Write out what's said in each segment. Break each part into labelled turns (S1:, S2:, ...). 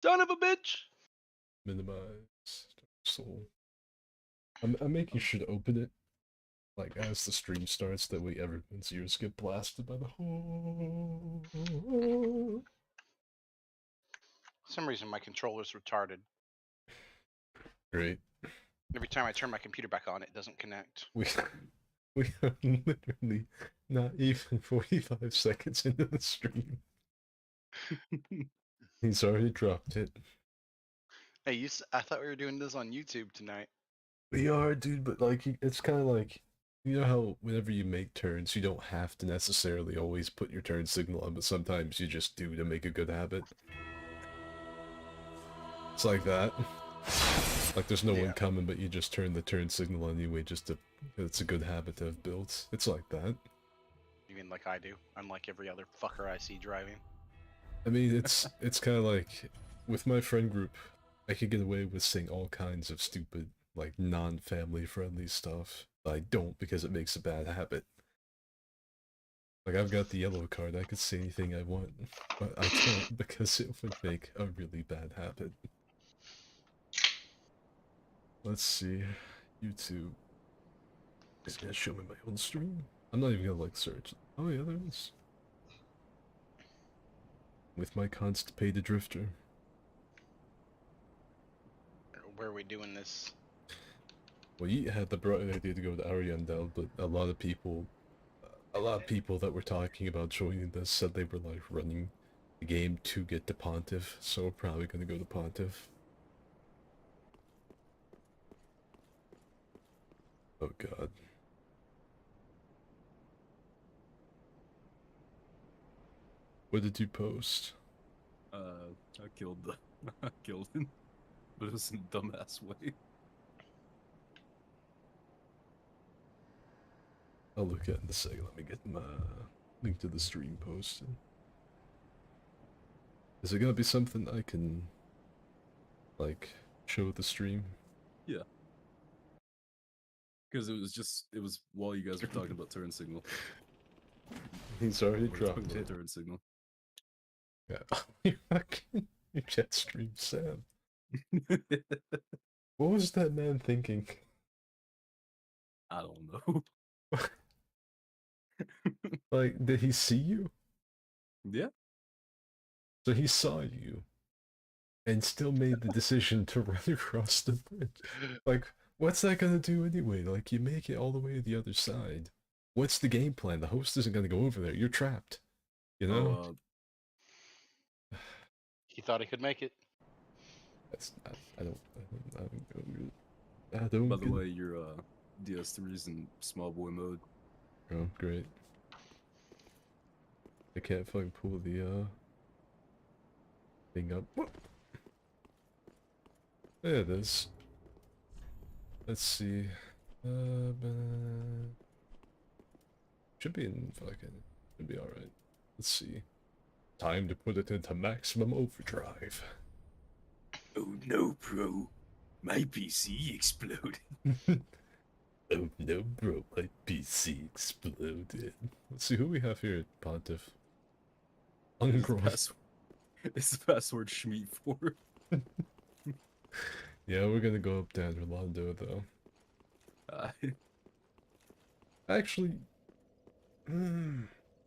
S1: Son of a bitch!
S2: Minimize soul. I'm making sure to open it like as the stream starts, that way everyone's ears get blasted by the whole.
S1: For some reason, my controller's retarded.
S2: Great.
S1: Every time I turn my computer back on, it doesn't connect.
S2: We we are literally not even 45 seconds into the stream. He's already dropped it.
S1: Hey, I thought we were doing this on YouTube tonight.
S2: We are, dude, but like it's kind of like you know how whenever you make turns, you don't have to necessarily always put your turn signal on, but sometimes you just do to make a good habit. It's like that. Like there's no one
S1: Yeah.
S2: coming, but you just turn the turn signal on anyway, just to. It's a good habit to have built. It's like that.
S1: You mean like I do? Unlike every other fucker I see driving.
S2: I mean, it's kind of like with my friend group, I could get away with saying all kinds of stupid, like non-family friendly stuff. But I don't because it makes a bad habit. Like I've got the yellow card, I could say anything I want, but I don't because it would make a really bad habit. Let's see, YouTube. It's gonna show me my own stream. I'm not even gonna like search. Oh yeah, there is. With my constipated drifter.
S1: Where are we doing this?
S2: Well, you had the bright idea to go to Ariandel, but a lot of people that were talking about joining this said they were like running the game to get to Pontiff, so we're probably gonna go to Pontiff. Oh god. What did you post?
S3: I killed the I killed him, but it was in a dumbass way.
S2: I'll look at it in a second. Let me get my link to the stream posted. Is it gonna be something I can like show the stream?
S3: Yeah, because it was while you guys were talking about turn signal.
S2: He's already
S3: We were talking
S2: dropped
S3: about
S2: it.
S3: turn signal.
S2: Yeah. You fucking you jet stream Sam. What was that man thinking?
S3: I don't know.
S2: Like, did he see you?
S3: Yeah.
S2: So he saw you and still made the decision to run across the bridge. Like, what's that gonna do anyway? Like, you make it all the way to the other side. What's the game plan? The host isn't gonna go over there. You're trapped. You know?
S3: Oh,
S1: He thought he could make it.
S2: That's not, I don't
S3: by the
S2: get it.
S3: way, your DS3's in small boy mode.
S2: Oh, great. I can't fucking pull the thing up. Whoop. There it is. Let's see. Should be in fucking. Should be alright. Let's see. Time to put it into maximum overdrive.
S3: Oh no, bro! My PC exploded.
S2: Oh no, bro, my PC exploded. Let's see who we have here at Pontiff. Ungrown.
S3: It's the password Schmeat for.
S2: Yeah, we're gonna go up down Rolando though.
S3: Uh,
S2: Actually,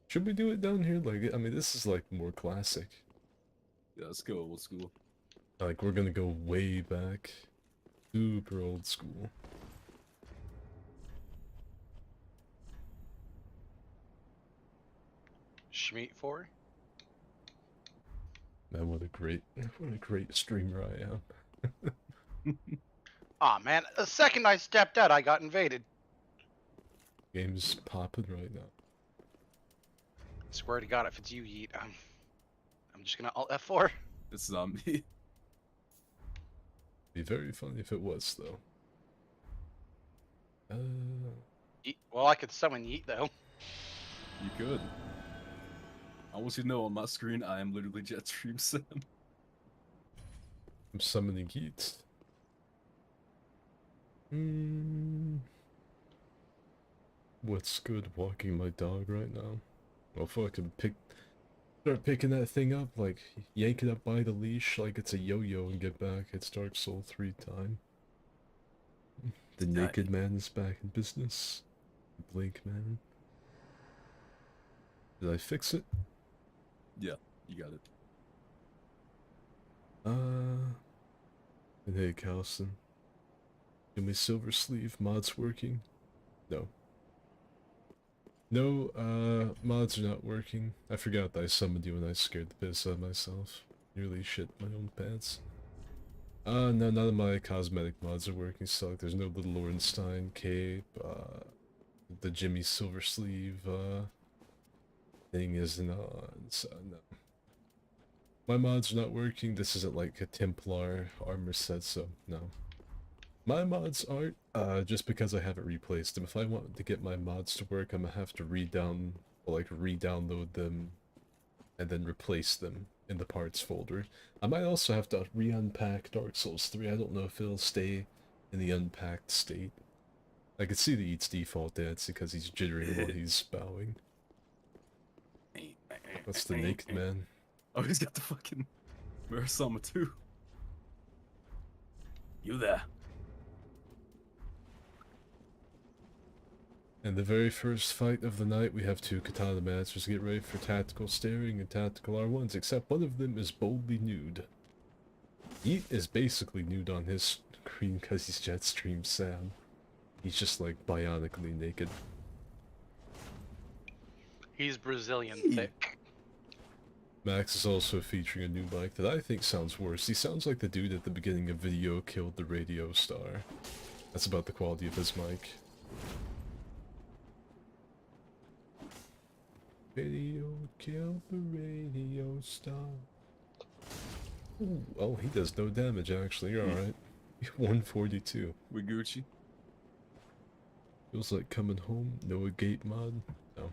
S2: should we do it down here? Like, I mean, this is like more classic.
S3: yeah, let's go old school.
S2: Like, we're gonna go way back. Super old school.
S1: Schmeat for?
S2: Man, what a great streamer I am.
S1: Aw, man. The second I stepped out, I got invaded.
S2: Game's popping right now.
S1: Swear to God, if it's you, Yeet, I'm just gonna Alt F4.
S3: It's not me.
S2: Be very funny if it was, though.
S1: Well, I could summon Yeet, though.
S3: You could. I want you to know on my screen, I am literally Jetstream Sam.
S2: I'm summoning Heat. What's good walking my dog right now? Well, fucking pick. Start picking that thing up, like, yank it up by the leash like it's a yo-yo and get back. It's Dark Soul 3 time. The naked man is back in business. Blink man. Did I fix it?
S3: Yeah, you got it.
S2: And hey, Callison. Give me Silver Sleeve. Mods working? No. No, mods are not working. I forgot that I summoned you and I scared the piss out of myself. Nearly shit my own pants. No, none of my cosmetic mods are working, so like, there's no little Ornstein cape, the Jimmy Silver Sleeve, thing isn't on, so no. My mods are not working. This isn't like a Templar armor set, so no. My mods aren't, just because I haven't replaced them. If I want to get my mods to work, I'm gonna have to re-download them and then replace them in the parts folder. I might also have to re-unpack Dark Souls 3. I don't know if it'll stay in the unpacked state. I can see that it's default dance because he's jittering while he's bowing. That's the naked man.
S3: Oh, he's got the fucking Murasama too. You there?
S2: In the very first fight of the night, we have two katana masters get ready for tactical staring and tactical R1s, except one of them is boldly nude. Yeet is basically nude on his screen because he's Jetstream Sam. He's just like bionically naked.
S1: He's Brazilian thick.
S2: Max is also featuring a new mic that I think sounds worse. He sounds like the dude at the beginning of Video Killed the Radio Star. That's about the quality of his mic. Video killed the radio star. Ooh, oh, he does no damage actually. You're alright. 142.
S3: We Gucci.
S2: Feels like coming home. No gate mod. No.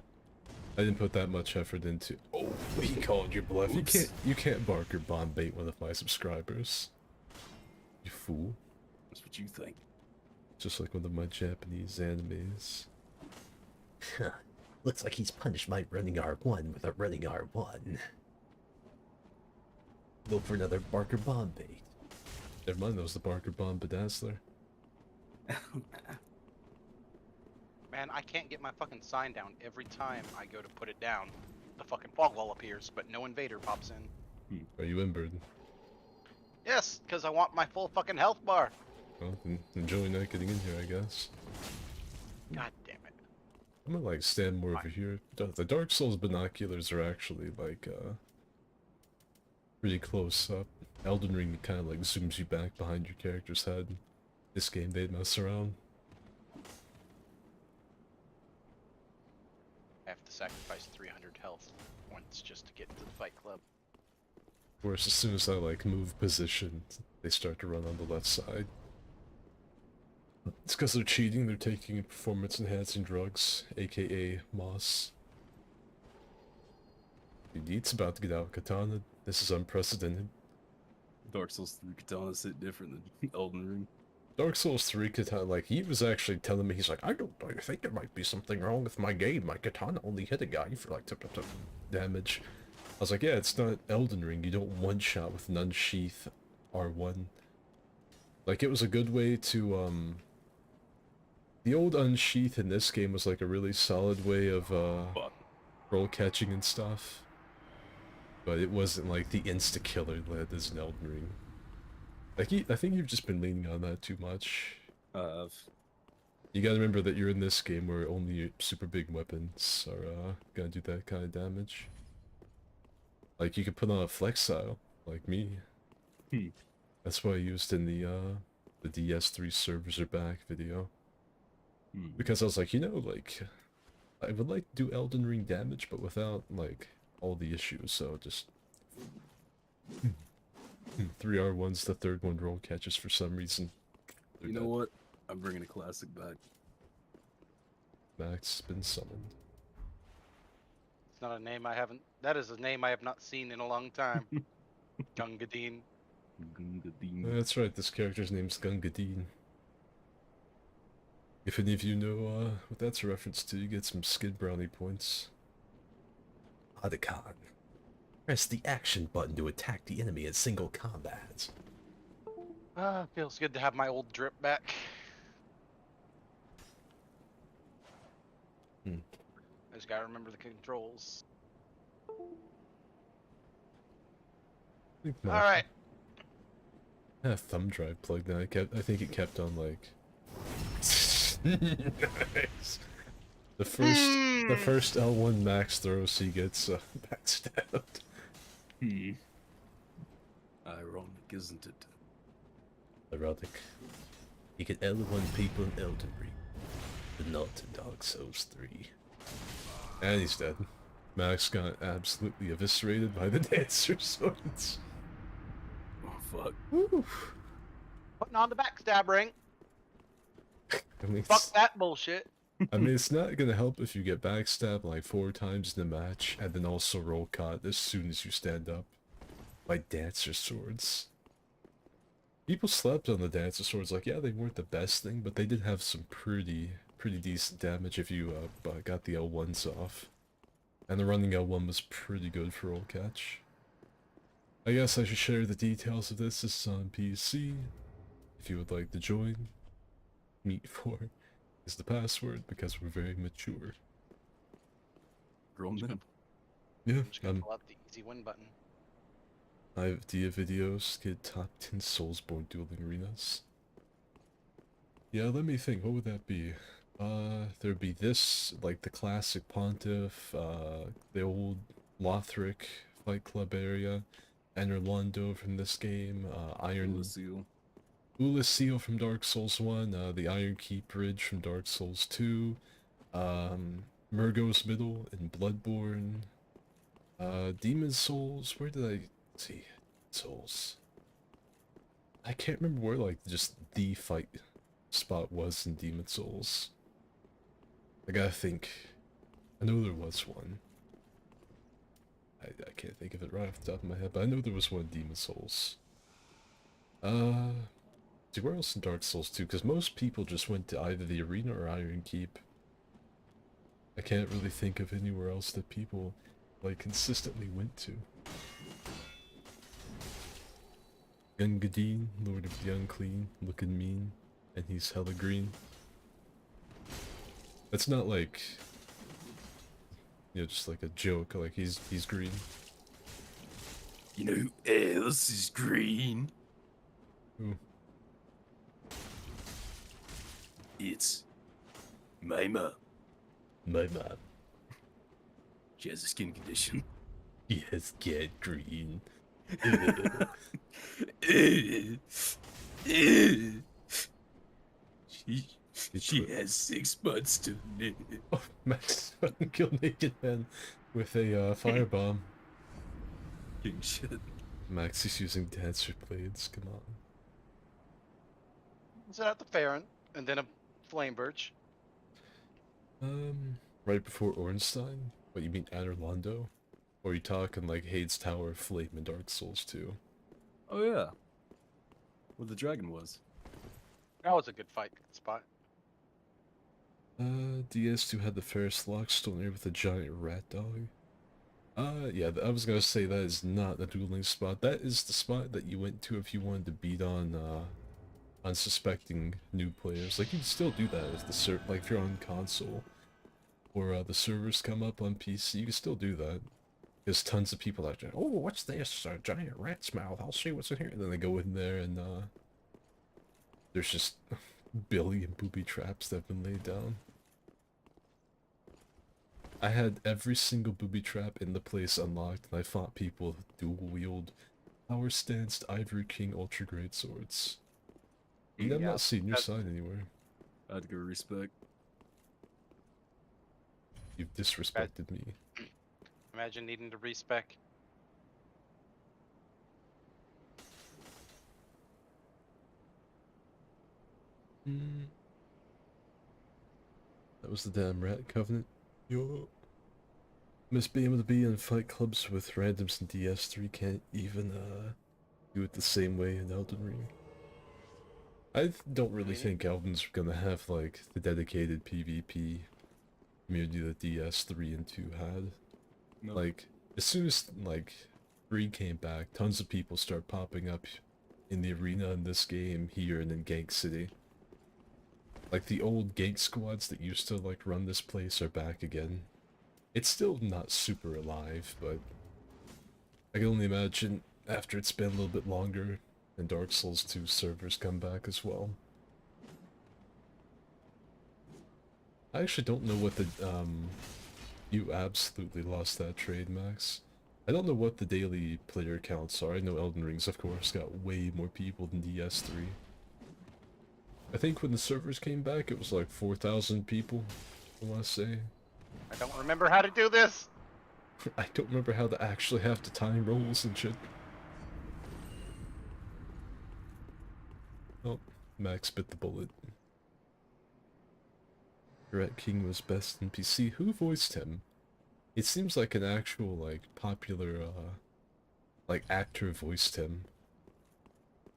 S2: I didn't put that much effort into. Oh, he called your bluff. You can't bark or bomb bait one of my subscribers. You fool.
S3: That's what you think.
S2: Just like one of my Japanese animes.
S4: Looks like he's punished my running R1 with a running R1. Go for another Barker bomb bait.
S2: Never mind, that was the Barker Bomb Bedazzler.
S1: Man, I can't get my fucking sign down every time I go to put it down. The fucking fog wall appears, but no invader pops in.
S2: Are you inbred?
S1: Yes, because I want my full fucking health bar.
S2: Well, enjoy not getting in here, I guess.
S1: God damn it.
S2: I'm gonna like stand more over here. The Dark Souls binoculars are actually like pretty close up. Elden Ring kind of like zooms you back behind your character's head. This game they mess around.
S1: I have to sacrifice 300 health points just to get into the Fight Club.
S2: Of course, as soon as I like move position, they start to run on the left side. It's because they're cheating. They're taking performance-enhancing drugs, aka Moss. Dude, Yeet's about to get out Katana. This is unprecedented.
S3: Dark Souls 3 katanas hit different than Elden Ring.
S2: Dark Souls 3 Katana, like, he was actually telling me, he's like, I think there might be something wrong with my game. My Katana only hit a guy for like damage. I was like, yeah, it's not Elden Ring. You don't one-shot with an unsheath R1. Like, it was a good way to, the old unsheath in this game was like a really solid way of, roll catching and stuff. But it wasn't like the insta-killer that is in Elden Ring. Like, I think you've just been leaning on that too much. You gotta remember that you're in this game where only super big weapons are, gonna do that kind of damage. Like, you could put on a flex style, like me. That's why I used in the DS3 servers are back video. Because I was like, you know, like, I would like to do Elden Ring damage, but without, like, all the issues, so just... 3 R1s, the third one roll catches for some reason.
S3: You know what? I'm bringing a classic back.
S2: Max has been summoned.
S1: It's not a name I haven't... That is a name I have not seen in a long time. Gungadin.
S2: That's right, this character's name's Gungadin. If any of you know what that's a reference to, you get some Skid Brownie points.
S4: Otacon. Press the action button to attack the enemy in single combat.
S1: Feels good to have my old drip back.
S2: Hmm.
S1: I just gotta remember the controls. All right.
S2: I had a thumb drive plugged in. I think it kept on like. Nice. The first L1 max throws he gets backstabbed.
S3: Ironic, isn't it?
S4: Erotic. You can L1 people in Elden Ring, but not in Dark Souls 3.
S2: And he's dead. Max got absolutely eviscerated by the dancer swords.
S3: Oh fuck.
S2: Woo.
S1: Putting on the backstab ring.
S2: I mean,
S1: Fuck that bullshit.
S2: I mean, it's not gonna help if you get backstabbed like 4 times in a match, and then also roll caught as soon as you stand up by dancer swords. People slept on the dancer swords, like, yeah, they weren't the best thing, but they did have some pretty decent damage if you got the L1s off. And the running L1 was pretty good for roll catch. I guess I should share the details of this. This is on PC. If you would like to join, meet4 is the password because we're very mature.
S3: Grown men.
S2: Yeah,
S1: I'm just gonna pull out the easy win button.
S2: I have Dia videos, get top 10 Soulsborne dueling arenas. Yeah, let me think, what would that be? There'd be this, like the classic Pontiff, the old Lothric Fight Club area, Enerlondo from this game, Iron
S3: Seal.
S2: Seal from Dark Souls 1, the Iron Keep Bridge from Dark Souls 2, Murgo's Middle in Bloodborne, Demon Souls, where did I see? Souls. I can't remember where, like, just the fight spot was in Demon Souls. I gotta think. I know there was one. I can't think of it right off the top of my head, but I know there was one in Demon Souls. See, where else in Dark Souls 2? Because most people just went to either the arena or Iron Keep. I can't really think of anywhere else that people, like, consistently went to. Young Gadeen, Lord of the Unclean, looking mean, and he's hella green. That's not like, you know, just like a joke, like he's green.
S3: You know who else is green?
S2: Who?
S3: It's my mom.
S4: My mom.
S3: She has a skin condition.
S4: Yes, get green.
S3: She has 6 months to live.
S2: Oh, Max fucking killed Naked Man with a firebomb.
S3: King shit.
S2: Max is using dancer blades, come on.
S1: Set out the Farron, and then a Flame Birch.
S2: Right before Ornstein? What, you mean Anorlando? Or are you talking like Hades Tower of Flame in Dark Souls 2?
S3: Oh yeah. Where the dragon was.
S1: That was a good fight spot.
S2: DS2 had the Ferris Lock stone here with a giant rat dog. Yeah, I was gonna say that is not the dueling spot. That is the spot that you went to if you wanted to beat on unsuspecting new players. Like, you can still do that if if you're on console or the servers come up on PC. You can still do that. There's tons of people out there. Oh, what's this? A giant rat's mouth. I'll see what's in here. And then they go in there and there's just billion booby traps that have been laid down. I had every single booby trap in the place unlocked, and I fought people with dual-wield, power-stanced Ivory King Ultra Great Swords. And I'm not seeing your side anywhere.
S3: I had to go respect.
S2: You've disrespected me.
S1: Imagine needing to respec.
S2: That was the damn Rat Covenant. Yo. Miss being able to be in fight clubs with randoms in DS3 can't even do it the same way in Elden Ring. I don't really think Elden's gonna have like the dedicated PvP community that DS3 and 2 had.
S3: No.
S2: Like, as soon as like DS3 came back, tons of people start popping up in the arena in this game here and in Gank City. Like, the old gank squads that used to, like, run this place are back again. It's still not super alive, but I can only imagine after it's been a little bit longer and Dark Souls 2 servers come back as well. I actually don't know what the, you absolutely lost that trade, Max. I don't know what the daily player counts are. I know Elden Rings, of course, got way more people than DS3. I think when the servers came back, it was like 4,000 people, I want to say.
S1: I don't remember how to do this!
S2: I don't remember how to actually have to time rolls and shit. Oh, Max bit the bullet. Rat King was best in PC. Who voiced him? It seems like an actual, like, popular, like, actor voiced him.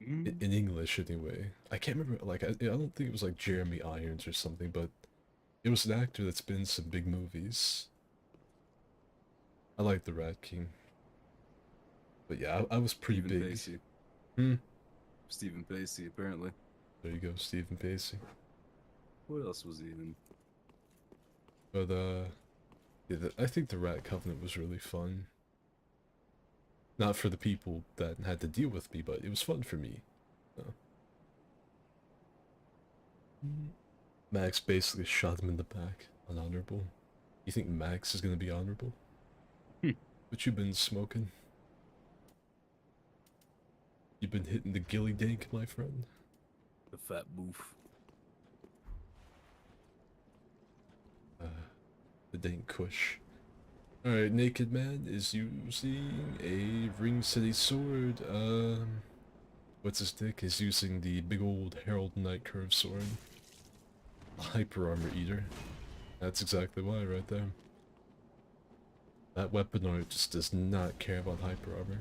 S2: In English, anyway. I can't remember, like, I don't think it was, like, Jeremy Irons or something, but it was an actor that's been in some big movies. I like the Rat King. But yeah, I was pretty
S3: Stephen
S2: big.
S3: Pacey.
S2: Hmm?
S3: Stephen Pacey, apparently.
S2: There you go, Stephen Pacey.
S3: What else was he in?
S2: But, yeah, I think the Rat Covenant was really fun. Not for the people that had to deal with me, but it was fun for me. Max basically shot him in the back. Unhonorable. You think Max is gonna be honorable? What you been smoking? You been hitting the gilly dank, my friend?
S3: The fat boof.
S2: The dank kush. Alright, Naked Man is using a Ring City sword. What's his dick? Is using the big old Herald Knight curved sword. Hyper Armor Eater. That's exactly why right there. That weapon art just does not care about Hyper Armor.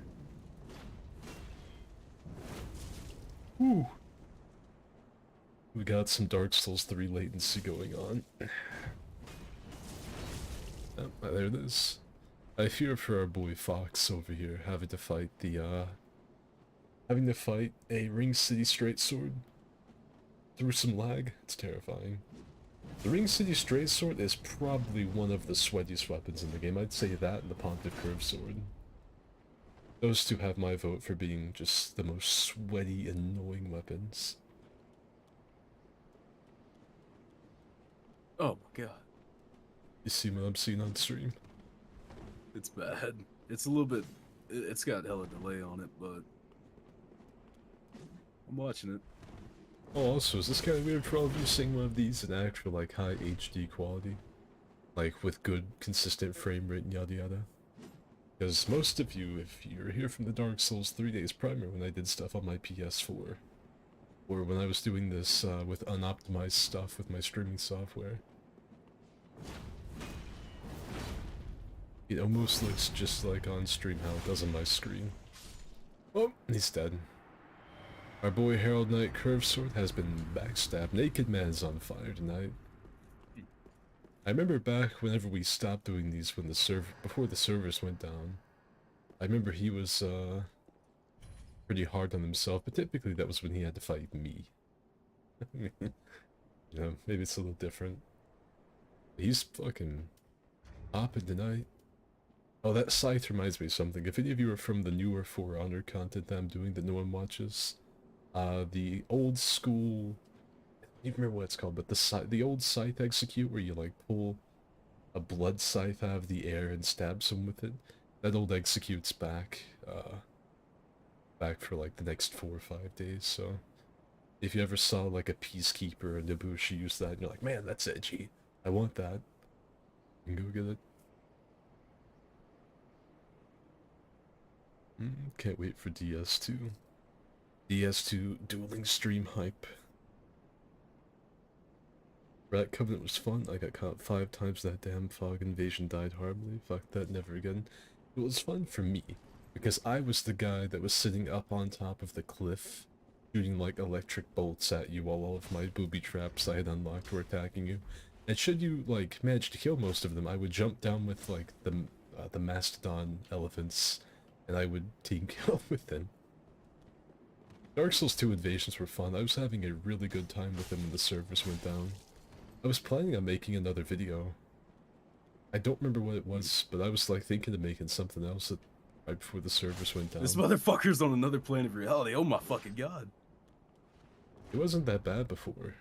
S2: Whew. We got some Dark Souls 3 latency going on. Oh, there it is. I fear for our boy Fox over here having to fight a Ring City straight sword through some lag. It's terrifying. The Ring City straight sword is probably one of the sweatiest weapons in the game. I'd say that and the Pontiff Curve sword. Those two have my vote for being just the most sweaty, annoying weapons.
S3: Oh my god.
S2: You see what I'm seeing on stream?
S3: It's bad. It's a little bit... It's got hella delay on it, but... I'm watching it.
S2: Oh, also, is this kind of weird for all of you seeing one of these in actual, like, high HD quality? Like, with good, consistent frame rate and yada yada? Because most of you, if you're here from the Dark Souls 3 days primer when I did stuff on my PS4, or when I was doing this with unoptimized stuff with my streaming software, it almost looks just like on stream how it does on my screen. Oh, he's dead. Our boy Herald Knight Curved Sword has been backstabbed. Naked Man's on fire tonight. I remember back whenever we stopped doing these when before the servers went down. I remember he was pretty hard on himself, but typically that was when he had to fight me. You know, maybe it's a little different. He's fucking hopping tonight. Oh, that scythe reminds me of something. If any of you are from the newer For Honor content that I'm doing that no one watches, the old school, I don't even remember what it's called, but the old scythe execute where you like pull a blood scythe out of the air and stab someone with it, that old execute's back, back for like the next 4 or 5 days, so if you ever saw like a Peacekeeper or Nabushi use that and you're like, man, that's edgy, I want that, you can go get it. Can't wait for DS2. DS2 dueling stream hype. Rat Covenant was fun. I got caught 5 times that damn fog invasion died horribly. Fuck that, never again. It was fun for me, because I was the guy that was sitting up on top of the cliff, shooting like electric bolts at you while all of my booby traps I had unlocked were attacking you. And should you, like, manage to kill most of them, I would jump down with, like, the Mastodon elephants, and I would team kill with them. Dark Souls 2 invasions were fun. I was having a really good time with them when the servers went down. I was planning on making another video. I don't remember what it was, but I was like thinking of making something else right before the servers went down.
S3: This motherfucker's on another plane of reality. Oh my fucking god.
S2: It wasn't that bad before.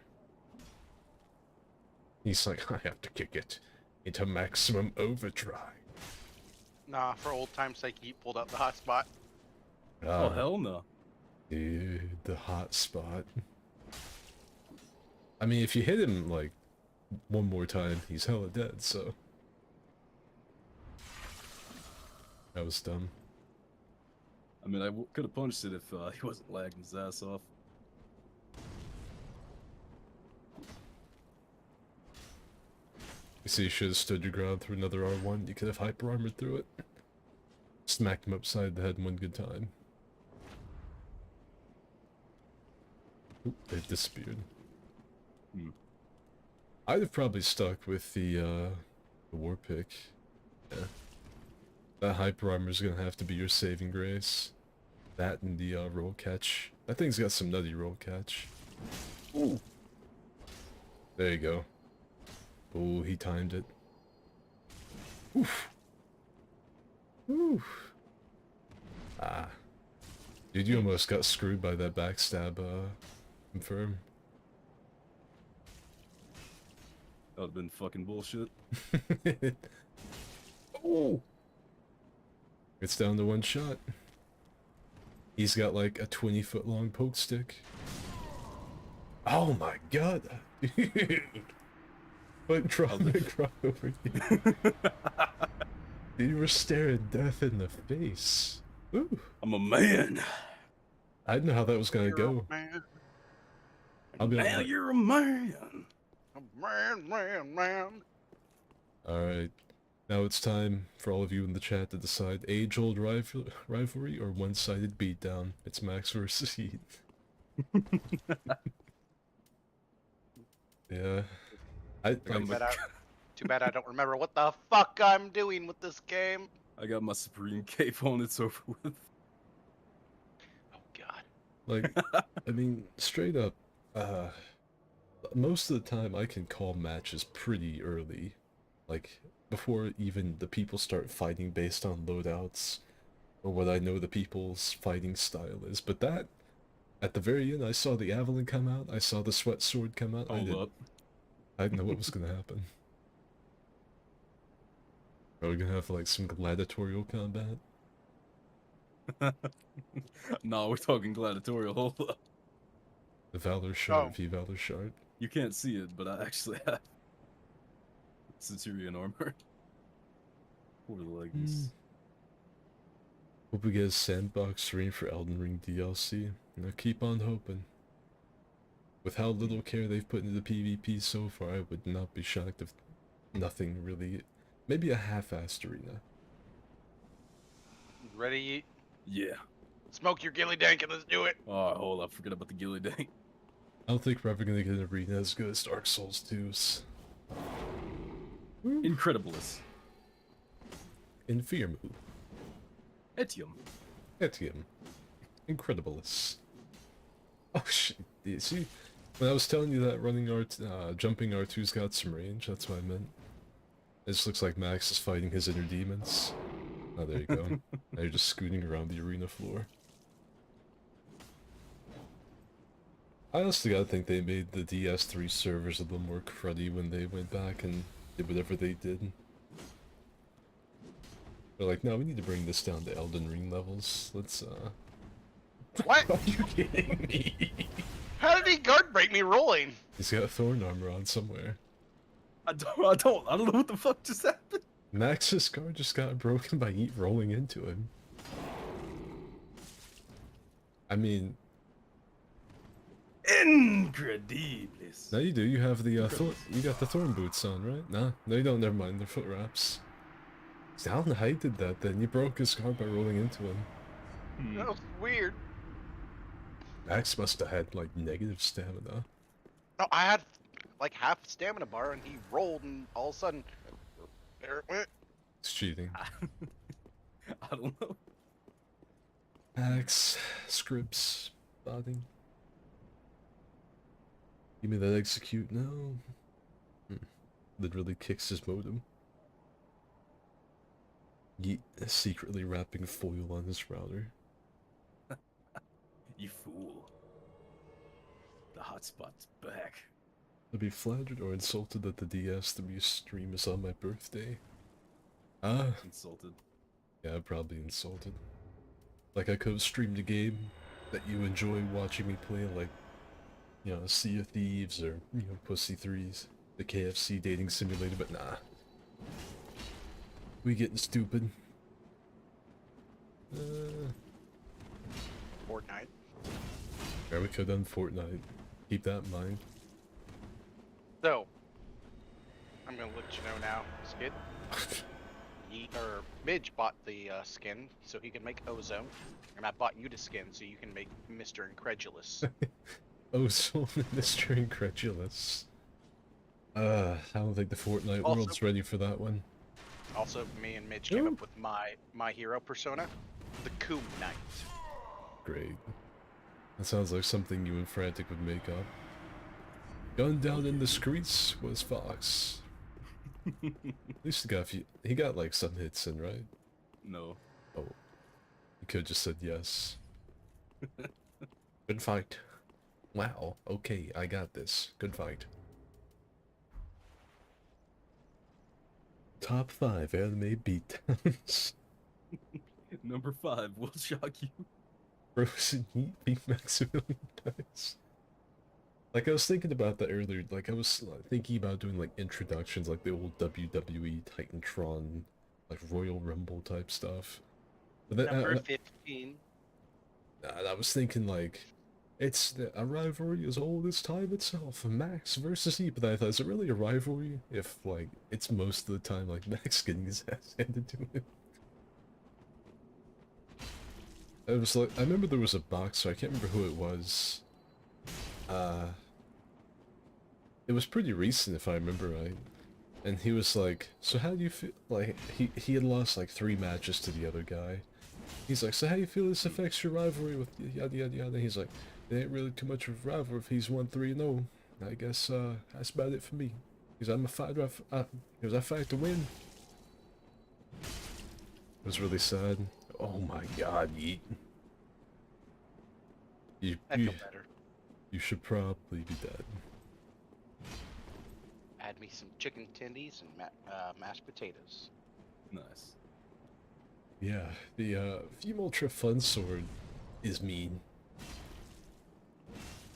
S2: He's like, I have to kick it into maximum overdrive.
S1: Nah, for old time's sake, he pulled out the hotspot.
S3: Oh hell no.
S2: Dude, the hot spot. I mean, if you hit him, like, one more time, he's hella dead, so... That was dumb.
S3: I mean, I could have punched it if he wasn't lagging his ass off.
S2: You see, you should have stood your ground through another R1. You could have hyper armored through it. Smacked him upside the head in one good time. Oop, they've disappeared. I'd have probably stuck with the war pick. Yeah. That hyper armor is gonna have to be your saving grace. That and the roll catch. That thing's got some nutty roll catch. Ooh. There you go. Oh, he timed it. Oof. Oof. Ah. Dude, you almost got screwed by that backstab, confirm.
S3: That would've been fucking bullshit.
S2: Oh! It's down to one shot. He's got like a 20-foot long poke stick. Oh my god! Dude! What drama cry over here? You were staring death in the face. Ooh.
S3: I'm a man.
S2: I didn't know how that was gonna go.
S1: Man.
S2: I'll be
S3: Now
S2: like,
S3: you're a man.
S1: Man.
S2: alright. Now it's time for all of you in the chat to decide age-old rivalry or one-sided beatdown. It's Max versus Heat. Yeah.
S1: Too bad I don't remember what the fuck I'm doing with this game.
S3: I got my Supreme cape on, it's over with.
S1: Oh god.
S2: Like, I mean, straight up, most of the time I can call matches pretty early. Like, before even the people start fighting based on loadouts, or what I know the people's fighting style is. But that, at the very end, I saw the Avalon come out, I saw the Sweat Sword come out, I didn't know what was gonna happen. Are we gonna have, like, some gladiatorial combat?
S3: No, we're talking gladiatorial, hold up.
S2: The Valor Shard, V Valor Shard.
S3: You can't see it, but I actually have Centurion armor. For the leggings.
S2: Hope we get a sandbox stream for Elden Ring DLC. And I keep on hoping. With how little care they've put into the PvP so far, I would not be shocked if nothing really... Maybe a half-assed arena.
S1: Ready?
S3: Yeah.
S1: Smoke your gilly dank and let's do it.
S3: Oh, hold up, forget about the Gilly Dank.
S2: I don't think we're ever gonna get an arena as good as Dark Souls 2's.
S3: Incredibilis.
S2: Infirmu.
S3: Etium.
S2: Etium. Incredibilis. Oh shit, you see? When I was telling you that running jumping R2's got some range, that's what I meant. It just looks like Max is fighting his inner demons. Oh, there you go. Now you're just scooting around the arena floor. I honestly gotta think they made the DS3 servers a little more cruddy when they went back and did whatever they did. They're like, no, we need to bring this down to Elden Ring levels. Let's,
S1: What?
S2: Are you kidding me?
S1: How did he guard break me rolling?
S2: He's got thorn armor on somewhere.
S3: I don't know what the fuck just happened.
S2: Max's guard just got broken by Eat rolling into him. I mean...
S3: Incredibilis.
S2: Now you do, you have the, you got the thorn boots on, right? Nah, no you don't, never mind, they're foot wraps. See, I don't know how you did that then, you broke his guard by rolling into him.
S1: That was weird.
S2: Max must have had, like, negative stamina.
S1: No, I had like half stamina bar and he rolled and all of a sudden, there it went.
S2: It's cheating.
S3: I don't know.
S2: Axe, scripts, botting. Give me that execute now. Literally kicks his modem. Yeet, secretly wrapping foil on his router.
S3: You fool. The hotspot's back.
S2: I'd be flattered or insulted that the DS3 stream is on my birthday. Ah,
S3: Insulted.
S2: yeah, probably insulted. Like I could have streamed a game that you enjoy watching me play, like, you know, Sea of Thieves or, you know, Pussy Threes, the KFC dating simulator, but nah. We getting stupid.
S1: Fortnite.
S2: Yeah, we could have done Fortnite. Keep that in mind.
S1: So, I'm gonna let you know now, Skid. Midge bought the skin so he can make Ozone, and I bought you the skin so you can make Mr. Incredulous.
S2: Oh, so Mr. Incredulous. I don't think the Fortnite
S1: Also-
S2: world's ready for that one.
S1: Also, me and Midge came up with my hero persona, the Coom Knight.
S2: Great. That sounds like something you and Frantic would make up. Gunned down in the streets was Fox. At least he got like some hits in, right?
S3: No.
S2: Oh. He could have just said yes. Good fight. Wow, okay, I got this. Good fight. Top 5 anime beatdowns.
S3: Number 5 will shock you.
S2: Frozen Heat beat Maximilian Dice. Like, I was thinking about that earlier. Like, I was thinking about doing, like, introductions, like the old WWE Titantron, like, Royal Rumble type stuff. But then,
S1: Number 15.
S2: I was thinking, like, it's a rivalry as old as time itself. Max versus Heat. But I thought, is it really a rivalry if, like, it's most of the time, like, Max getting his ass handed to him? I was like, I remember there was a boxer, I can't remember who it was. It was pretty recent if I remember right. And he was like, so how do you feel, like, he had lost like 3 matches to the other guy. He's like, so how do you feel this affects your rivalry with yada yada yada? He's like, it ain't really too much of a rivalry if he's 1-3-0. I guess, that's about it for me. Because I'm a fighter, because I fight to win. It was really sad. Oh my god, Yeet.
S1: I feel better.
S2: You should probably be dead.
S1: Add me some chicken tendies and mashed potatoes.
S3: Nice.
S2: Yeah, the female Fun Sword is mean.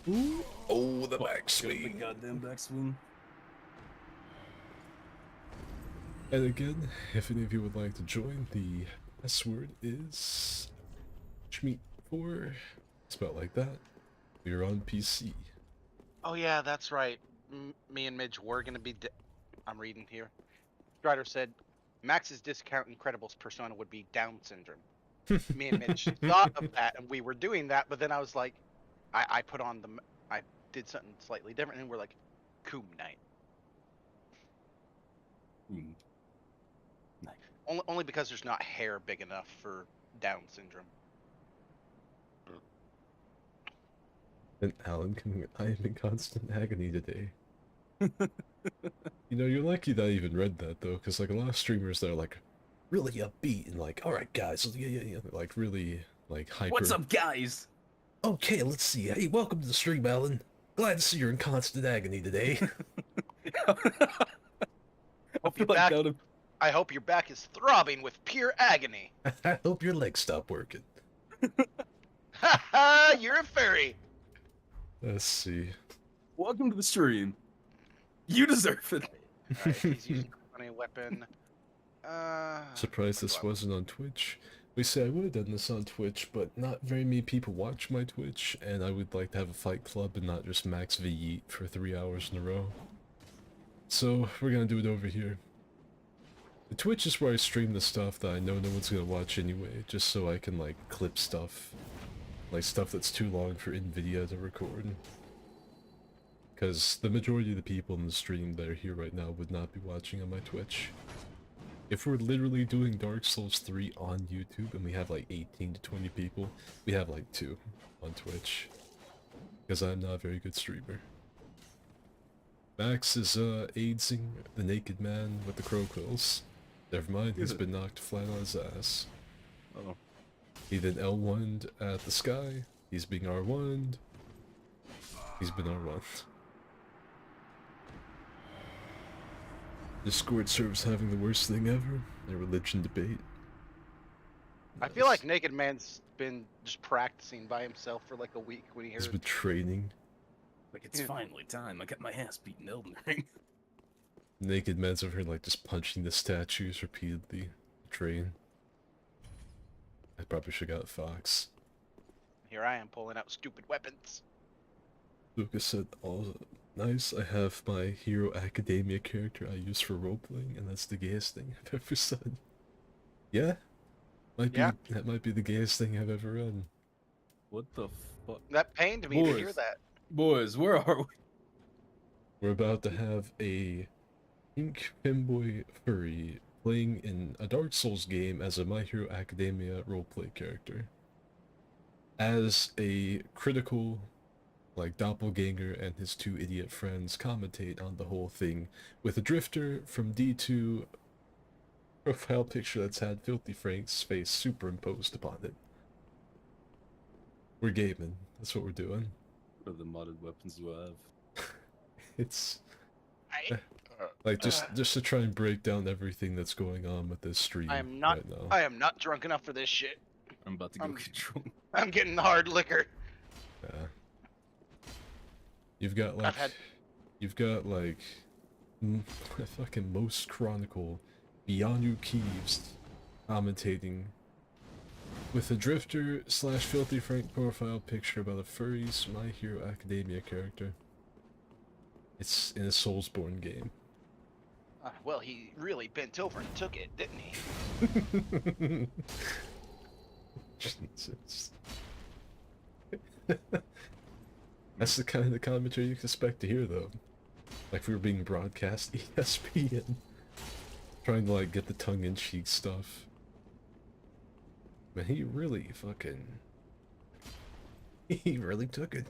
S2: Ooh. Oh, the back
S3: The
S2: swing.
S3: goddamn backswing.
S2: And again, if any of you would like to join, the password is Schmeat4. Spelled like that. We are on PC.
S1: Oh yeah, that's right. Me and Midge were gonna be. I'm reading here. Strider said, Max's discount Incredibles persona would be Down syndrome. Me and Midge thought of that, and we were doing that, but then I was like, I put on the, I did something slightly different, and we're like, Coom Knight.
S3: Nice.
S1: Only because there's not hair big enough for Down syndrome.
S2: And Alan, I am in constant agony today. You know, you're lucky that I even read that, though, because, like, a lot of streamers that are, like, really upbeat and, like, alright, guys, yeah, like, really, like, hyper.
S3: What's up, guys?
S2: Okay, let's see. Hey, welcome to the stream, Alan. Glad to see you're in constant agony today.
S1: I hope your back is throbbing with pure agony.
S2: I hope your legs stop working.
S1: Ha ha! You're a furry.
S2: Let's see.
S3: Welcome to the stream. You deserve it.
S1: Alright, he's using a funny weapon.
S2: Surprised this wasn't on Twitch. We say I would have done this on Twitch, but not very many people watch my Twitch, and I would like to have a fight club and not just Max v Yeet for 3 hours in a row. So, we're gonna do it over here. The Twitch is where I stream the stuff that I know no one's gonna watch anyway, just so I can, like, clip stuff. Like, stuff that's too long for NVIDIA to record. Because the majority of the people in the stream that are here right now would not be watching on my Twitch. If we're literally doing Dark Souls 3 on YouTube and we have like 18 to 20 people, we have like 2 on Twitch. Because I'm not a very good streamer. Max is aidsing the naked man with the crow quills. Never mind, he's been knocked flat on his ass.
S3: Oh.
S2: He then L1'd at the sky. He's being R1'd. He's been R1'd. Discord servers having the worst thing ever. A religion debate.
S1: I feel like Naked Man's been just practicing by himself for like a week when he
S2: He's
S1: heard.
S2: been training.
S3: Like, it's finally time. I got my ass beaten Elden Ring.
S2: Naked man's over here like just punching the statues repeatedly. Train. I probably should have got a fox.
S1: Here I am pulling out stupid weapons.
S2: Lucas said, "Oh, nice. I have my Hero Academia character I use for roleplaying, and that's the gayest thing I've ever said." Yeah, that might be the gayest thing I've ever read.
S3: What the fuck?
S1: That pained me to hear
S3: Boys.
S1: that.
S3: Boys, where are we?
S2: We're about to have a pink femboy furry playing in a Dark Souls game as a My Hero Academia roleplay character. As a critical, like, doppelganger and his 2 idiot friends commentate on the whole thing with a drifter from D2 profile picture that's had Filthy Frank's face superimposed upon it. We're gaming. That's what we're doing.
S3: What other modded weapons do I have?
S2: It's like just to try and break down everything that's going on with this stream
S1: I am not.
S2: right now.
S1: I am not drunk enough for this shit.
S3: I'm about to go get drunk.
S1: I'm getting the hard liquor.
S2: Yeah. You've got like, fucking Most Chronicle, Beyonu Keeves commentating with a drifter / Filthy Frank profile picture about a furry's My Hero Academia character. It's in a Soulsborne game.
S1: Well, he really bent over and took it, didn't he?
S2: Jesus. That's the kind of commentary you expect to hear, though. Like if we were being broadcast ESPN. Trying to, like, get the tongue-in-cheek stuff. Man, he really fucking... He really took it.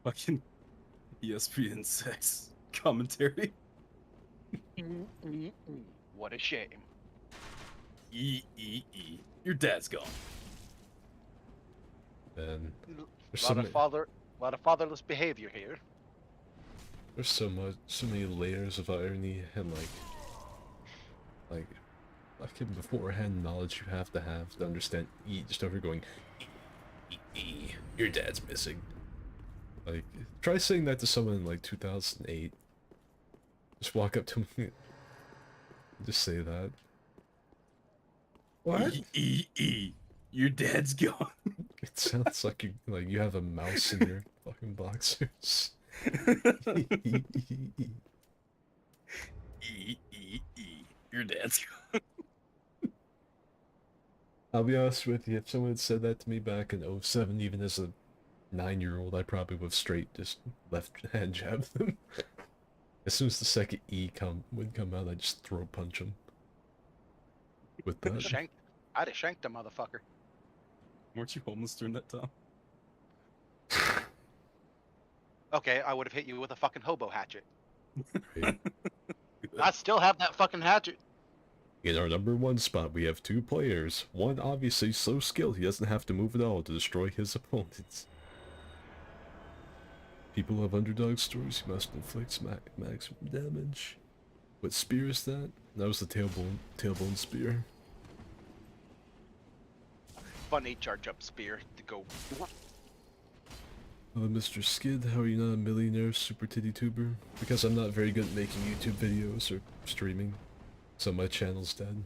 S3: Fucking ESPN sex commentary.
S1: What a shame.
S3: Your dad's gone.
S2: Man,
S1: A
S2: there's
S1: lot of fatherless behavior here.
S2: there's so many layers of irony and like fucking beforehand knowledge you have to understand. Just over going, your dad's missing. Like, try saying that to someone in like 2008. Just walk up to me, just say that. What?
S3: Your dad's gone.
S2: It sounds like you have a mouse in your fucking boxers.
S3: Your dad's gone.
S2: I'll be honest with you, if someone had said that to me back in 07, even as a 9-year-old, I probably would have straight just left hand jabbed them. As soon as the second E would come out, I'd just throw punch him. With that.
S1: I'd have shanked a motherfucker.
S3: Weren't you homeless during that time?
S1: Okay, I would have hit you with a fucking hobo hatchet.
S2: Right.
S1: I still have that fucking hatchet.
S2: In our #1 spot, we have 2 players. One obviously so skilled he doesn't have to move at all to destroy his opponents. People love underdog stories. You must inflict maximum damage. What spear is that? That was the tailbone spear.
S1: Funny charge up spear to go.
S2: Hello, Mr. Skid. How are you not a millionaire super titty tuber? Because I'm not very good at making YouTube videos or streaming, so my channel's dead.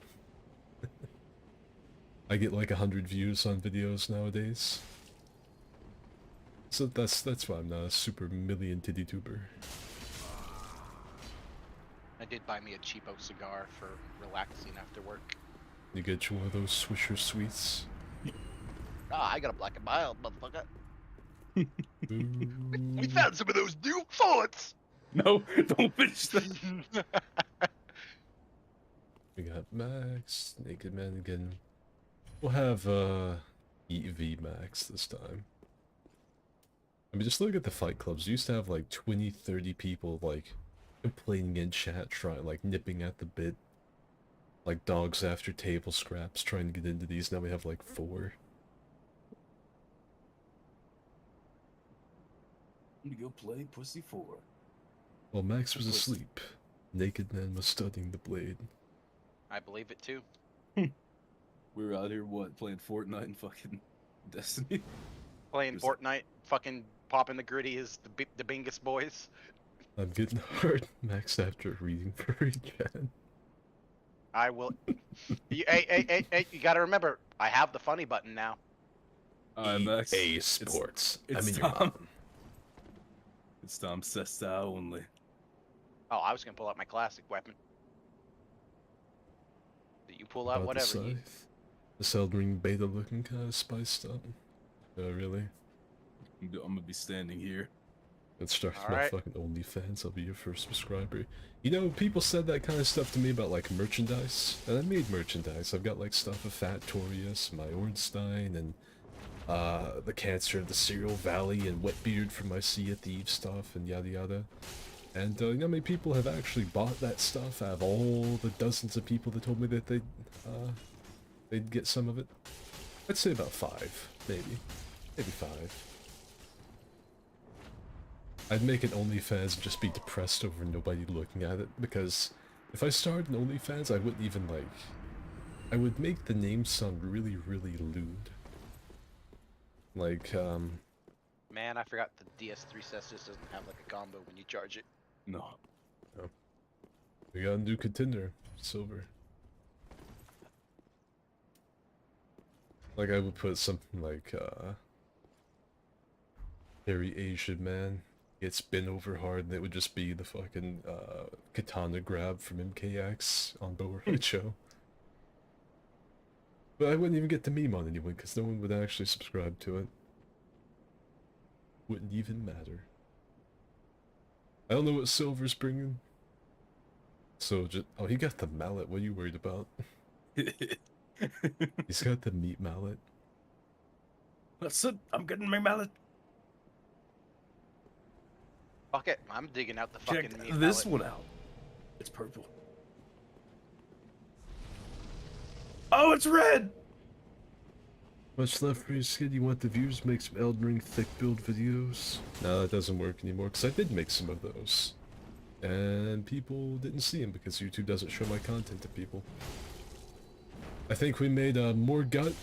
S2: I get like 100 views on videos nowadays. So that's why I'm not a super million titty tuber.
S1: I did buy me a cheapo cigar for relaxing after work.
S2: You get you one of those Swisher Sweets.
S1: Ah, I got a black and mild, motherfucker.
S2: Ooh.
S1: We found some of those new fonts!
S3: No, don't finish that.
S2: We got Max, Naked Man again. We'll have EV Max this time. I mean, just look at the fight clubs. You used to have like 20, 30 people like complaining in chat, trying like nipping at the bit, like dogs after table scraps, trying to get into these. Now we have like 4.
S3: I'm gonna go play Pussy 4.
S2: While Max was asleep, Naked Man was studying the blade.
S1: I believe it too.
S3: We were out here, what, playing Fortnite and fucking Destiny?
S1: Playing
S3: There's-
S1: Fortnite, fucking popping the gritty is the bingest boys.
S2: I'm getting hurt, Max, after reading furry chat.
S1: I will. Hey, you gotta remember, I have the funny button now.
S3: Max.
S2: EA Sports.
S3: It's
S2: I mean, your
S3: Tom.
S2: mom.
S3: It's Tom Sesta only.
S1: Oh, I was gonna pull out my classic weapon. You pull out
S2: About
S1: whatever.
S2: the scythe. This Elden Ring beta looking kind of spiced up. Oh, really?
S3: I'm gonna be standing here.
S2: Let's start
S1: All
S2: my
S1: right.
S2: fucking OnlyFans. I'll be your first subscriber. You know, people said that kind of stuff to me about like merchandise, and I made merchandise. I've got like stuff of Fat Torius, my Ornstein, and the Cancer of the Cereal Valley, and Wetbeard from my Sea of Thieves stuff, and yada yada. And you know how many people have actually bought that stuff out of all the dozens of people that told me that they'd get some of it? I'd say about 5, maybe. Maybe 5. I'd make an OnlyFans and just be depressed over nobody looking at it, because if I started an OnlyFans, I wouldn't even like... I would make the name sound really, really lewd. Like,
S1: Man, I forgot the DS3 doesn't have like a combo when you charge it.
S3: No.
S2: we got a new contender, Silver. Like, I would put something like, Very Asian man gets bent over hard, and it would just be the fucking, katana grab from MKX on Bo Right Show. But I wouldn't even get the meme on anyone, because no one would actually subscribe to it. Wouldn't even matter. I don't know what Silver's bringing. So just... Oh, he got the mallet. What are you worried about? He's got the meat mallet.
S3: That's it. I'm getting my mallet.
S1: Fuck it, I'm digging out the
S3: Check
S1: fucking meat
S3: this
S1: mallet.
S3: one out. It's purple. Oh, it's red!
S2: Much left for your skid. You want the views? Make some Elden Ring thick build videos? No, that doesn't work anymore, because I did make some of those. And people didn't see them because YouTube doesn't show my content to people. I think we made Morgut,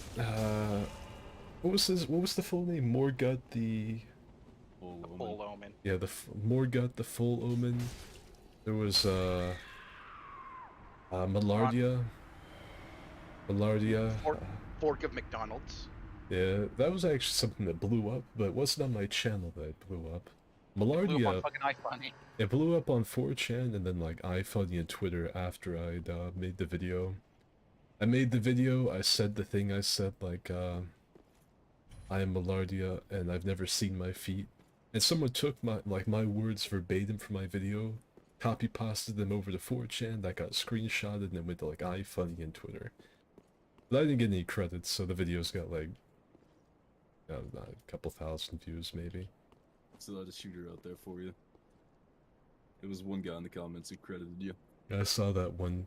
S2: what was the full name? Morgut the...
S1: Full omen.
S2: Yeah, Morgut the Full Omen. There was, Malardia.
S1: Fork of McDonald's.
S2: Yeah, that was actually something that blew up, but it wasn't on my channel that it blew up.
S1: Blew up
S2: Malardia,
S1: on fucking iFunny.
S2: it blew up on 4chan and then like iFunny and Twitter after I'd made the video. I made the video, I said the thing I said, like, I am Malardia and I've never seen my feet. And someone took my words verbatim from my video, copy pasted them over to 4chan, that got screenshotted and then went to like iFunny and Twitter. But I didn't get any credits, so the videos got like, I don't know, a couple thousand views maybe.
S3: Still had a shooter out there for you. It was one guy in the comments who credited you.
S2: I saw that one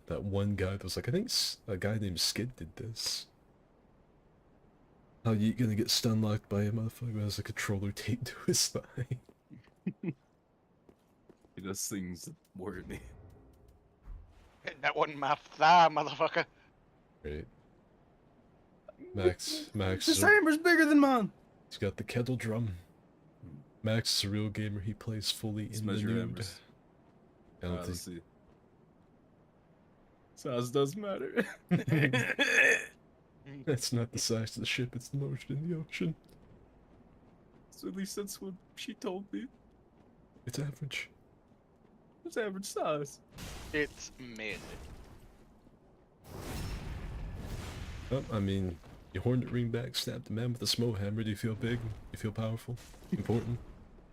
S2: guy that was like, I think a guy named Skid did this. How you gonna get stun locked by a motherfucker who has a controller taped to his thigh?
S3: He does things that worry me.
S1: That wasn't my thigh, motherfucker.
S2: Great. Max
S3: This
S2: is
S3: hammer's bigger than mine!
S2: he's got the kettle drum. Max is a real gamer, he plays fully
S3: Let's
S2: in the
S3: measure
S2: nude.
S3: hammers.
S2: I don't
S3: Let's
S2: think...
S3: see. Size does matter.
S2: That's not the size of the ship, it's the motion in the ocean.
S3: So at least that's what she told me.
S2: It's average.
S3: It's average size.
S1: It's mid.
S2: Oh, I mean, you horned ring back, stabbed the man with a smoke hammer. Do you feel big? Do you feel powerful? Important?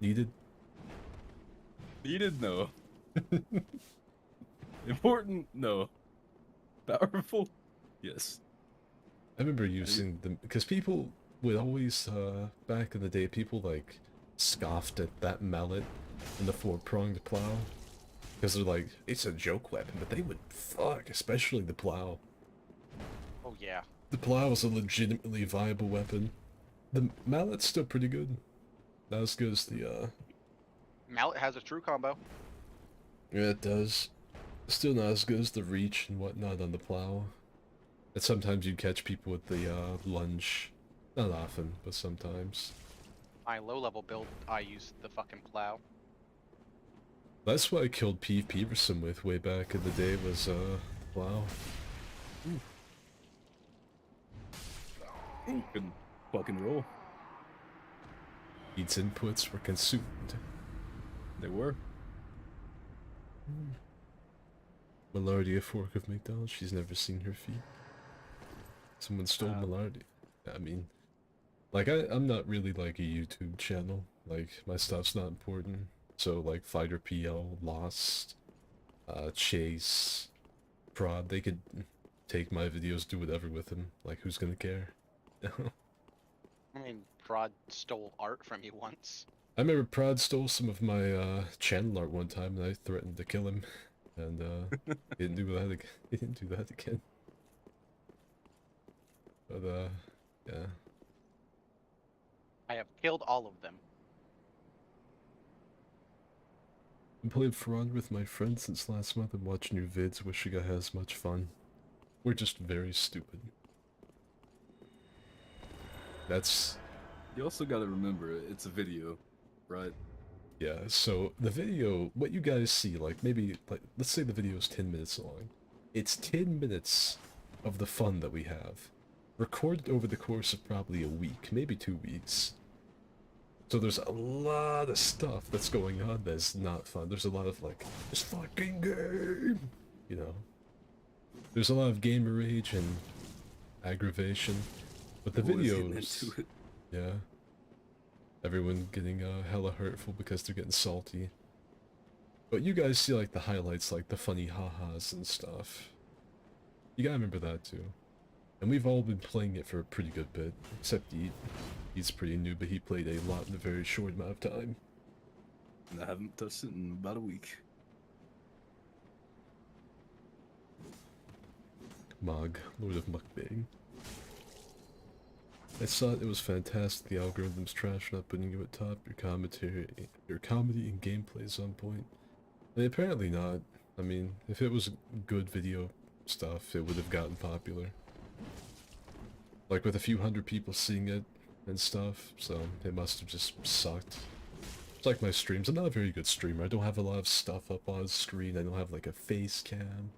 S2: Needed?
S3: Needed? No. Important? No. Powerful. Yes.
S2: I remember using them because people would always, back in the day, people like scoffed at that mallet and the four-pronged plow because they're like, it's a joke weapon, but they would fuck, especially the plow.
S1: Oh yeah.
S2: The plow is a legitimately viable weapon. The mallet's still pretty good. Not as good as the,
S1: Mallet has a true combo.
S2: yeah, it does. Still not as good as the reach and whatnot on the plow. And sometimes you catch people with the, lunge. Not often, but sometimes.
S1: My low-level build, I use the fucking plow.
S2: That's what I killed Pete Peterson with way back in the day was, plow.
S3: Good fucking roll.
S2: Pete's inputs were consumed.
S3: They were.
S2: Malardia fork of McDonald's, she's never seen her feet. Someone stole Malardia. I mean, like, I'm not really like a YouTube channel. Like, my stuff's not important. So, like, Fighter PL, Lost, Chase, Prod, they could take my videos, do whatever with them. Like, who's gonna care?
S1: I mean, Prod stole art from you once.
S2: I remember Prod stole some of my, channel art one time, and I threatened to kill him. And, he didn't do that again. He didn't do that again. But, yeah.
S1: I have killed all of them.
S2: Been playing Fraud with my friends since last month and watching your vids, wishing I had as much fun. We're just very stupid. That's...
S3: You also gotta remember, it's a video, right?
S2: Yeah, so the video, what you guys see, like, maybe, like, let's say the video is 10 minutes long. It's 10 minutes of the fun that we have. Recorded over the course of probably a week, maybe 2 weeks. So there's a lot of stuff that's going on that's not fun. There's a lot of, like, this fucking game! You know? There's a lot of gamer rage and aggravation. But the
S3: Always getting
S2: videos...
S3: into it.
S2: Yeah. Everyone getting hella hurtful because they're getting salty. But you guys see like the highlights, like the funny ha-has and stuff. You gotta remember that too. And we've all been playing it for a pretty good bit, except Eat. He's pretty new, but he played a lot in a very short amount of time.
S3: And I haven't touched it in about a week.
S2: Mog, Lord of Mukbang. I thought it was fantastic. The algorithm's trash, not putting you at top. Your comedy and gameplay is on point. And apparently not. I mean, if it was good video stuff, it would have gotten popular. Like with a few hundred people seeing it and stuff, so it must have just sucked. It's like my streams. I'm not a very good streamer. I don't have a lot of stuff up on screen. I don't have like a face cam.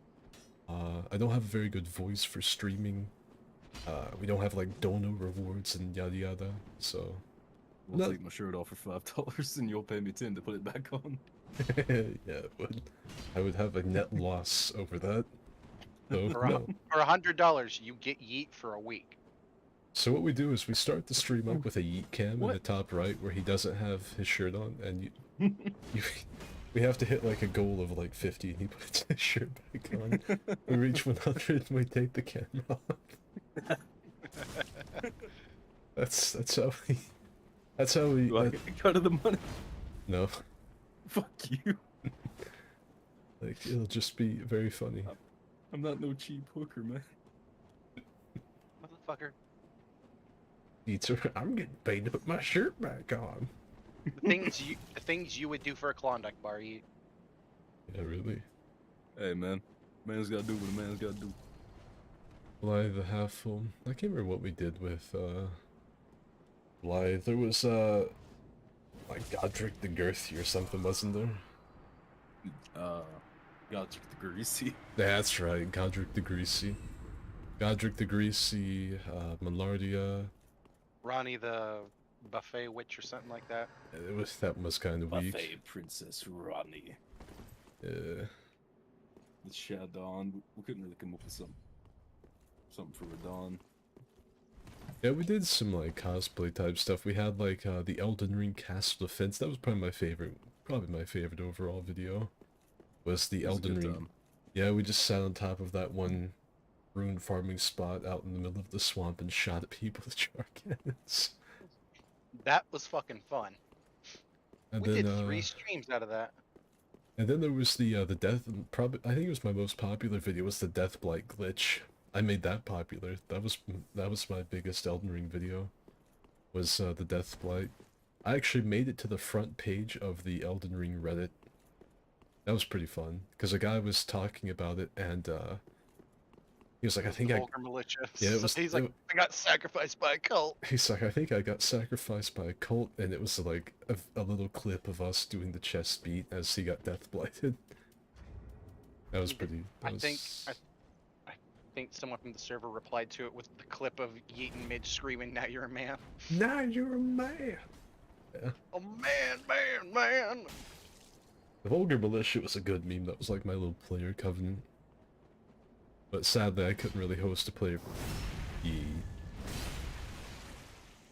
S2: I don't have a very good voice for streaming. We don't have like dono rewards and yada yada, so...
S3: We'll take my shirt off for $5 and you'll pay me 10 to put it back on.
S2: Yeah, it would. I would have a net loss over that. So,
S1: For
S2: no.
S1: $100, you get Yeet for a week.
S2: So what we do is we start the stream up with a yeet cam in the top right where he doesn't have his shirt on, and we have to hit like a goal of like 50 and he puts his shirt back on. We reach 100 and we take the camera off. That's how we
S3: Do I get a cut of the money?
S2: no,
S3: Fuck you.
S2: like it'll just be very funny.
S3: I'm not no cheap hooker, man.
S1: Motherfucker.
S2: I'm getting paid to put my shirt back on.
S1: The things you would do for a Klondike bar, you...
S2: Yeah, really.
S3: Hey, man. Man's gotta do what a man's gotta do.
S2: Blythe the half full. I can't remember what we did with Blythe. There was like Godric the Girthy or something, wasn't there?
S3: Godric the Greasy.
S2: That's right, Godric the Greasy. Godric the Greasy, Malardia.
S1: Ronnie the buffet witch or something like that.
S2: That was kind of weak.
S3: Buffet Princess Ronnie.
S2: Yeah.
S3: The Shadon. We couldn't really come up with something for Radon.
S2: Yeah, we did some like cosplay type stuff. We had like the Elden Ring Castle Defense. That was probably my favorite overall video. Was the
S3: It was a
S2: Elden
S3: good
S2: Ring.
S3: time.
S2: Yeah, we just sat on top of that one rune farming spot out in the middle of the swamp and shot at people with char cannons.
S1: That was fucking fun.
S2: And
S1: We
S2: then
S1: did 3 streams out of that.
S2: and then there was the death. Probably I think it was my most popular video was the death blight glitch. I made that popular. That was my biggest Elden Ring video. Was the death blight. I actually made it to the front page of the Elden Ring Reddit. That was pretty fun because a guy was talking about it and he was like, I think I
S1: Vulgar militia.
S2: yeah it was
S1: He's like, I got sacrificed by a cult.
S2: he's like, I think I got sacrificed by a cult, and it was like a little clip of us doing the chest beat as he got death blighted. That was pretty. That was...
S1: I think someone from the server replied to it with the clip of Yeet and Midge screaming, "Now you're a man."
S2: Now you're a man. Yeah.
S1: Oh man, man, man.
S2: The Vulgar Militia was a good meme. That was like my little player covenant. But sadly, I couldn't really host a player. Yeah.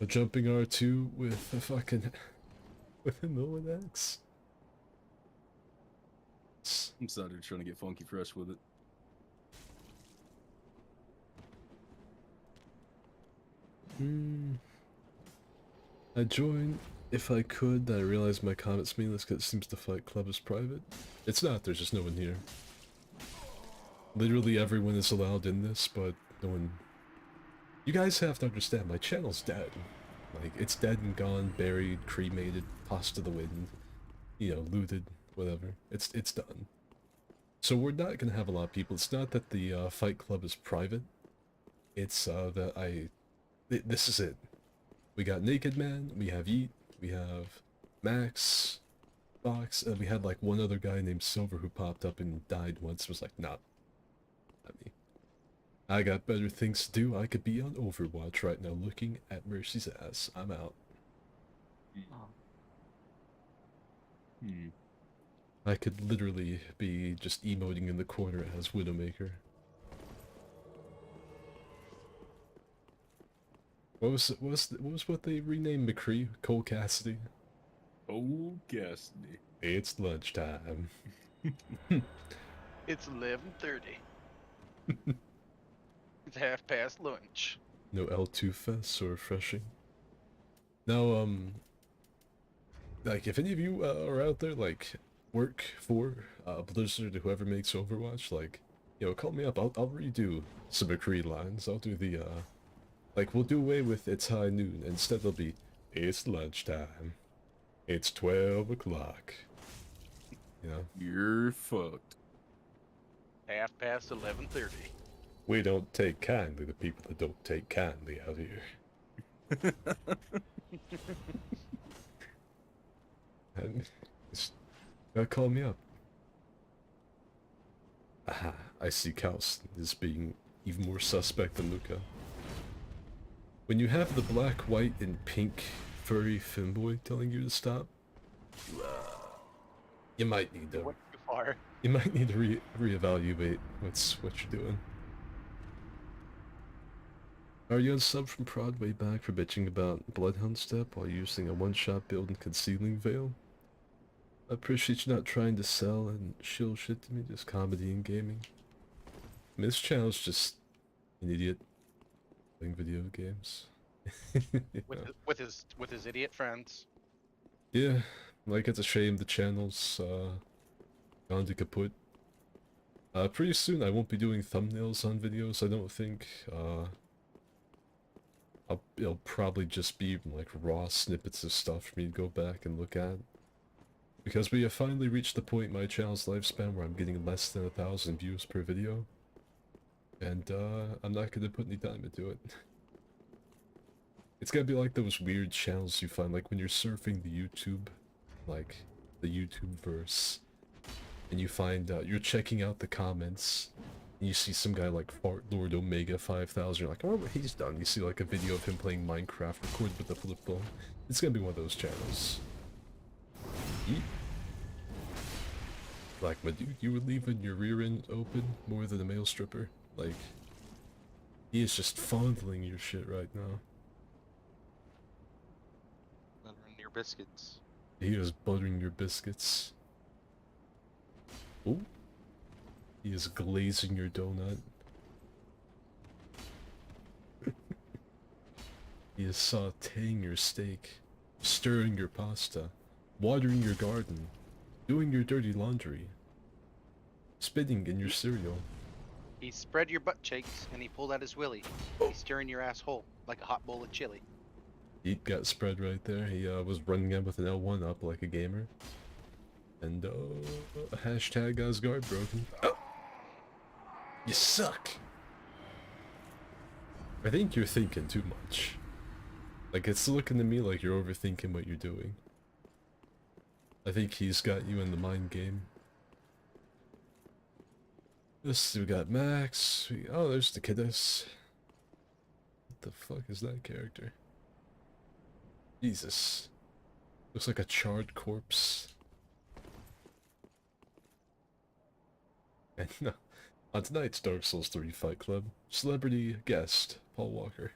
S2: A jumping R2 with a fucking with a Nolan X.
S3: I'm sorry, trying to get funky fresh with it.
S2: I'd join if I could, then I realize my comment's meaningless because it seems the Fight Club is private. It's not, there's just no one here. Literally everyone is allowed in this, but no one... You guys have to understand, my channel's dead. Like, it's dead and gone, buried, cremated, tossed to the wind. You know, looted, whatever. It's done. So we're not gonna have a lot of people. It's not that the Fight Club is private. It's that this is it. We got Naked Man, we have Yeet, we have Max, Fox, and we had like one other guy named Silver who popped up and died once. Was like, nah, not me. I got better things to do. I could be on Overwatch right now looking at Mercy's ass. I'm out. I could literally be just emoting in the corner as Widowmaker. What was what they renamed McCree? Cole Cassidy?
S3: Oh, Cassidy.
S2: It's lunchtime.
S1: It's 11:30. It's half past lunch.
S2: No L2 Fest, so refreshing. Now, like, if any of you are out there, like, work for Blizzard or whoever makes Overwatch, like, you know, call me up. I'll redo some McCree lines. I'll do the, like, we'll do away with it's high noon. Instead, it'll be, it's lunchtime. It's 12 o'clock. You know?
S3: You're fucked.
S1: Half past 11:30.
S2: We don't take kindly to people that don't take kindly out here. And just call me up. Aha, I see Kaus is being even more suspect than Luca. When you have the black, white, and pink furry femboy telling you to stop, you might need to.
S1: Went too far.
S2: You might need to reevaluate what you're doing. Are you unsub from Prod way back for bitching about Bloodhound Step while using a one-shot build and concealing veil? I appreciate you not trying to sell and shill shit to me, just comedy and gaming. I mean, this channel's just an idiot playing video games.
S1: With his idiot friends.
S2: Yeah, like it's a shame the channel's gone to kaput. Pretty soon I won't be doing thumbnails on videos, I don't think. It'll probably just be like raw snippets of stuff for me to go back and look at. Because we have finally reached the point in my channel's lifespan where I'm getting less than 1,000 views per video. And I'm not gonna put any time into it. It's gonna be like those weird channels you find like when you're surfing the YouTube, like the YouTube verse, and you find you're checking out the comments, and you see some guy like Fart Lord Omega 5000, you're like, oh, what he's done. You see like a video of him playing Minecraft recorded with a flip phone. It's gonna be one of those channels. Yeet. Like, my dude, you were leaving your rear end open more than a male stripper. Like, he is just fondling your shit right now.
S1: Buttering your biscuits.
S2: He is buttering your biscuits. Oh. He is glazing your donut. He is sauteing your steak, stirring your pasta, watering your garden, doing your dirty laundry, spitting in your cereal.
S1: He spread your butt cheeks and he pulled out his willy. He's stirring your asshole like a hot bowl of chili.
S2: He got spread right there. He was running in with an L1 up like a gamer. And hashtag got his guard broken. Oh! You suck! I think you're thinking too much. Like, it's looking to me like you're overthinking what you're doing. I think he's got you in the mind game. This, we got Max. Oh, there's the kiddos. What the fuck is that character? Jesus. Looks like a charred corpse. And on tonight's Dark Souls 3 Fight Club, celebrity guest, Paul Walker.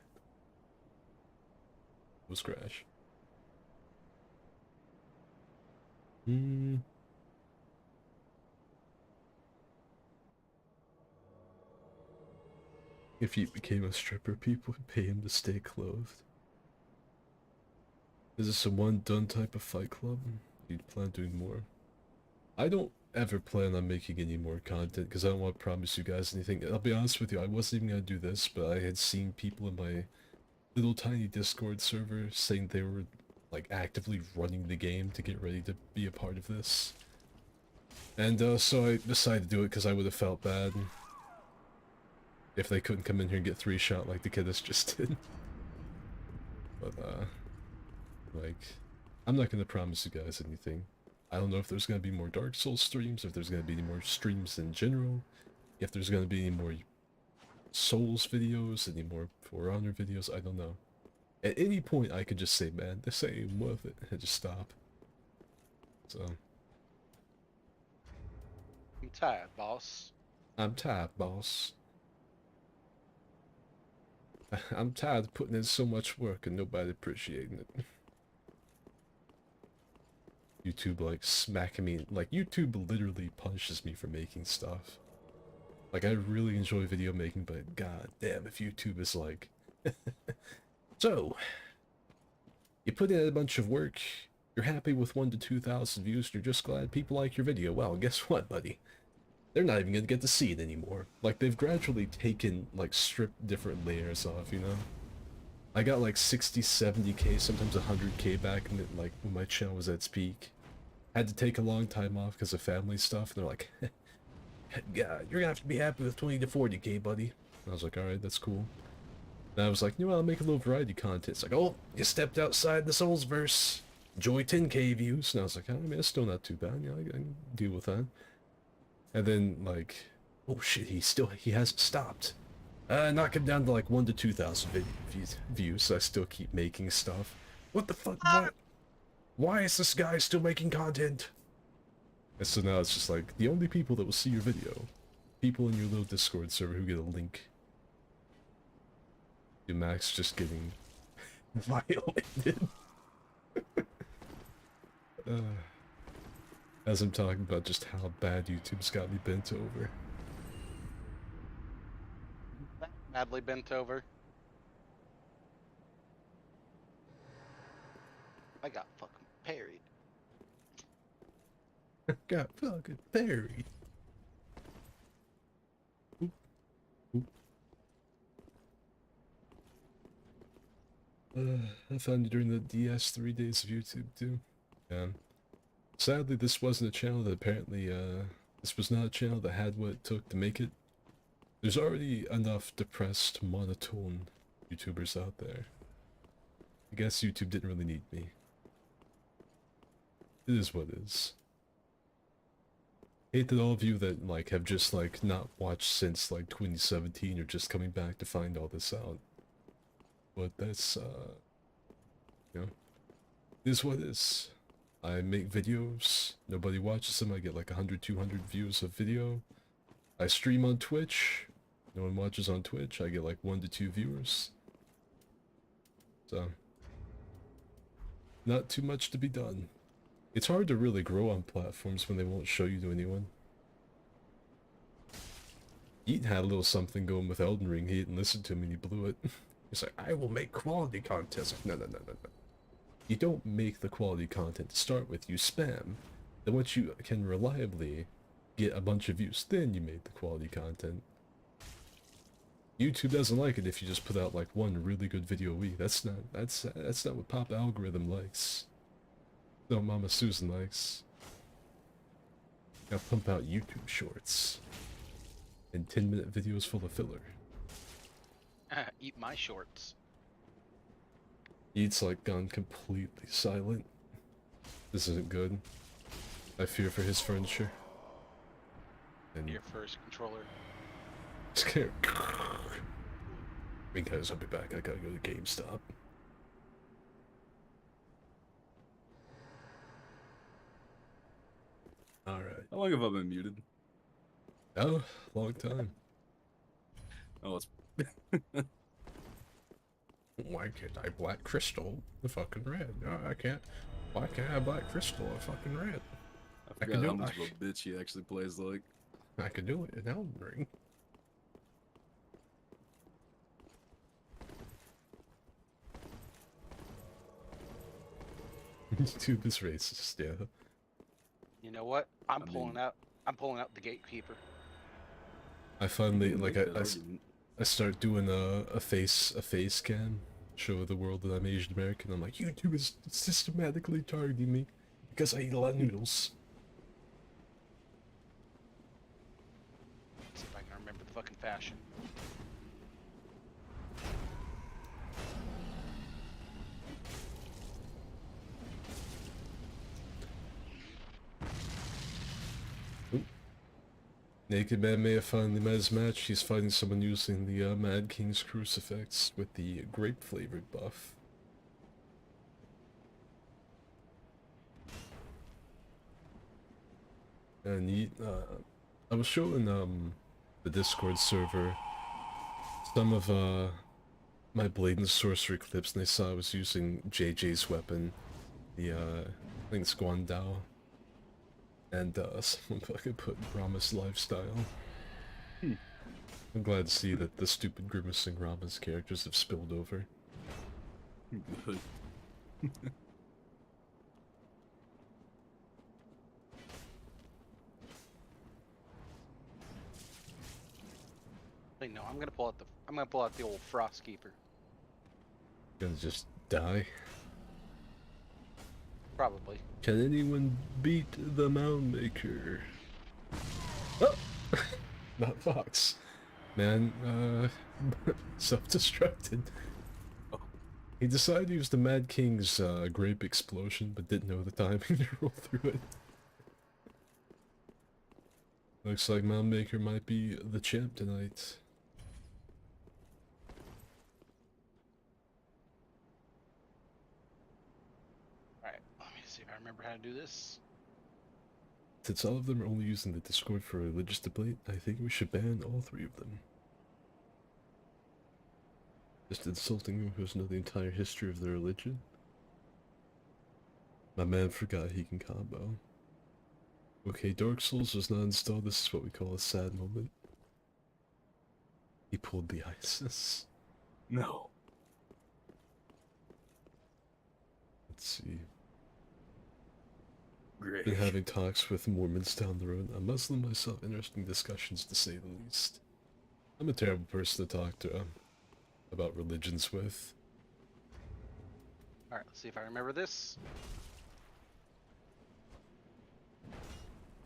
S2: It was Crash. If he became a stripper, people would pay him to stay clothed. Is this a one-done type of Fight Club? Do you plan on doing more? I don't ever plan on making any more content because I don't want to promise you guys anything. I'll be honest with you, I wasn't even going to do this, but I had seen people in my little tiny Discord server saying they were like actively running the game to get ready to be a part of this. And so I decided to do it because I would have felt bad if they couldn't come in here and get 3-shot like the kiddos just did. But like, I'm not going to promise you guys anything. I don't know if there's going to be more Dark Souls streams, if there's going to be any more streams in general, if there's going to be any more Souls videos, any more For Honor videos, I don't know. At any point I could just say, man, this ain't even worth it, and just stop. So.
S1: I'm tired, boss.
S2: I'm tired, boss. I'm tired of putting in so much work and nobody appreciating it. YouTube like smacking me, like YouTube literally punishes me for making stuff. Like I really enjoy video making, but god damn if YouTube is like, so, you put in a bunch of work, you're happy with 1,000 to 2,000 views, you're just glad people like your video. Well, guess what, buddy? They're not even gonna get to see it anymore. Like, they've gradually taken, like, stripped different layers off, you know? I got like 60, 70k, sometimes 100k back in like when my channel was at its peak. Had to take a long time off because of family stuff, and they're like, yeah, you're gonna have to be happy with 20 to 40k, buddy. And I was like, alright, that's cool. And I was like, you know, I'll make a little variety content. It's like, oh, you stepped outside the Soulsverse. Enjoy 10k views. And I was like, I mean, it's still not too bad. You know, I can deal with that. And then, like, oh shit, he hasn't stopped. Knock him down to like 1,000 to 2,000 views, so I still keep making stuff. What the fuck? Why is this guy still making content? And so now it's just like, the only people that will see your video, people in your little Discord server who get a link. Max just getting violated. As I'm talking about just how bad YouTube's got me bent over.
S1: Madly bent over. I got fucking parried.
S2: Got fucking parried. Oop. Oop. I found you during the DS3 days of YouTube too. Yeah. Sadly, this wasn't a channel that apparently, this was not a channel that had what it took to make it. There's already enough depressed, monotone YouTubers out there. I guess YouTube didn't really need me. It is what it is. Hate that all of you that, like, have just, like, not watched since, like, 2017 are just coming back to find all this out. But that's, you know, it is what it is. I make videos, nobody watches them, I get like 100, 200 views of video. I stream on Twitch, no one watches on Twitch, I get like 1 to 2 viewers. So, not too much to be done. It's hard to really grow on platforms when they won't show you to anyone. Eaton had a little something going with Elden Ring, he didn't listen to me and he blew it. He's like, I will make quality content. It's like, no, no, no, no, no. You don't make the quality content to start with, you spam. Then once you can reliably get a bunch of views, then you made the quality content. YouTube doesn't like it if you just put out like one really good video a week. That's not what pop algorithm likes. No, Mama Susan likes. Gotta pump out YouTube shorts and 10-minute videos full of filler.
S1: Eat my shorts.
S2: Eat's like gone completely silent. This isn't good. I fear for his furniture. And
S1: Your first controller.
S2: scared. Hey guys, I'll be back. I gotta go to GameStop. Alright.
S3: How long have I been muted?
S2: Oh, long time.
S3: Oh, it's
S2: Why can't I black crystal the fucking red? No, I can't. Why can't I black crystal a fucking red?
S3: I
S2: can
S3: forgot
S2: do
S3: how
S2: it.
S3: much of a bitch he actually plays like.
S2: I can do it in Elden Ring. YouTube is racist, yeah.
S1: You know what? I'm
S3: I
S1: pulling
S3: mean-
S1: out. I'm pulling out the gatekeeper.
S2: I finally
S3: You can
S2: like
S3: make that argument.
S2: I start doing a face scan, show the world that I'm Asian American. I'm like, YouTube is systematically targeting me because I eat a lot of noodles.
S1: See if I can remember the fucking fashion.
S2: Naked Man may have finally met his match. He's fighting someone using the Mad King's Crucifix with the grape-flavored buff. And I was showing the Discord server some of my Blade and Sorcery clips, and they saw I was using JJ's weapon, the I think it's Guandao. And someone fucking put Rama's lifestyle. I'm glad to see that the stupid grimacing Rama's characters have spilled over.
S3: Good.
S1: Wait, no, I'm gonna pull out the old Frost Keeper.
S2: Gonna just die.
S1: Probably.
S2: Can anyone beat the Mound Maker? Oh! Not Fox. Man, self-destructed.
S3: Oh.
S2: He decided to use the Mad King's grape explosion, but didn't know the timing to roll through it. Looks like Mound Maker might be the champ tonight.
S1: Alright, let me see if I remember how to do this.
S2: Since all of them are only using the Discord for religious debate, I think we should ban all three of them. Just insulting them who doesn't know the entire history of their religion. My man forgot he can combo. Okay, Dark Souls was not installed. This is what we call a sad moment. He pulled the ISIS.
S3: No.
S2: Let's see.
S3: Great.
S2: Been having talks with Mormons down the road. I'm Muslim myself. Interesting discussions to say the least. I'm a terrible person to talk to about religions with.
S1: Alright, let's see if I remember this.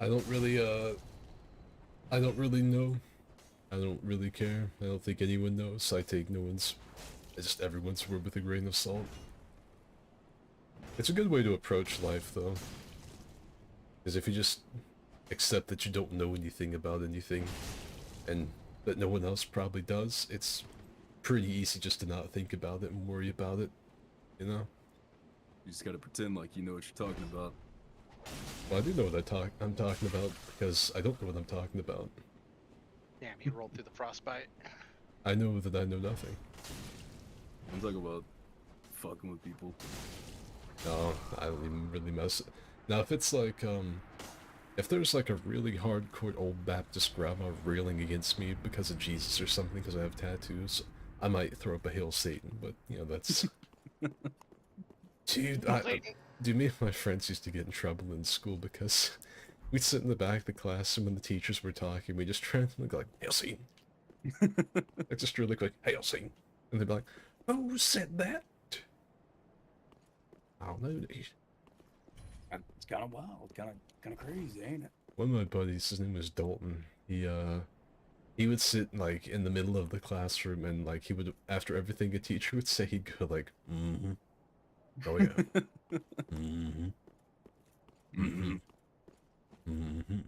S2: I don't really know. I don't really care. I don't think anyone knows. I take no one's, just everyone's word with a grain of salt. It's a good way to approach life, though. Because if you just accept that you don't know anything about anything, and that no one else probably does, it's pretty easy just to not think about it and worry about it, you know?
S3: You just gotta pretend like you know what you're talking about.
S2: Well, I do know what I'm talking about, because I don't know what I'm talking about.
S1: Damn, he rolled through the frostbite.
S2: I know that I know nothing.
S3: I'm talking about fucking with people.
S2: No, I don't even really mess. Now, if it's like, if there's like a really hardcore old Baptist grandma railing against me because of Jesus or something because I have tattoos, I might throw up a Hail Satan, but you know that's. Dude,
S1: Satan.
S2: dude, me and my friends used to get in trouble in school because we'd sit in the back of the class and when the teachers were talking, we just randomly go like, Hail Satan. Like just really quick, Hail Satan. And they'd be like, who said that? I don't know, dude.
S3: It's kind of wild, kind of crazy, ain't it?
S2: One of my buddies, his name was Dalton. He would sit like in the middle of the classroom and like he would after everything a teacher would say he'd go like, mm-hmm. Oh yeah. Mm-hmm. Mm-hmm. Mm-hmm.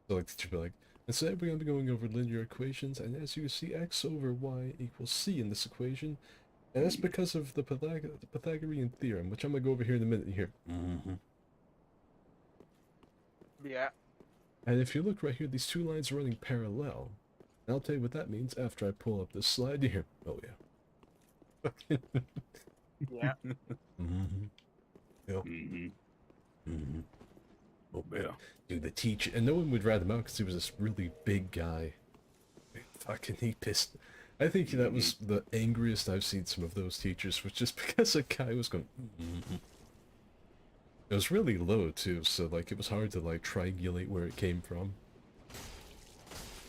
S2: So like the teacher would be like, and today we're gonna be going over linear equations, and as you can see, x over y equals c in this equation, and that's because of the Pythagorean theorem, which I'm gonna go over here in a minute here. Mm-hmm.
S1: Yeah.
S2: And if you look right here, these two lines are running parallel. And I'll tell you what that means after I pull up this slide here. Oh yeah.
S1: Yeah.
S2: Mm-hmm. Yep.
S3: Mm-hmm.
S2: Mm-hmm. Oh
S3: Yeah.
S2: dude, the teacher, and no one would rat him out because he was this really big guy. Fucking he pissed. I think that was the angriest I've seen some of those teachers, was just because a guy was going. Mm-hmm. It was really low too, so like it was hard to like triangulate where it came from.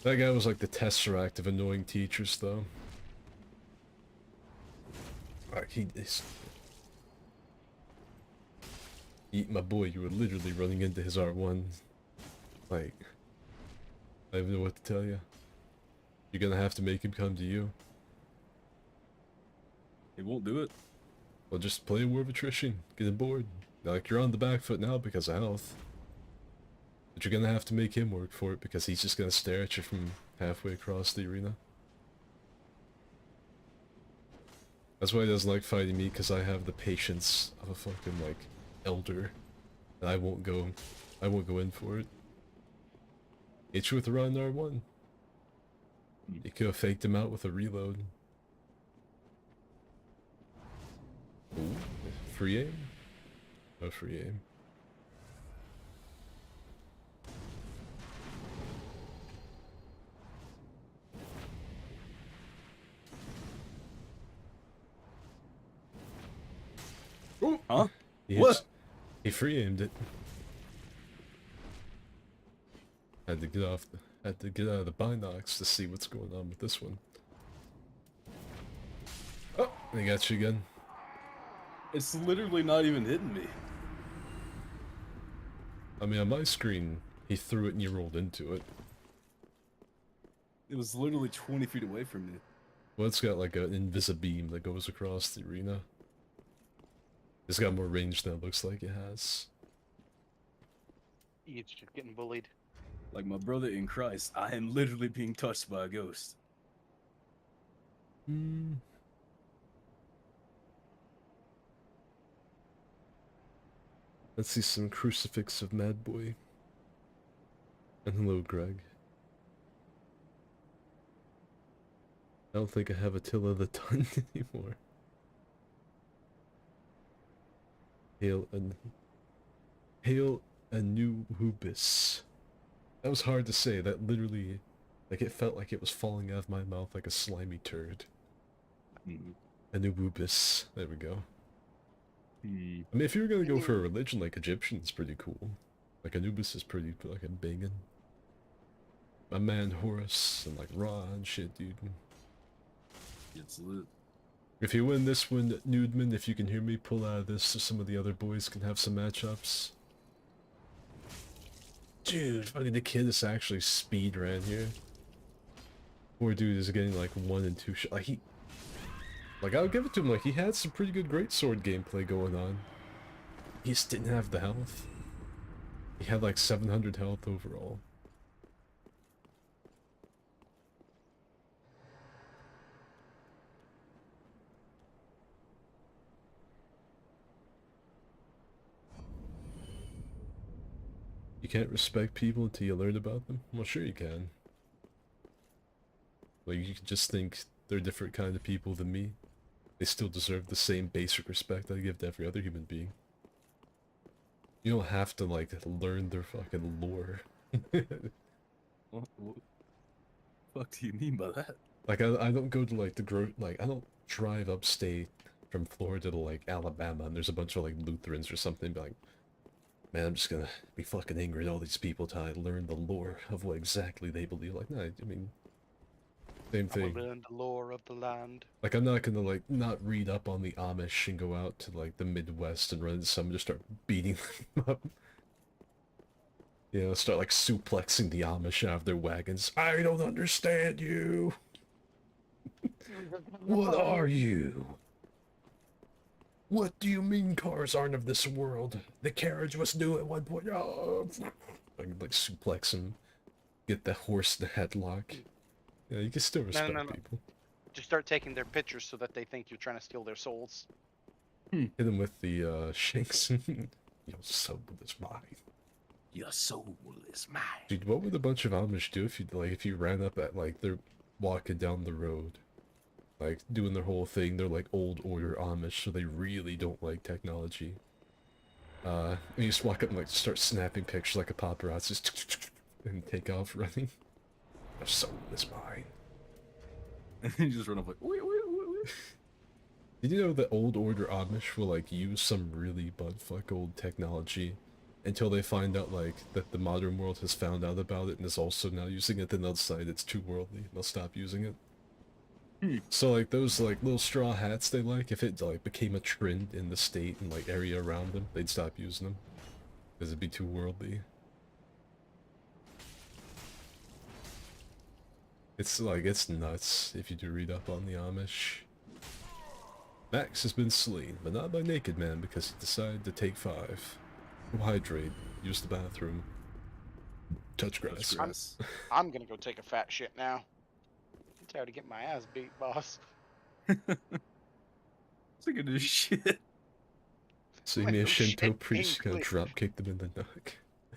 S2: That guy was like the tesseract of annoying teachers, though. Like he is. My boy, you were literally running into his R1. Like, I don't even know what to tell you. You're gonna have to make him come to you.
S3: He won't do it.
S2: Well, just play a war of attrition. Get him bored. Like, you're on the back foot now because of health. But you're gonna have to make him work for it because he's just gonna stare at you from halfway across the arena. That's why he doesn't like fighting me, because I have the patience of a fucking, like, elder. And I won't go in for it. Hit you with a run R1. You could have faked him out with a reload. Ooh, free aim? No free aim.
S3: Ooh, huh?
S2: What? He free aimed it. Had to get out of the binocs to see what's going on with this one. Oh, they got you again.
S3: It's literally not even hitting me.
S2: I mean, on my screen, he threw it and you rolled into it.
S3: It was literally 20 feet away from me.
S2: Well, it's got like an invisibeam that goes across the arena. It's got more range than it looks like it has.
S1: He's just getting bullied.
S3: Like my brother in Christ, I am literally being touched by a ghost.
S2: Hmm. Let's see some crucifix of Mad Boy. And hello, Greg. I don't think I have Attila the Ton anymore. Hail Anubis. That was hard to say. That literally, like, it felt like it was falling out of my mouth like a slimy turd. Anubis. There we go. I mean, if you were gonna go for a religion like Egyptian, it's pretty cool. Like, Anubis is pretty, like, a bangin'. My man Horus and, like, Ra and shit, dude.
S3: It's lit.
S2: If you win this one, Nudeman, if you can hear me, pull out of this so some of the other boys can have some matchups. Dude, fucking the kid is actually speed ran here. Poor dude is getting like 1 and 2 shots. Like, I'll give it to him, like, he had some pretty good greatsword gameplay going on. He just didn't have the health. He had like 700 health overall. You can't respect people until you learn about them? Well, sure you can. Like, you can just think they're different kind of people than me. They still deserve the same basic respect I give to every other human being. You don't have to, like, learn their fucking lore.
S3: What the fuck do you mean by that?
S2: Like I don't go to like I don't drive upstate from Florida to like Alabama and there's a bunch of like Lutherans or something be like, man, I'm just gonna be fucking angry at all these people till I learn the lore of what exactly they believe. Like, no, I mean, same
S1: I'm
S2: thing.
S1: gonna learn the lore of the land.
S2: Like, I'm not gonna like not read up on the Amish and go out to like the Midwest and run into some and just start beating them up. You know, start like suplexing the Amish out of their wagons. I don't understand you. What are you? What do you mean cars aren't of this world? The carriage was new at one point. Oh. I can like suplex him, get the horse in the headlock. Yeah, you can still respect
S1: no.
S2: people.
S1: Just start taking their pictures so that they think you're trying to steal their souls.
S2: Hit him with the shanks. Your soul is mine.
S3: Your soul is mine.
S2: Dude, what would a bunch of Amish do if you ran up at like they're walking down the road, like doing their whole thing? They're like old order Amish, so they really don't like technology. And you just walk up and like start snapping pictures like a paparazzi, and take off running. Your soul is mine.
S3: And then you just run up like, wait.
S2: Did you know that old order Amish will like use some really buttfuck old technology until they find out like that the modern world has found out about it and is also now using it, then they'll decide it's too worldly and they'll stop using it. So like those like little straw hats they like, if it like became a trend in the state and like area around them, they'd stop using them because it'd be too worldly. It's like, it's nuts if you do read up on the Amish. Max has been slain, but not by Naked Man because he decided to take 5. Go hydrate, use the bathroom, touch grass.
S1: I'm gonna go take a fat shit now. I'm tired of getting my ass beat, boss.
S3: Sick of this shit.
S2: See
S1: Like
S2: me a
S1: no
S2: Shinto
S1: shit
S2: priest gonna
S1: being
S2: drop kick them in the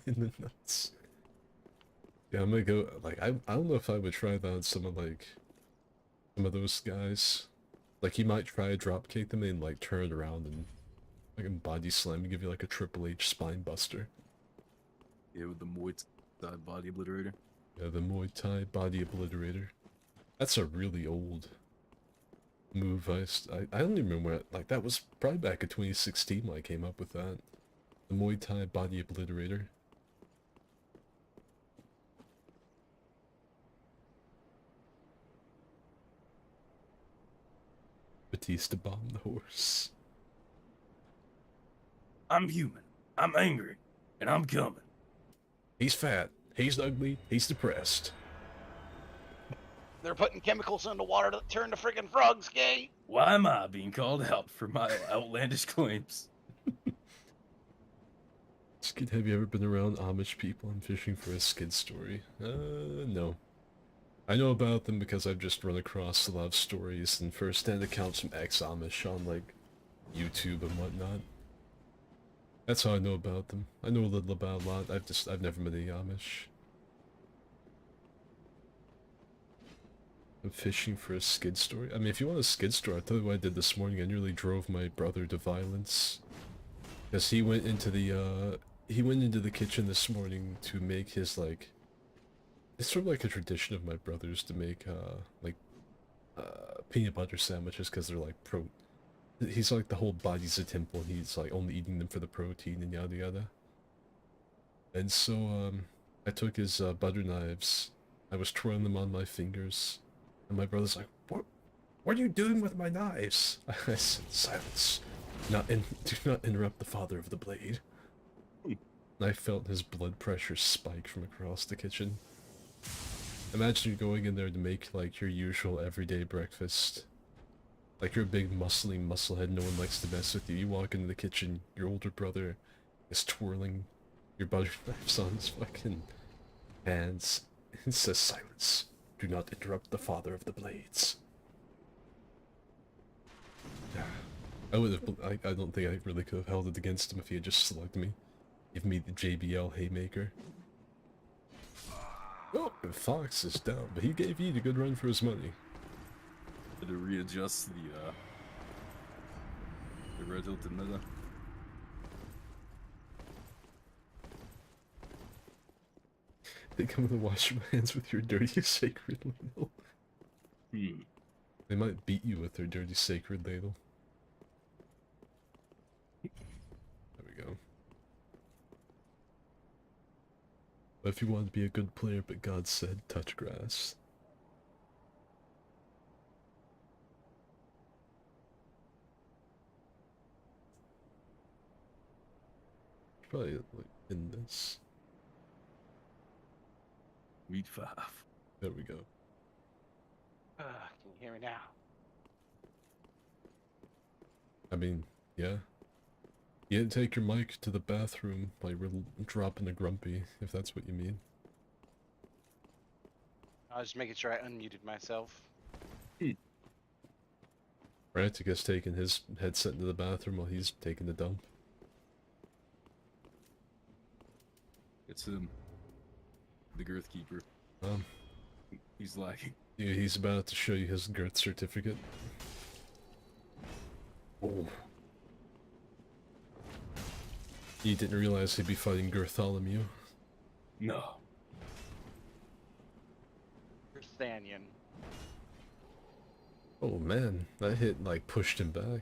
S2: in the nuts. Yeah, I'm gonna go, like, I don't know if I would try that on some of those guys. Like, he might try to drop kick them and, like, turn it around and, like, body slam and give you, like, a Triple H spine buster.
S3: Yeah, with the Muay Thai body obliterator.
S2: Yeah, the Muay Thai body obliterator. That's a really old move. I don't even remember what, like, that was probably back in 2016 when I came up with that. The Muay Thai body obliterator. Batista bombed the horse.
S3: I'm human. I'm angry. And I'm coming.
S2: He's fat. He's ugly. He's depressed.
S1: They're putting chemicals in the water to turn the friggin' frogs gay.
S3: Why am I being called out for my outlandish claims?
S2: Skid, have you ever been around Amish people and fishing for a skid story? No. I know about them because I've just run across a lot of stories and first-hand accounts from ex-Amish on, like, YouTube and whatnot. That's how I know about them. I know a little about a lot. I've never met any Amish. I'm fishing for a skid story? I mean, if you want a skid story, I'll tell you what I did this morning. I nearly drove my brother to violence. Because he went into the kitchen this morning to make his, like... It's sort of like a tradition of my brothers to make, peanut butter sandwiches because they're, like, He's like, the whole body's a temple, and he's, like, only eating them for the protein and yada yada. And so, I took his, butter knives. I was twirling them on my fingers. And my brother's like, What are you doing with my knives? I said, silence. Do not interrupt the father of the blade. And I felt his blood pressure spike from across the kitchen. Imagine you're going in there to make, like, your usual everyday breakfast. Like, you're a big muscling musclehead, no one likes to mess with you. You walk into the kitchen, your older brother is twirling your butter knives on his fucking hands. It says, silence. Do not interrupt the father of the blades. I don't think I really could have held it against him if he had just slugged me. Give me the JBL haymaker. Oh, the Fox is down, but he gave Yeet a good run for his money.
S3: To readjust the red hilted meta.
S2: I think I'm gonna wash my hands with your dirty sacred oil.
S3: Hmm.
S2: They might beat you with their dirty sacred ladle. There we go. But if you want to be a good player, but God said, touch grass. Probably like in this.
S3: Weed 5.
S2: There we go.
S1: Can you hear me now?
S2: I mean, yeah. You didn't take your mic to the bathroom while you were dropping a grumpy, if that's what you mean.
S1: I was just making sure I unmuted myself.
S2: Right, I guess taking his headset into the bathroom while he's taking the dump.
S3: It's him. The girth keeper. He's lagging.
S2: Yeah, he's about to show you his girth certificate. Oh. You didn't realize he'd be fighting Girtholomew?
S3: No.
S1: Thanian.
S2: Oh man, that hit like pushed him back.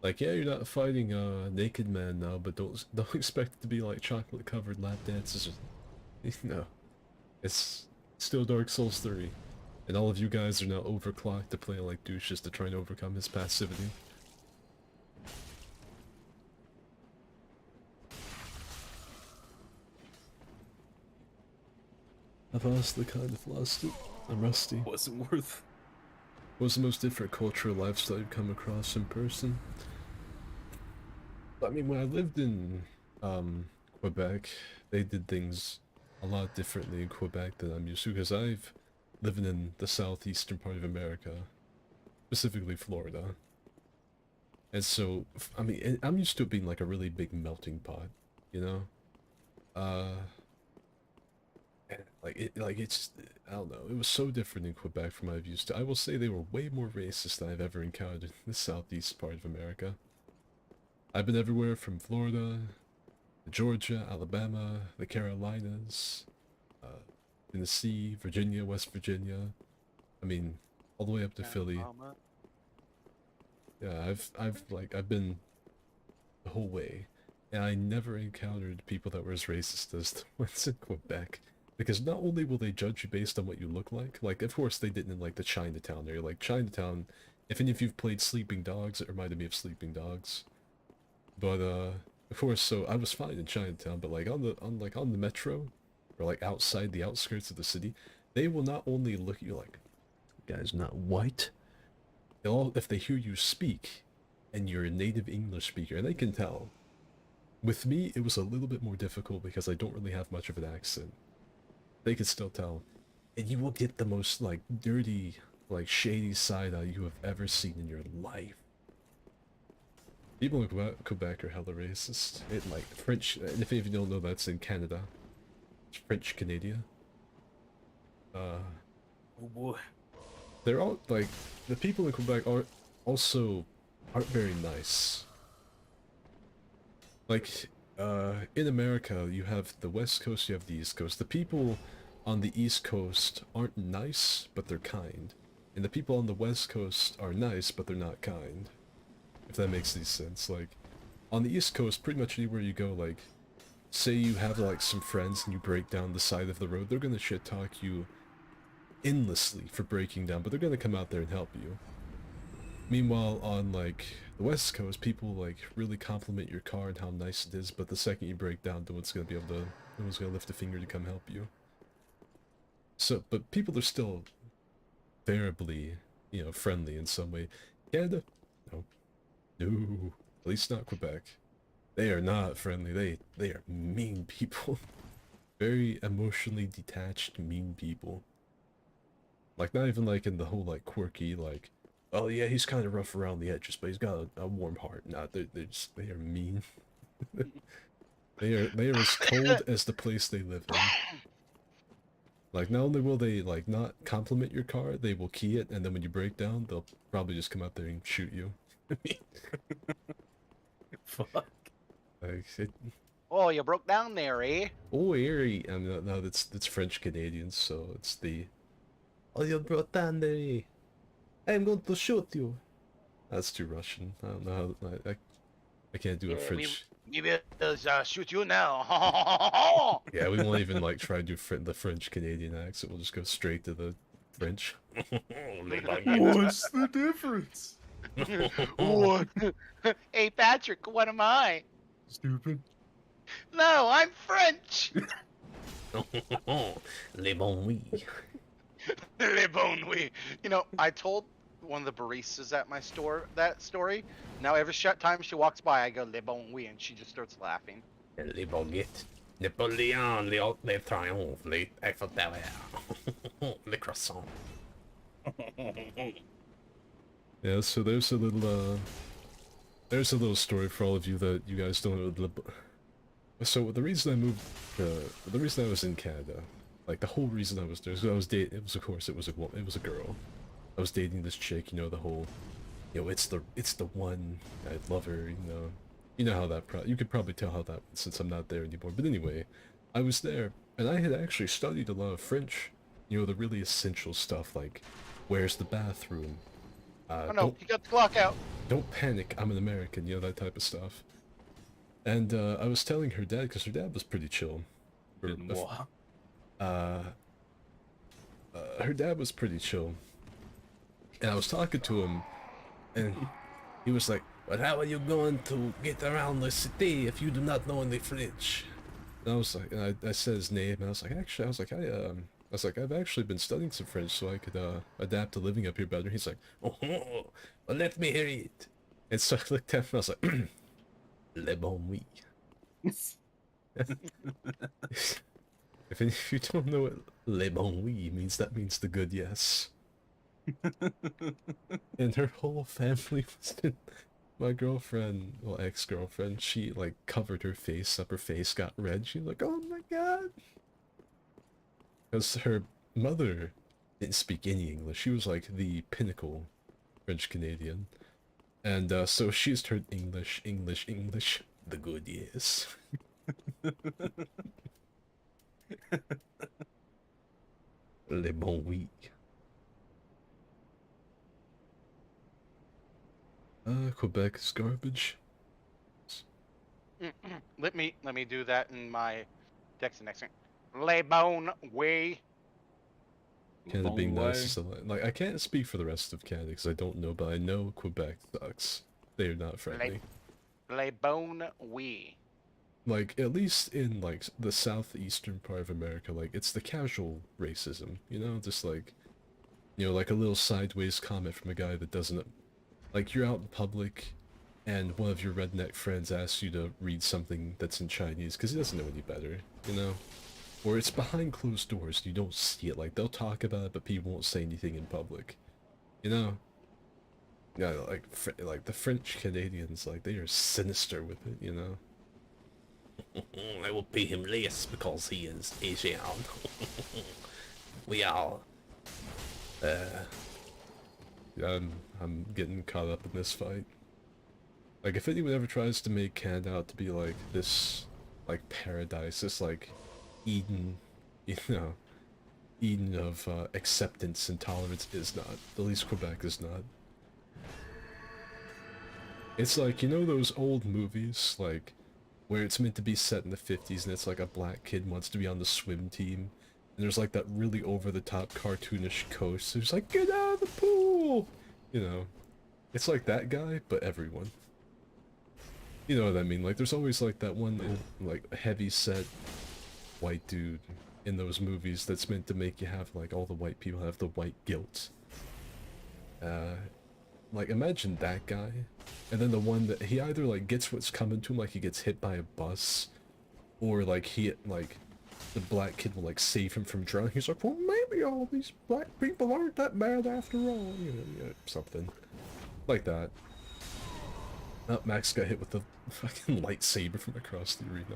S2: Like, yeah, you're not fighting a naked man now, but don't expect it to be like chocolate covered lap dances. No, it's still Dark Souls 3, and all of you guys are now overclocked to play like douches to try and overcome his passivity. I've honestly kind of lost it. I'm rusty.
S3: Wasn't worth.
S2: What was the most different cultural lifestyle you've come across in person? I mean, when I lived in Quebec, they did things a lot differently in Quebec than I'm used to, because I've lived in the southeastern part of America, specifically Florida. And so, I mean, I'm used to it being like a really big melting pot, you know? It's, I don't know, it was so different in Quebec from what I've used to. I will say they were way more racist than I've ever encountered in the southeast part of America. I've been everywhere from Florida, Georgia, Alabama, the Carolinas, Tennessee, Virginia, West Virginia. I mean, all the way up to Philly.
S1: Mama.
S2: Yeah, I've been the whole way, and I never encountered people that were as racist as the ones in Quebec. Because not only will they judge you based on what you look like of course they didn't in like the Chinatown area. Like Chinatown, if any of you've played Sleeping Dogs, it reminded me of Sleeping Dogs. But of course, so I was fine in Chinatown, but like on the metro, or like outside the outskirts of the city, they will not only look at you like, guy's not white. They'll, if they hear you speak, and you're a native English speaker, and they can tell. With me, it was a little bit more difficult because I don't really have much of an accent. They can still tell. And you will get the most, like, dirty, like, shady side eye you have ever seen in your life. People in Quebec are hella racist. It, like, French, and if any of you don't know, that's in Canada. It's French Canadian.
S3: Oh boy.
S2: They're all, like, the people in Quebec aren't very nice. Like, in America, you have the West Coast, you have the East Coast. The people on the East Coast aren't nice, but they're kind. And the people on the West Coast are nice, but they're not kind. If that makes any sense. Like, on the East Coast, pretty much anywhere you go, like, say you have, like, some friends and you break down the side of the road, they're gonna shit-talk you endlessly for breaking down, but they're gonna come out there and help you. Meanwhile, on, like, the West Coast, people, like, really compliment your car and how nice it is, but the second you break down, no one's gonna lift a finger to come help you. So, but people are still variably, you know, friendly in some way. Canada? No. No. At least not Quebec. They are not friendly. They are mean people. Very emotionally detached, mean people. Like, not even, like, in the whole, like, quirky, like, oh yeah, he's kind of rough around the edges, but he's got a warm heart. Nah, they are mean. they are as cold as the place they live in. Like, not only will they, like, not compliment your car, they will key it, and then when you break down, they'll probably just come out there and shoot you.
S3: Fuck.
S2: Like,
S1: Oh, you broke down there, eh?
S2: oh, eerie. I mean, no, that's French Canadians, so it's the
S4: your brother. I'm going to shoot you.
S2: That's too Russian. I don't know how. I can't do a
S1: Yeah,
S2: French.
S1: we will shoot you now.
S2: Yeah, we won't even like try to do the French Canadian accent. We'll just go straight to the French.
S4: Les baguettes.
S3: What's the difference?
S1: What? Hey Patrick, what am I?
S3: Stupid.
S1: No, I'm French.
S4: Les bon oui.
S1: Le bon oui. You know, I told one of the baristas at my store that story. Now every time she walks by, I go le bon oui, and she just starts laughing.
S4: Les baguettes. Napoléon, les Arcs de Triomphe, les Eiffel Tower, les croissants.
S2: Yeah, so there's a little story for all of you that you guys don't know. So the reason I moved, the reason I was in Canada, like the whole reason I was there, is I was dating. It was, of course, it was a girl. I was dating this chick. You know, the whole, it's the one. I love her. You know how that. You could probably tell how that, since I'm not there anymore. But anyway, I was there, and I had actually studied a lot of French. You know, the really essential stuff like, where's the bathroom?
S1: Oh no, you got the clock out.
S2: Don't panic, I'm an American, you know, that type of stuff. And I was telling her dad, because her dad was pretty chill. Her dad was pretty chill. And I was talking to him, and he was like, but how are you going to get around the city if you do not know any French? And I was like, and I said his name, and I was like, actually, I've actually been studying some French so I could adapt to living up here better. He's like, oh, well, let me hear it. And so I looked at him and I was like, le bon oui. If you don't know what le bon oui means, that means the good yes. And her whole family was in. My girlfriend, well, ex-girlfriend, she like covered her face up. Her face got red. She was like, oh my god. Because her mother didn't speak any English. She was like the pinnacle French Canadian. And so she just heard English, English, English. The good yes. Le bon oui. Quebec is garbage.
S1: Let me do that in my Texan accent. Le bon oui.
S2: Canada being
S3: Bon
S2: nice is like I can't speak for the rest of Canada because I don't know, but I know Quebec sucks. They are not friendly.
S1: Le bon oui.
S2: Like at least in like the southeastern part of America, like it's the casual racism, you know, just like, you know, like a little sideways comment from a guy that doesn't, like you're out in public, and one of your redneck friends asks you to read something that's in Chinese because he doesn't know any better, you know. Or it's behind closed doors, you don't see it, like, they'll talk about it, but people won't say anything in public. You know? Yeah, like the French Canadians, like, they are sinister with it, you know?
S4: I will pay him less because he is Asian. We are.
S2: Yeah, I'm getting caught up in this fight. Like, if anyone ever tries to make Canada out to be, like, this, like, paradise, this, like, Eden, you know, Eden of acceptance and tolerance, is not. At least Quebec is not. It's like, you know those old movies, like, where it's meant to be set in the 50s and it's like a black kid wants to be on the swim team, and there's like that really over-the-top cartoonish coach who's like, get out of the pool! You know, it's like that guy, but everyone. You know what I mean? Like, there's always like that one, like, heavy-set white dude in those movies that's meant to make you have, like, all the white people have the white guilt. Like, imagine that guy, and then the one that he either, like, gets what's coming to him, like he gets hit by a bus, or, like, the black kid will, like, save him from drowning. He's like, well, maybe all these black people aren't that bad after all, you know, something. Like that. Oh, Max got hit with the fucking lightsaber from across the arena.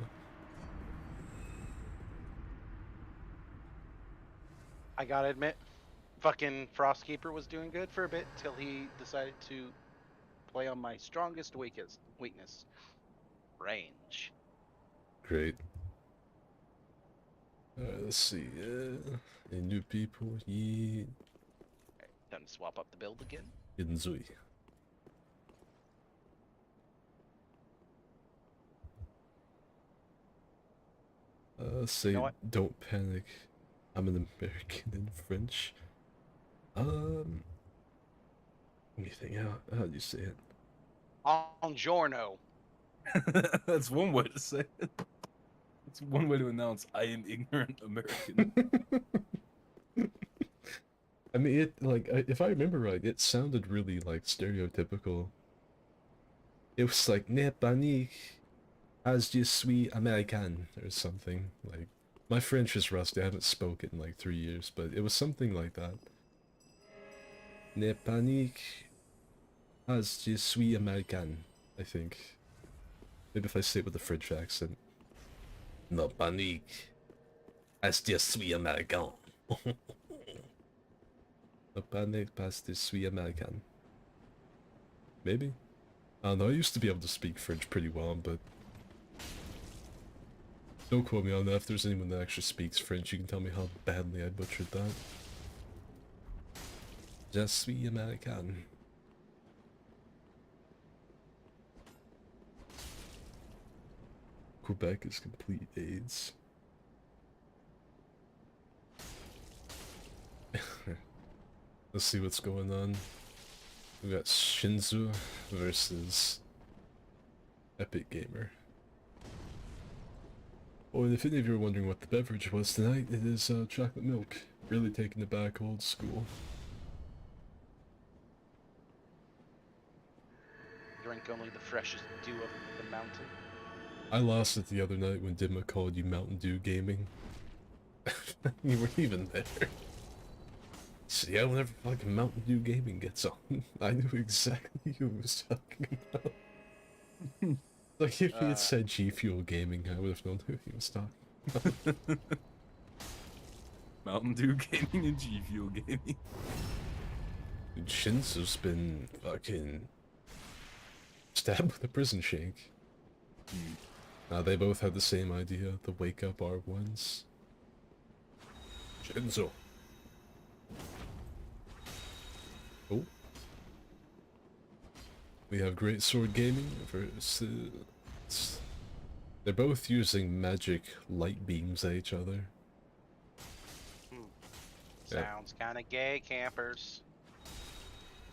S1: I gotta admit, fucking Frostkeeper was doing good for a bit till he decided to play on my strongest weakness, range.
S2: Great. Alright, let's see. Any new people? Yeah.
S1: Time to swap up the build again.
S2: Inzui. Say,
S1: know what?
S2: don't panic. I'm an American in French. Let me think, how do you say it?
S1: Buongiorno.
S3: That's one way to say it. It's one way to announce I am ignorant American.
S2: I mean, if I remember right, it sounded really, like, stereotypical. It was like, ne panique, as je suis American, or something. Like, my French is rusty, I haven't spoken in, like, 3 years, but it was something like that. Ne panique, as je suis American, I think. Maybe if I say it with a French accent. No panique, as je suis American. No panique, as je suis American. Maybe? I don't know, I used to be able to speak French pretty well, but... Don't quote me on that. If there's anyone that actually speaks French, you can tell me how badly I butchered that. Je suis American. Quebec is complete AIDS. Let's see what's going on. We got Shinzu versus Epic Gamer. Oh, and if any of you are wondering what the beverage was tonight, it is chocolate milk. Really taking it back old school.
S1: Drink only the freshest dew of the mountain.
S2: I lost it the other night when Dima called you Mountain Dew Gaming. You weren't even there. So yeah, whenever fucking Mountain Dew Gaming gets on, I knew exactly who he was talking about. Like if he had said G Fuel Gaming, I would have known who he was talking about.
S3: Mountain Dew Gaming and G Fuel Gaming.
S2: Dude, Shinsu's been fucking stabbed with a prison shake. They both had the same idea, the wake up R1s. Shinzo. Oh. We have Great Sword Gaming versus... They're both using magic light beams at each other.
S1: Sounds kinda gay, campers.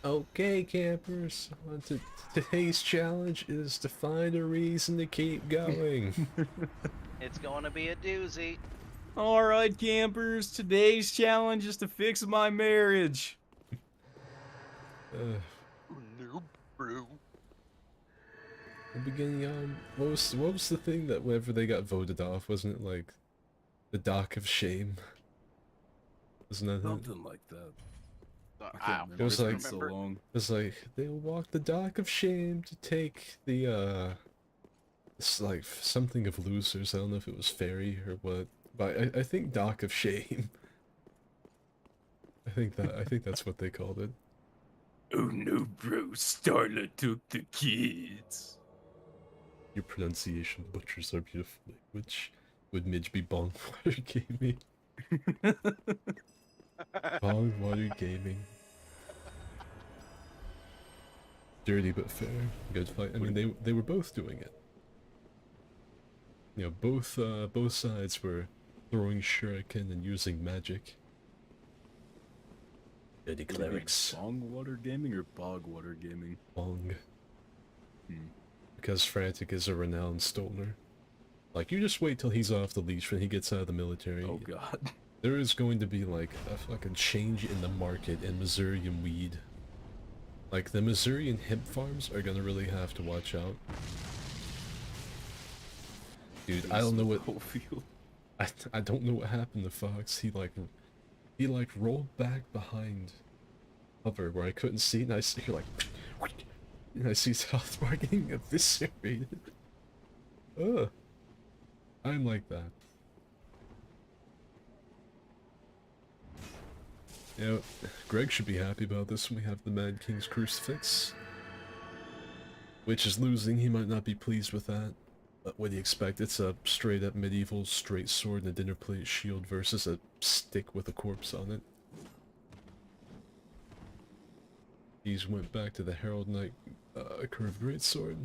S2: Okay, campers. Today's challenge is to find a reason to keep going.
S1: It's gonna be a doozy.
S3: Alright, campers, today's challenge is to fix my marriage.
S1: Noob brew.
S2: The beginning on what was the thing that whenever they got voted off, wasn't it like the dock of shame? Wasn't that it?
S3: Something like that. I
S1: I
S3: can't remember.
S2: It was
S3: It's been
S2: like-
S3: so long.
S2: It was like they'll walk the dock of shame to take the it's like something of losers. I don't know if it was fairy or what, but I think dock of shame. I think that's what they called it.
S3: Oh no, bro, Starla took the kids.
S2: Your pronunciation butchers our beautiful language. Would Midge be bong water gaming? Bong water gaming. Dirty but fair. Good fight. I mean, they were both doing it. You know, both sides were throwing shuriken and using magic. Dirty clerics.
S3: Bong water gaming or bog water gaming?
S2: Bong.
S3: Hmm.
S2: Because Frantic is a renowned stoner. Like, you just wait till he's off the leash when he gets out of the military.
S3: Oh god.
S2: There is going to be, like, a fucking change in the market in Missourian weed. Like, the Missourian hemp farms are gonna really have to watch out. Dude, I don't know what...
S3: Whole field.
S2: I don't know what happened to Fox. He rolled back behind hover where I couldn't see, and I see and I see South Park getting eviscerated. Ugh. I'm like that. You know, Greg should be happy about this when we have the Mad King's Crucifix. Which is losing, he might not be pleased with that. But what do you expect? It's a straight up medieval straight sword and a dinner plate shield versus a stick with a corpse on it. These went back to the Herald Knight curved greatsword.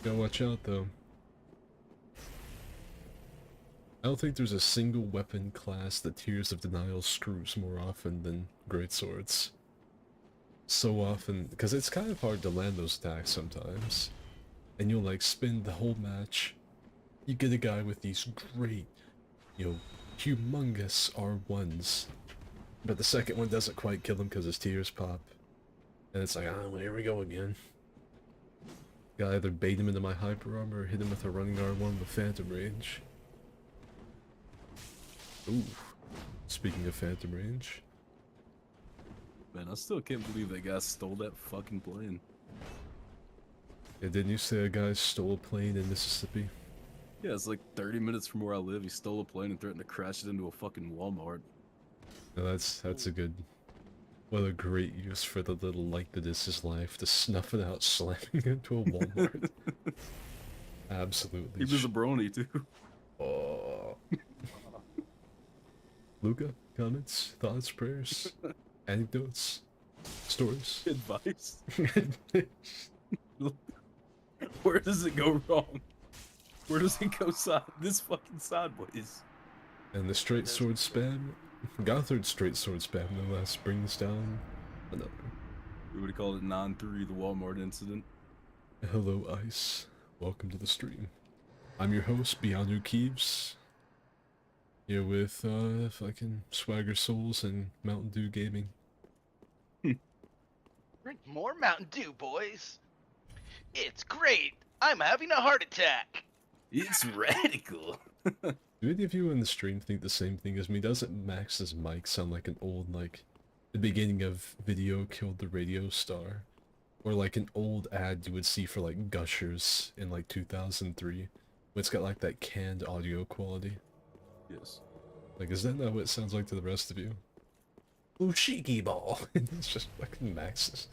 S2: Gotta watch out though. I don't think there's a single weapon class that Tears of Denial screws more often than greatswords. So often, because it's kind of hard to land those attacks sometimes. And you'll like spend the whole match. You get a guy with these great, you know, humongous R1s. But the second one doesn't quite kill him because his tears pop. And it's like, oh, here we go again. Gotta either bait him into my hyper armor or hit him with a running R1 with phantom range. Ooh. Speaking of phantom range.
S3: Man, I still can't believe that guy stole that fucking plane.
S2: Yeah, didn't you say a guy stole a plane in Mississippi?
S3: Yeah, it's like 30 minutes from where I live. He stole a plane and threatened to crash it into a fucking Walmart.
S2: No, that's a good... What a great use for the little light that is his life, to snuff it out slamming into a Walmart. Absolutely.
S3: He was a brony, too.
S2: Oh. Luca, comments, thoughts, prayers, anecdotes, stories?
S3: Advice? Where does it go wrong? Where does it go this fucking sideways?
S2: And the straight sword spam? Gothard straight sword spam, no less, brings down another.
S3: We would call it non-3, the Walmart incident.
S2: Hello, Ice. Welcome to the stream. I'm your host, Bianu Keeves. Here with, fucking Swagger Souls and Mountain Dew Gaming.
S1: Drink more Mountain Dew, boys. It's great. I'm having a heart attack.
S3: It's radical.
S2: Do any of you in the stream think the same thing as me? Doesn't Max's mic sound like an old, like, the beginning of Video Killed the Radio Star? Or like an old ad you would see for, like, Gushers in, like, 2003? It's got, like, that canned audio quality.
S3: Yes.
S2: Like, is that not what it sounds like to the rest of you? Fushigi ball! It's just fucking Max's.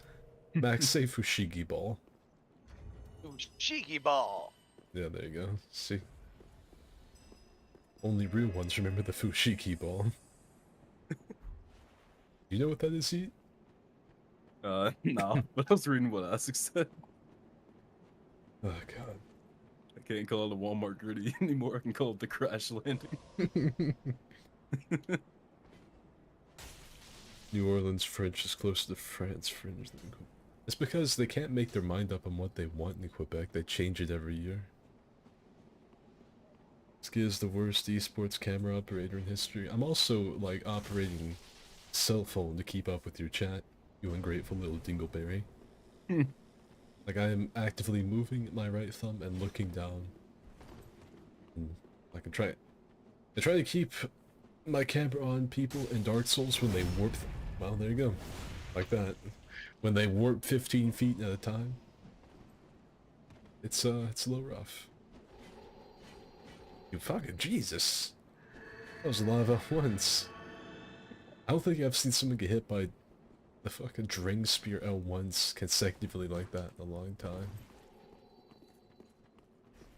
S2: Max, say Fushigi ball.
S1: Cheeky ball.
S2: Yeah, there you go. See? Only real ones remember the Fushigi ball. You know what that is, Heat?
S3: No, but I was reading what Isaac said.
S2: Oh, God.
S3: I can't call it a Walmart gritty anymore. I can call it the crash landing.
S2: New Orleans French is closer to France French than Quebec. It's because they can't make their mind up on what they want in Quebec. They change it every year. Ski is the worst esports camera operator in history. I'm also, like, operating cell phone to keep up with your chat, you ungrateful little dingleberry. Like, I am actively moving my right thumb and looking down. And I can try to keep my camera on people in Dark Souls when they warp. Well, there you go. Like that. When they warp 15 feet at a time. It's a little rough. You fucking Jesus. That was a lot of L1s. I don't think I've seen someone get hit by the fucking Dring Spear L1s consecutively like that in a long time.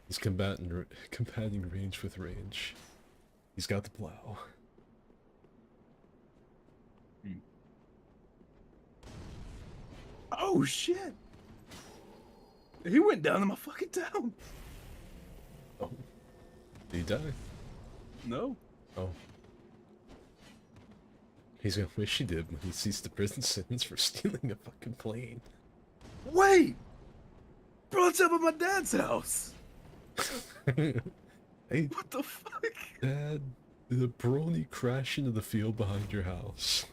S2: He's combating range with range. He's got the plow.
S3: Oh shit! He went down in my fucking town.
S2: Oh. Did he die?
S3: No.
S2: Oh. He's gonna wish he did when he sees the prison sentence for stealing a fucking plane.
S3: Wait! Bro, it's up at my dad's house!
S2: Hey,
S3: What the fuck?
S2: Dad, did a brony crash into the field behind your house?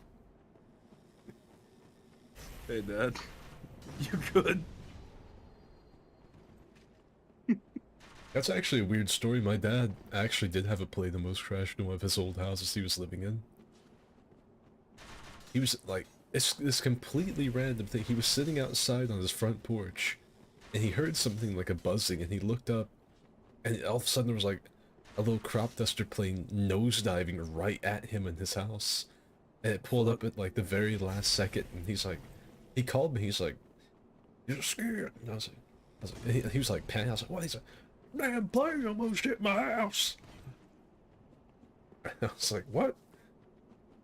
S3: Hey, Dad. You good?
S2: That's actually a weird story. My dad actually did have a plane almost crashed in one of his old houses he was living in. He was like, it's this completely random thing. He was sitting outside on his front porch, and he heard something like a buzzing, and he looked up, and all of a sudden there was like a little crop duster plane nosediving right at him in his house. And it pulled up at like the very last second, and he's like, he called me, he's like, "You're scared?" And I was like, he was like panicked. I was like, what? He's like, "Damn plane almost hit my house." I was like, what?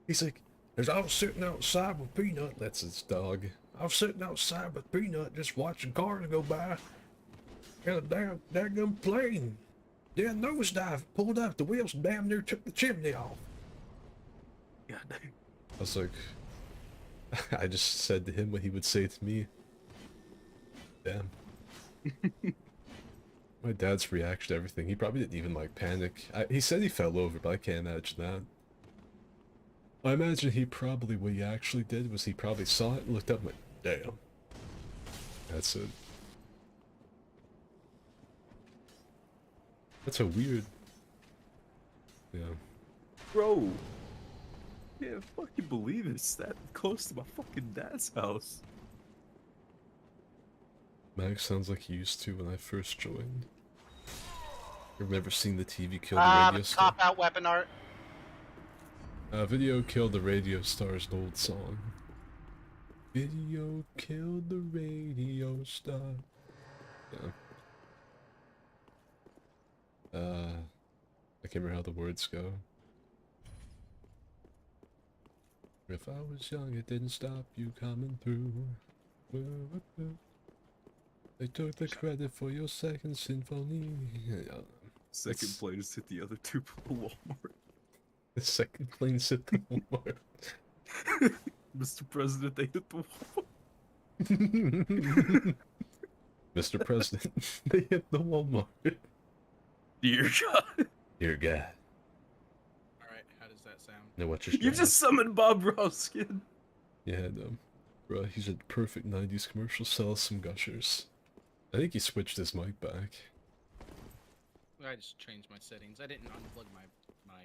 S2: He's like, As I was sitting outside with Peanut, that's his dog. I was sitting outside with Peanut just watching cars go by. And a damn plane. Then nosedive pulled up. The wheels damn near took the chimney off.
S3: God damn.
S2: I was like, I just said to him what he would say to me. Damn. My dad's reaction to everything, he probably didn't even like panic. He said he fell over, but I can't imagine that. I imagine he probably, what he actually did was he probably saw it and looked up and went, damn. That's it. That's so weird. Yeah.
S3: Bro. Can't fucking believe it's that close to my fucking dad's house.
S2: Max sounds like he used to when I first joined. I've never seen the TV kill the radio star.
S1: Cop out weapon art.
S2: Video killed the radio star's an old song. Video killed the radio star. Yeah. I can't remember how the words go. If I was young, it didn't stop you coming through. They took the credit for your second symphony. Yeah.
S3: Second plane just hit the other two people Walmart.
S2: The second plane hit the Walmart.
S3: Mr. President, they hit the
S2: Walmart. Mr. President, they hit the Walmart.
S3: Dear God.
S2: Dear God.
S5: Alright, how does that sound?
S2: Now watch your
S3: You just summoned Bob Ross, kid.
S2: Yeah, no. Bro, he's a perfect 90s commercial. Sell us some gushers. I think he switched his mic back.
S5: I just changed my settings. I didn't unplug my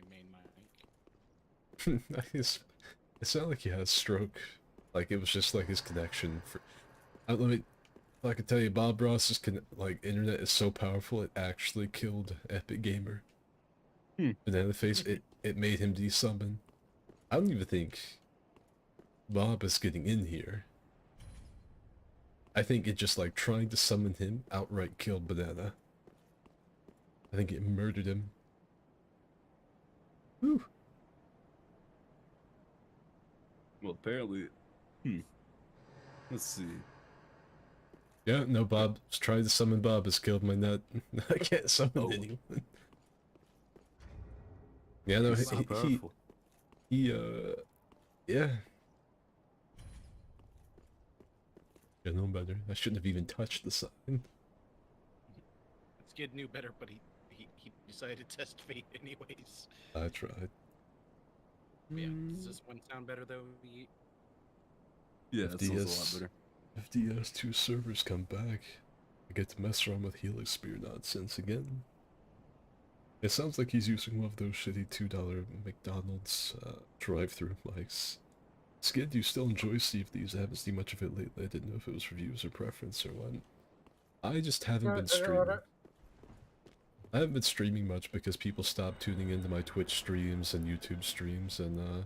S5: main mic.
S2: It sounded like he had a stroke. Like, it was just like his connection for... let me... I can tell you, Bob Ross's internet is so powerful, it actually killed Epic Gamer. Banana Face, it made him desummon. I don't even think Bob is getting in here. I think it just, like, trying to summon him outright killed Banana. I think it murdered him. Whew.
S3: Well, apparently... Let's see.
S2: Yeah, no, Bob. Trying to summon Bob has killed my net. I can't summon anyone. Yeah, no,
S3: So powerful.
S2: yeah. I know better. I shouldn't have even touched the sign.
S5: This kid knew better, but he decided to test fate anyways.
S2: I tried.
S5: Yeah, does this one sound better though?
S3: Yeah, that sounds a lot better.
S2: If DS2 servers come back, I get to mess around with Helix Spear nonsense again. It sounds like he's using one of those shitty $2 McDonald's drive-thru mics. Skid, do you still enjoy Sea of Thieves? I haven't seen much of it lately. I didn't know if it was reviews or preference or what. I just haven't been streaming. I haven't been streaming much because people stopped tuning into my Twitch streams and YouTube streams, and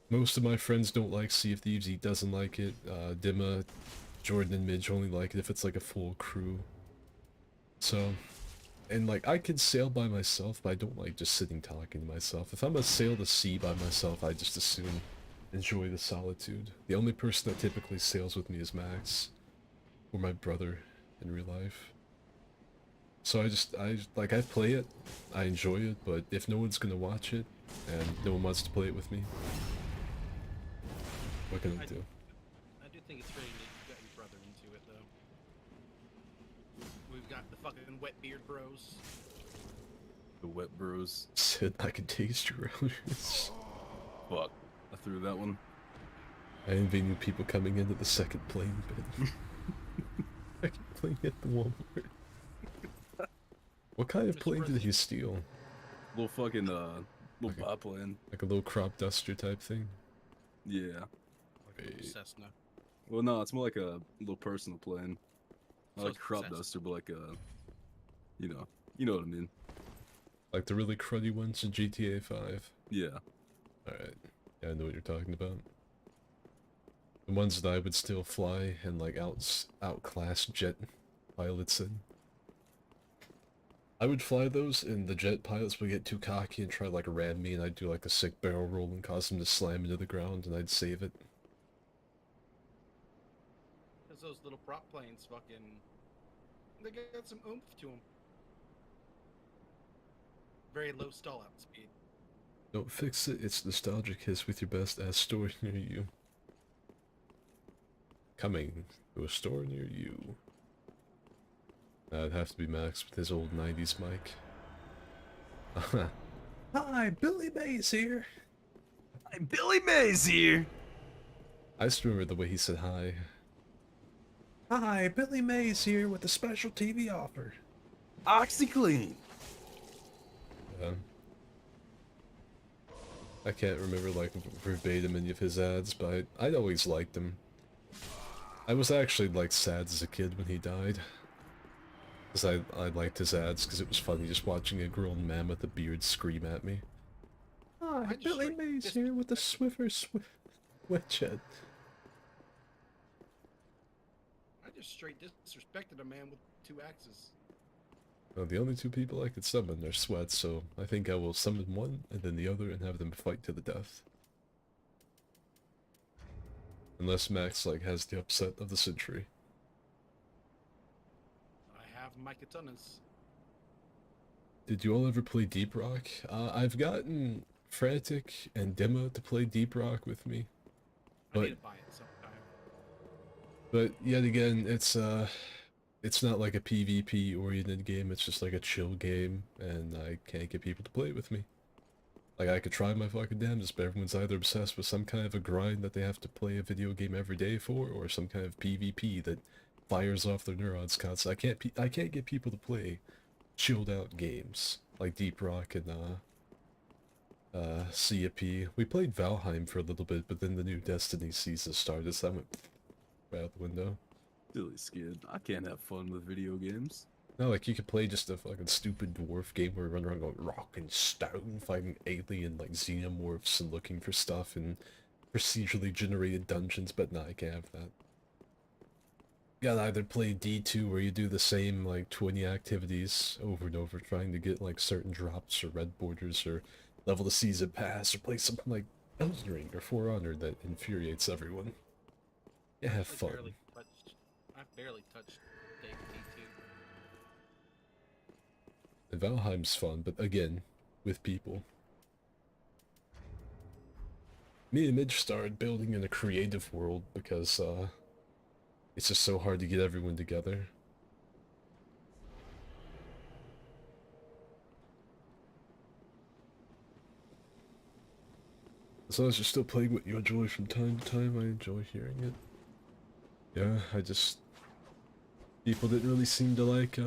S2: most of my friends don't like Sea of Thieves. He doesn't like it. Dimma, Jordan, and Midge only like it if it's like a full crew. So, and like, I can sail by myself, but I don't like just sitting talking to myself. If I'm gonna sail the sea by myself, I just assume enjoy the solitude. The only person that typically sails with me is Max, or my brother in real life. So I play it, I enjoy it, but if no one's gonna watch it, and no one wants to play it with me, what can I do?
S5: I do think it's really neat you got your brother into it though. We've got the fucking wet beard bros.
S3: The wet bros.
S2: Sid, I can taste your roses.
S3: Fuck. I threw that one.
S2: I envy new people coming into the second plane bit. Second plane at the Walmart. What kind of plane did he steal?
S3: Little fucking, little biplane.
S2: Like a little crop duster type thing?
S3: Yeah.
S2: Wait.
S5: Cessna.
S3: Well, no, it's more like a little personal plane. Not
S5: So
S3: like
S5: it's
S3: a crop
S5: Cessna.
S3: duster, but like a, you know what I mean.
S2: Like the really cruddy ones in GTA 5?
S3: Yeah.
S2: Alright. Yeah, I know what you're talking about. The ones that I would still fly and like outclass jet pilots in. I would fly those, and the jet pilots would get too cocky and try to like ram me, and I'd do like a sick barrel roll and cause them to slam into the ground, and I'd save it.
S5: Because those little prop planes fucking... They got some oomph to them. Very low stall out speed.
S2: Don't fix it, it's nostalgic hiss with your best ass store near you. Coming to a store near you. That'd have to be Max with his old 90s mic. Hi, Billy Mays here.
S3: Hi, Billy Mays here.
S2: I just remember the way he said hi. Hi, Billy Mays here with a special TV offer.
S3: OxyClean.
S2: I can't remember like verbatim any of his ads, but I'd always liked him. I was actually like sad as a kid when he died. Because I liked his ads because it was funny just watching a grown man with a beard scream at me. Hi, Billy Mays here with the Swiffer Switchhead.
S5: I just straight disrespected a man with 2 axes.
S2: Well, the only 2 people I could summon are Sweats, so I think I will summon one and then the other and have them fight to the death. Unless Max like has the upset of the century.
S5: I have my katanas.
S2: Did you all ever play Deep Rock? I've gotten Frantic and Dima to play Deep Rock with me.
S5: I need
S2: But
S5: to buy it sometime.
S2: But yet again, it's not like a PvP oriented game, it's just like a chill game, and I can't get people to play it with me. Like, I could try my fucking damnedest, but everyone's either obsessed with some kind of a grind that they have to play a video game every day for, or some kind of PvP that fires off their neurons constantly. I can't get people to play chilled out games, like Deep Rock and, Sea of P. We played Valheim for a little bit, but then the new Destiny season started, so I went right out the window.
S3: Silly skid. I can't have fun with video games.
S2: No, like you could play just a fucking stupid dwarf game where you run around going rock and stone, fighting alien like xenomorphs and looking for stuff in procedurally generated dungeons, but no, I can't have that. You gotta either play D2 where you do the same like 20 activities over and over trying to get like certain drops or red borders or level the season pass, or play something like Elden Ring or For Honor that infuriates everyone. Yeah, have fun.
S5: I've barely touched Day D2.
S2: And Valheim's fun, but again, with people. Me and Midge started building in a creative world because, it's just so hard to get everyone together. As long as you're still playing what you enjoy from time to time, I enjoy hearing it. Yeah, people didn't really seem to like,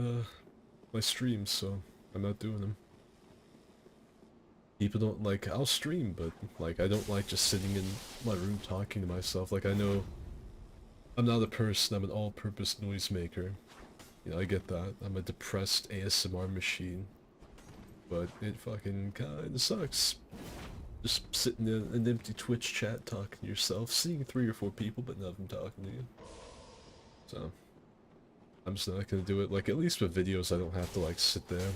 S2: my streams, so I'm not doing them. People don't like, I'll stream, but, like, I don't like just sitting in my room talking to myself. Like, I know I'm not a person, I'm an all-purpose noisemaker. You know, I get that. I'm a depressed ASMR machine. But it fucking kinda sucks. Just sitting in an empty Twitch chat talking to yourself, seeing 3 or 4 people, but none of them talking to you. So, I'm just not gonna do it. Like, at least with videos, I don't have to, like, sit there.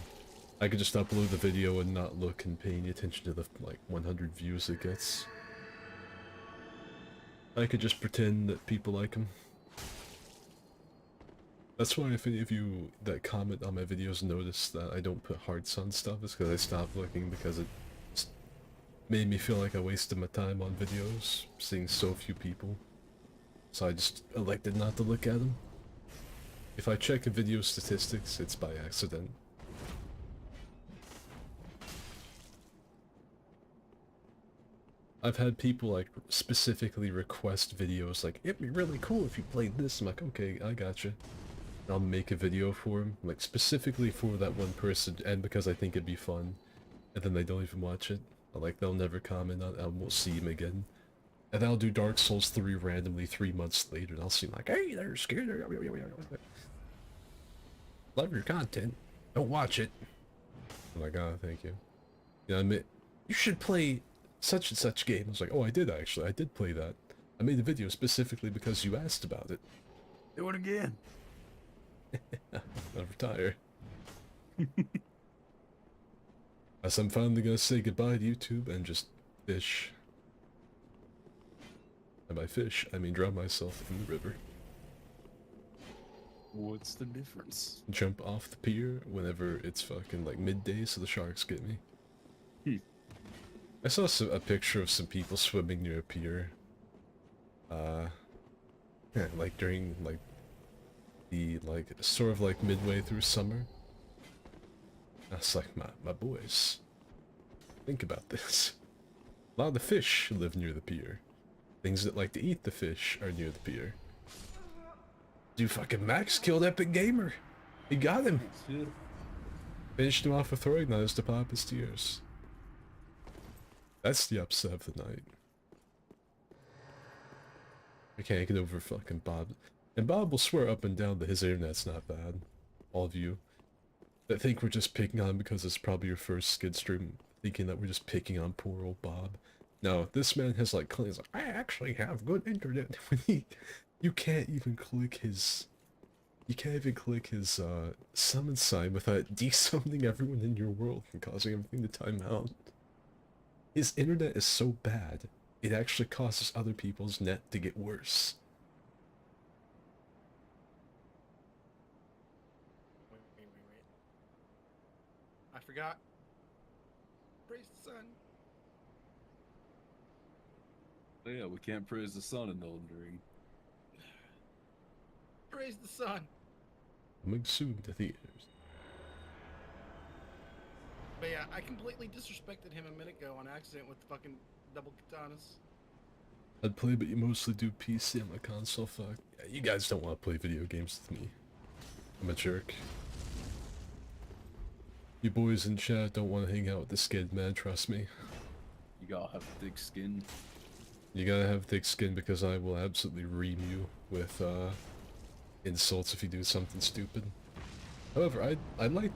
S2: I could just upload the video and not look and pay any attention to the, like, 100 views it gets. I could just pretend that people like them. That's why if any of you that comment on my videos notice that I don't put hearts on stuff, is because I stopped looking because it made me feel like I wasted my time on videos, seeing so few people. So I just elected not to look at them. If I check a video statistics, it's by accident. I've had people like specifically request videos like, it'd be really cool if you played this. I'm like, okay, I gotcha. And I'll make a video for him, like specifically for that one person, and because I think it'd be fun. And then they don't even watch it. Like, they'll never comment on it, I won't see him again. And then I'll do Dark Souls 3 randomly 3 months later, and I'll see him like, hey, they're scared. Love your content. Don't watch it. I'm like, oh, thank you. You know, I mean, you should play such and such game. I was like, oh, I did actually. I did play that. I made a video specifically because you asked about it.
S3: Do it again.
S2: I'll retire. As I'm finally gonna say goodbye to YouTube and just fish. And by fish, I mean drown myself in the river.
S3: What's the difference?
S2: Jump off the pier whenever it's fucking like midday so the sharks get me. I saw a picture of some people swimming near a pier. Yeah, like during like the sort of like midway through summer. That's like my boys. Think about this. A lot of the fish live near the pier. Things that like to eat the fish are near the pier. Dude, fucking Max killed Epic Gamer. He got him.
S3: Shit.
S2: Finished him off with throwing knives to pop his tears. That's the upset of the night. I can't get over fucking Bob. And Bob will swear up and down that his internet's not bad. All of you that think we're just picking on him because it's probably your first skid stream, thinking that we're just picking on poor old Bob. No, this man has like claims like, I actually have good internet. You can't even click his... You can't even click his summon sign without desummoning everyone in your world and causing everything to time out. His internet is so bad, it actually causes other people's net to get worse.
S5: Wait. I forgot. Praise the sun.
S3: Oh, yeah, we can't praise the sun in Elden Ring.
S5: Praise the sun.
S2: Coming soon to theaters.
S5: But yeah, I completely disrespected him a minute ago on accident with the fucking double katanas.
S2: I'd play, but you mostly do PC on my console. Fuck. Yeah, you guys don't want to play video games with me. I'm a jerk. You boys in chat don't want to hang out with the skid man, trust me.
S3: You gotta have thick skin.
S2: You gotta have thick skin because I will absolutely ream you with insults if you do something stupid. However, I like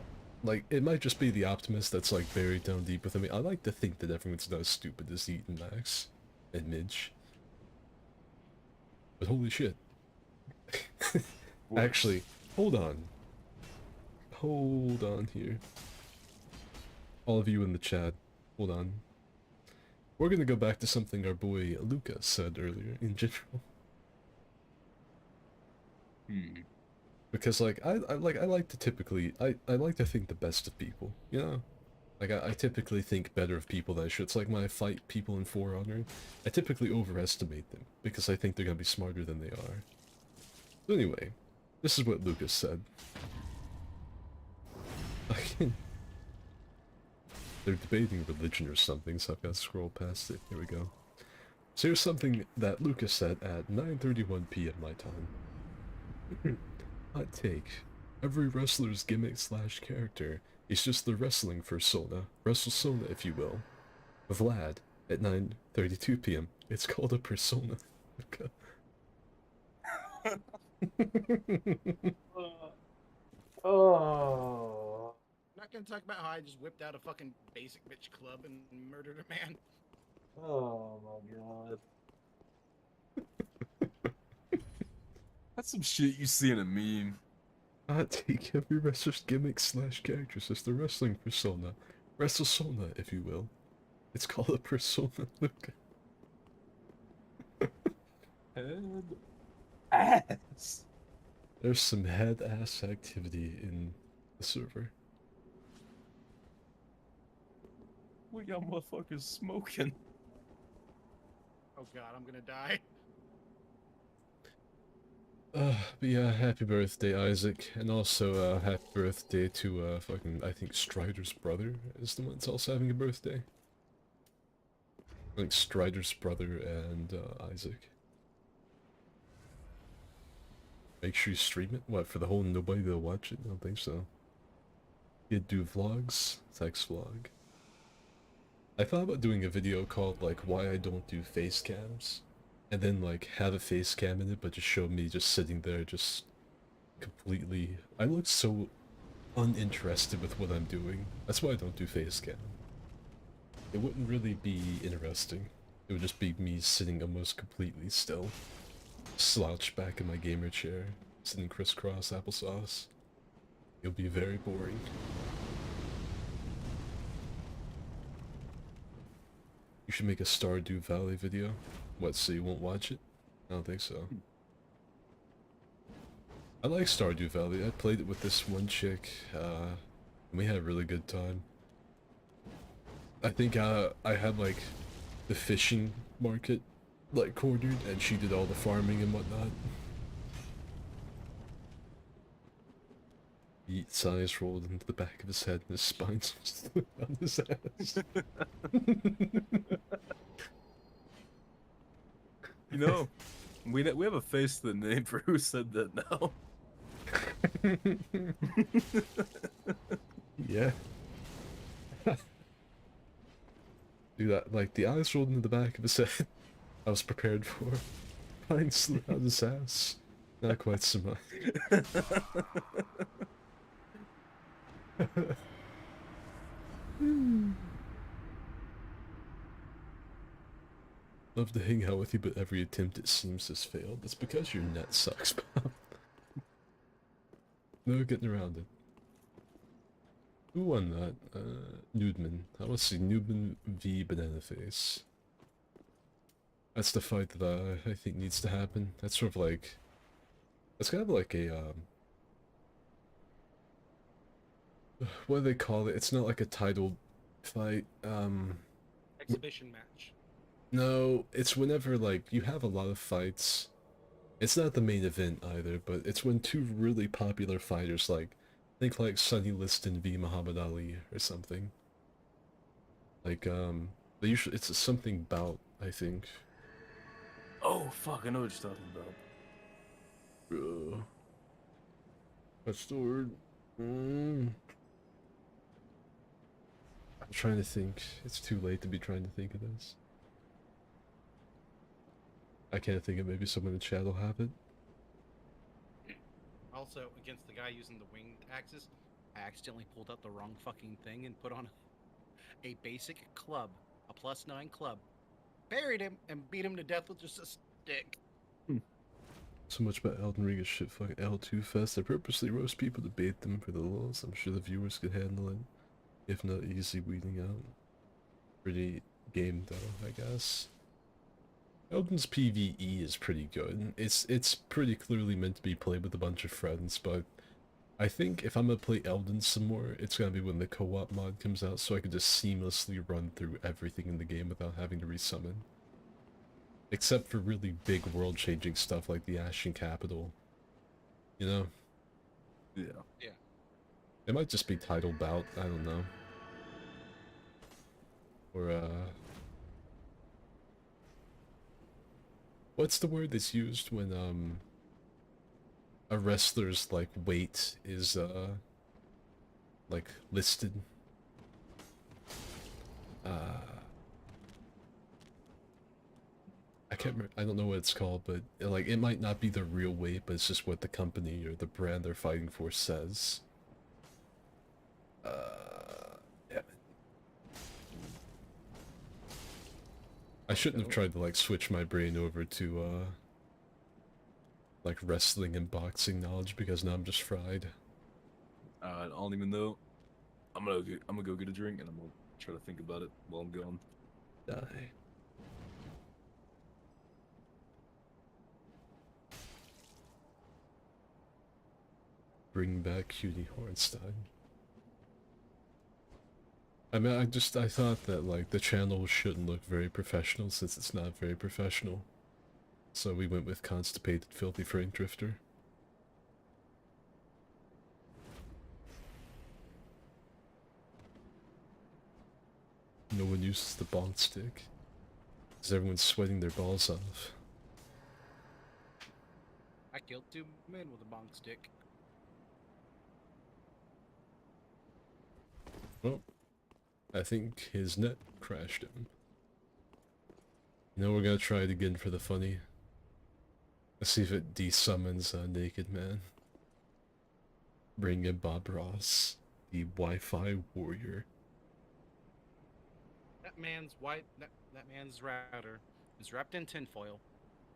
S2: it might just be the optimist that's like buried down deep within me. I like to think that everyone's not as stupid as Eaton Max and Midge. But holy shit. Actually, hold on. Hold on here. All of you in the chat, hold on. We're gonna go back to something our boy Luca said earlier in general. Because like I like to typically I like to think the best of people, you know? Like I typically think better of people than I should. It's like when I fight people in For Honor, I typically overestimate them because I think they're gonna be smarter than they are. So anyway, this is what Lucas said. They're debating religion or something, so I've got to scroll past it. Here we go. So here's something that Lucas said at 9:31 p.m. my time. Hot take. Every wrestler's gimmick slash character is just the wrestling persona. WrestleSona, if you will. Vlad, at 9:32 p.m. It's called a persona.
S3: Oh.
S5: I'm not gonna talk about how I just whipped out a fucking basic bitch club and murdered a man.
S3: Oh my god. That's some shit you see in a meme.
S2: Hot take. Every wrestler's gimmick slash character is just the wrestling persona. WrestleSona, if you will. It's called a persona. Look.
S3: Head ass.
S2: There's some head ass activity in the server.
S3: What y'all motherfuckers smoking?
S5: Oh god, I'm gonna die.
S2: But yeah, happy birthday, Isaac, and also, happy birthday to, fucking, I think Strider's brother is the one that's also having a birthday. I think Strider's brother and, Isaac. Make sure you stream it? What, for the whole nobody to watch it? I don't think so. You do vlogs? Text vlog. I thought about doing a video called, like, why I don't do face cams. And then, like, have a face cam in it, but just show me just sitting there, just completely... I look so uninterested with what I'm doing. That's why I don't do face cam. It wouldn't really be interesting. It would just be me sitting almost completely still. Slouched back in my gamer chair, sitting crisscross applesauce. It'll be very boring. You should make a Stardew Valley video. What, so you won't watch it? I don't think so. I like Stardew Valley. I played it with this one chick, and we had a really good time. I think I had like the fishing market like cornered, and she did all the farming and whatnot. Yeet's eyes rolled into the back of his head and his spine stood on his ass.
S3: You know, we have a face to the name for who said that now.
S2: Yeah. Do that, like the eyes rolled into the back of his head. I was prepared for. Spine slid out his ass. Not quite so much. Love to hang out with you, but every attempt it seems has failed. That's because your net sucks, pal. No getting around it. Who won that? Nudeman. I want to see Nudeman v Banana Face. That's the fight that I think needs to happen. That's sort of like... That's kind of like a, what do they call it? It's not like a titled fight,
S5: Exhibition match.
S2: No, it's whenever, like, you have a lot of fights. It's not the main event either, but it's when two really popular fighters, like, think like Sonny Liston v Muhammad Ali or something. Like, they usually, it's a something bout, I think.
S3: Oh fuck! I know what you're talking about.
S2: What's the word? I'm trying to think. It's too late to be trying to think of this. I can't think of, maybe someone in the chat will have it.
S5: Also, against the guy using the winged axes, I accidentally pulled out the wrong fucking thing and put on a basic club, a +9 club. Buried him and beat him to death with just a stick.
S2: So much about Elden Ring is shit fucking L2 Fest. I purposely roast people to bait them for the lulz. I'm sure the viewers could handle it. If not easy weeding out. Pretty game though, I guess. Elden's PvE is pretty good. It's pretty clearly meant to be played with a bunch of friends, but I think if I'm gonna play Elden some more, it's gonna be when the co-op mod comes out, so I can just seamlessly run through everything in the game without having to resummon. Except for really big world-changing stuff like the Ashen Capital. You know?
S3: Yeah.
S5: Yeah.
S2: It might just be title bout, I don't know. Or, what's the word that's used when, a wrestler's, like, weight is, like, listed? I can't remember, I don't know what it's called, but, like, it might not be the real weight, but it's just what the company or the brand they're fighting for says. Damn it. I shouldn't have tried to, like, switch my brain over to, like, wrestling and boxing knowledge, because now I'm just fried.
S3: I don't even know. I'm gonna go get a drink and I'm gonna try to think about it while I'm gone.
S2: Die. Bring back Cutie Hornstein. I mean, I thought that, like, the channel shouldn't look very professional since it's not very professional. So we went with Constipated Filthy Frank Drifter. No one uses the bonk stick, because everyone's sweating their balls off.
S5: I killed 2 men with a bonk stick.
S2: Well, I think his net crashed him. You know, we're gonna try it again for the funny. Let's see if it desummons a naked man. Bring in Bob Ross, the Wi-Fi warrior.
S5: That man's that man's router is wrapped in tinfoil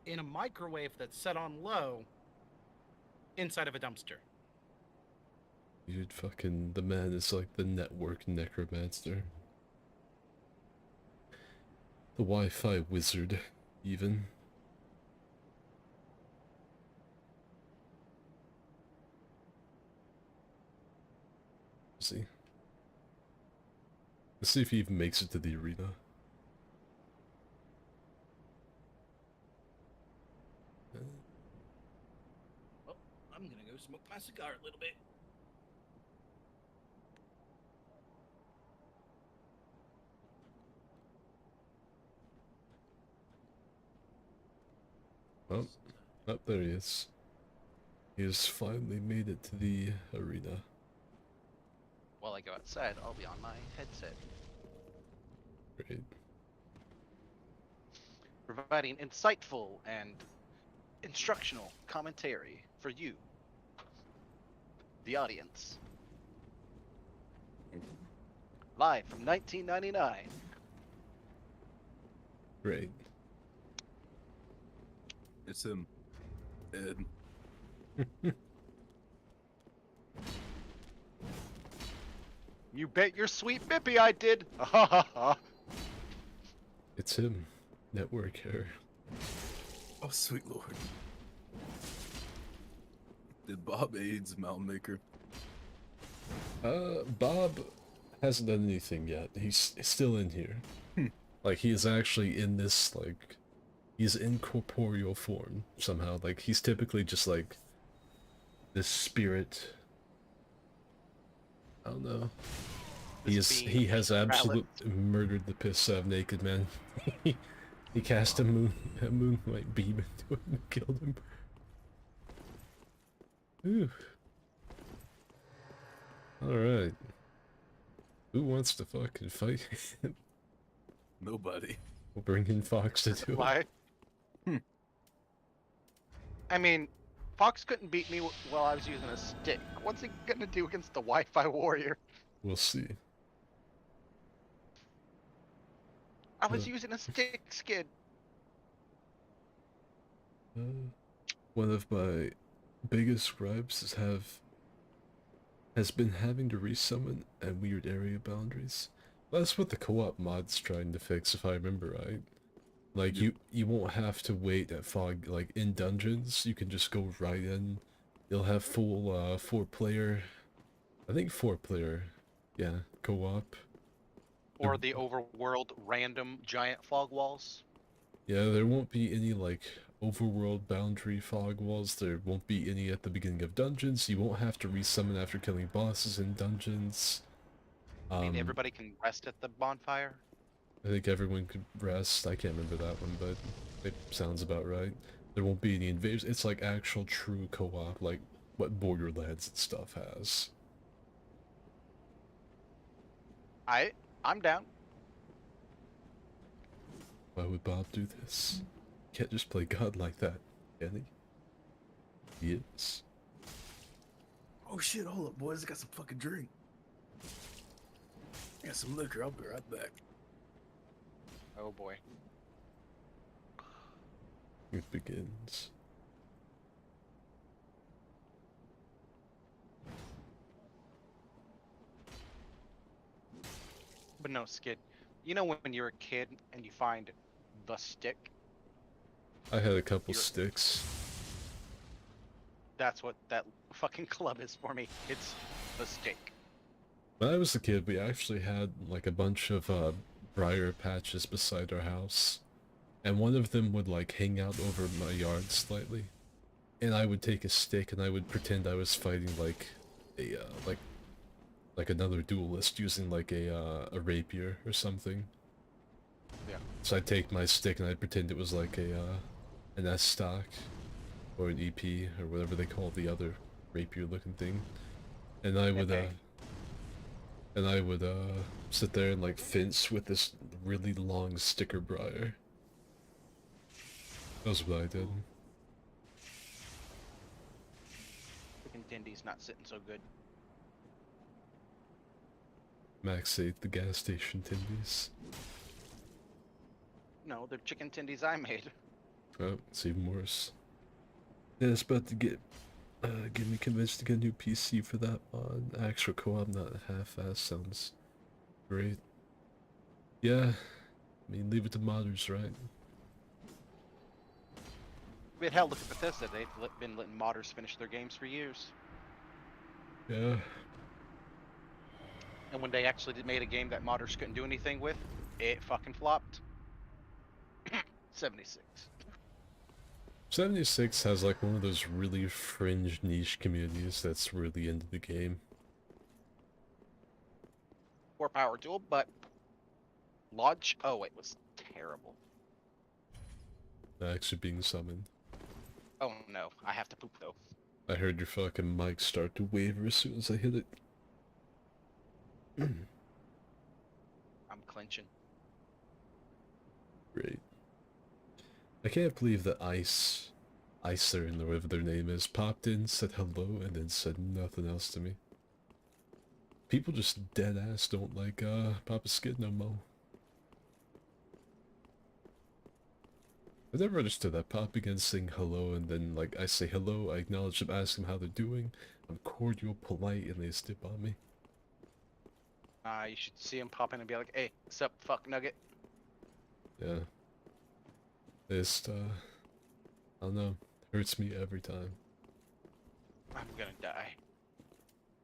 S5: in a microwave that's set on low inside of a dumpster.
S2: Dude, fucking, the man is like the network necromancer. the Wi-Fi wizard, even. See. Let's see if he even makes it to the arena.
S5: Well, I'm gonna go smoke my cigar a little bit.
S2: Oh, oh, there he is. He has finally made it to the arena.
S1: While I go outside, I'll be on my headset,
S2: Great.
S1: providing insightful and instructional commentary for you, the audience. Live from 1999.
S2: Great.
S3: It's him. Ed.
S1: You bet your sweet bippy I did. Ha ha ha.
S2: It's him. Network error.
S3: Oh, sweet lord. Did Bob AIDS Mountain Maker?
S2: Bob hasn't done anything yet. He's still in here. Like, he is actually in this, like, he's in corporeal form somehow. Like, he's typically just, like, this spirit. I don't know. He has absolutely murdered the piss out of Naked Man. He cast a moonlight beam into him and killed him. Ooh. Alright. Who wants to fucking fight?
S3: Nobody.
S2: We'll bring in Fox to do it.
S1: Why? I mean, Fox couldn't beat me while I was using a stick. What's he gonna do against the Wi-Fi warrior?
S2: We'll see.
S1: I was using a stick skid.
S2: One of my biggest gripes has been having to resummon at weird area boundaries. That's what the co-op mod's trying to fix, if I remember right. Like, you won't have to wait at fog, like, in dungeons, you can just go right in. You'll have full, 4-player, I think 4-player, yeah, co-op.
S1: Or the overworld random giant fog walls.
S2: Yeah, there won't be any, like, overworld boundary fog walls. There won't be any at the beginning of dungeons. You won't have to resummon after killing bosses in dungeons.
S1: I mean, everybody can rest at the bonfire.
S2: I think everyone could rest. I can't remember that one, but it sounds about right. There won't be any invasions. It's like actual true co-op, like what Borderlands and stuff has.
S1: I'm down.
S2: Why would Bob do this? Can't just play God like that, can he? He is.
S3: Oh shit, hold up, boys. I got some fucking drink. I got some liquor. I'll be right back.
S1: Oh boy.
S2: It begins.
S1: But no, Skid. You know when you're a kid and you find the stick?
S2: I had a couple sticks.
S1: That's what that fucking club is for me. It's the stick.
S2: When I was a kid, we actually had like a bunch of briar patches beside our house, and one of them would like hang out over my yard slightly, and I would take a stick and I would pretend I was fighting like a like another duelist using like a rapier or something.
S1: Yeah.
S2: So I'd take my stick and I'd pretend it was like an S stock or an EP or whatever they call the other rapier looking thing, and I would sit there and like fence with this really long sticker briar. That was what I did.
S1: Freaking Dindy's not sitting so good.
S2: Max ate the gas station tindies.
S1: No, they're chicken tindies I made.
S2: Oh, it's even worse. Yeah, it's about to get me convinced to get a new PC for that mod. Actual co-op, not half-ass, sounds great. Yeah, I mean, leave it to modders, right?
S1: I mean, hell, look at Bethesda. They've been letting modders finish their games for years.
S2: Yeah.
S1: And when they actually made a game that modders couldn't do anything with, it fucking flopped. 76.
S2: 76 has like one of those really fringe niche communities that's really into the game.
S1: More power to 'em, but Lodge, oh, it was terrible.
S2: Actually being summoned.
S1: Oh no, I have to poop though.
S2: I heard your fucking mic start to waver as soon as I hit it.
S1: I'm clenching.
S2: Great. I can't believe that Icer, and whatever their name is, popped in, said hello, and then said nothing else to me. People just dead ass don't like Papa Skid no more. I never understood that. Pop again saying hello, and then like I say hello, I acknowledge them, ask them how they're doing. I'm cordial, polite, and they step on me.
S1: You should see him pop in and be like, hey, what's up, fuck nugget?
S2: Yeah. It's I don't know. Hurts me every time.
S1: I'm gonna die.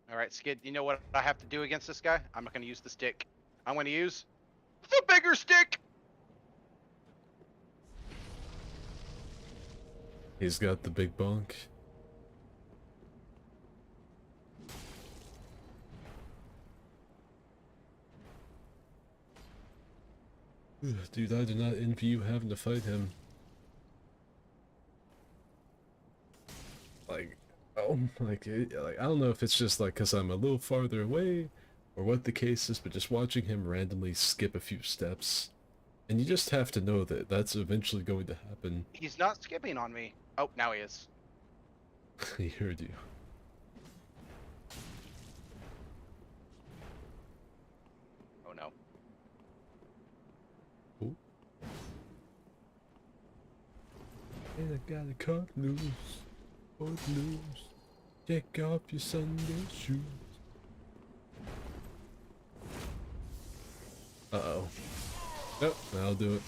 S1: Alright, Skid, you know what I have to do against this guy? I'm not gonna use the stick. I'm gonna use the bigger stick!
S2: He's got the big bunk. Dude, I do not envy you having to fight him. Like, oh, like I don't know if it's just like because I'm a little farther away, or what the case is, but just watching him randomly skip a few steps, and you just have to know that that's eventually going to happen.
S1: He's not skipping on me. Oh, now he is.
S2: He heard you.
S1: Oh no.
S2: Oh. And I got a cut loose. Cut loose. Take off your Sunday shoes. Uh-oh. Nope, I'll do it.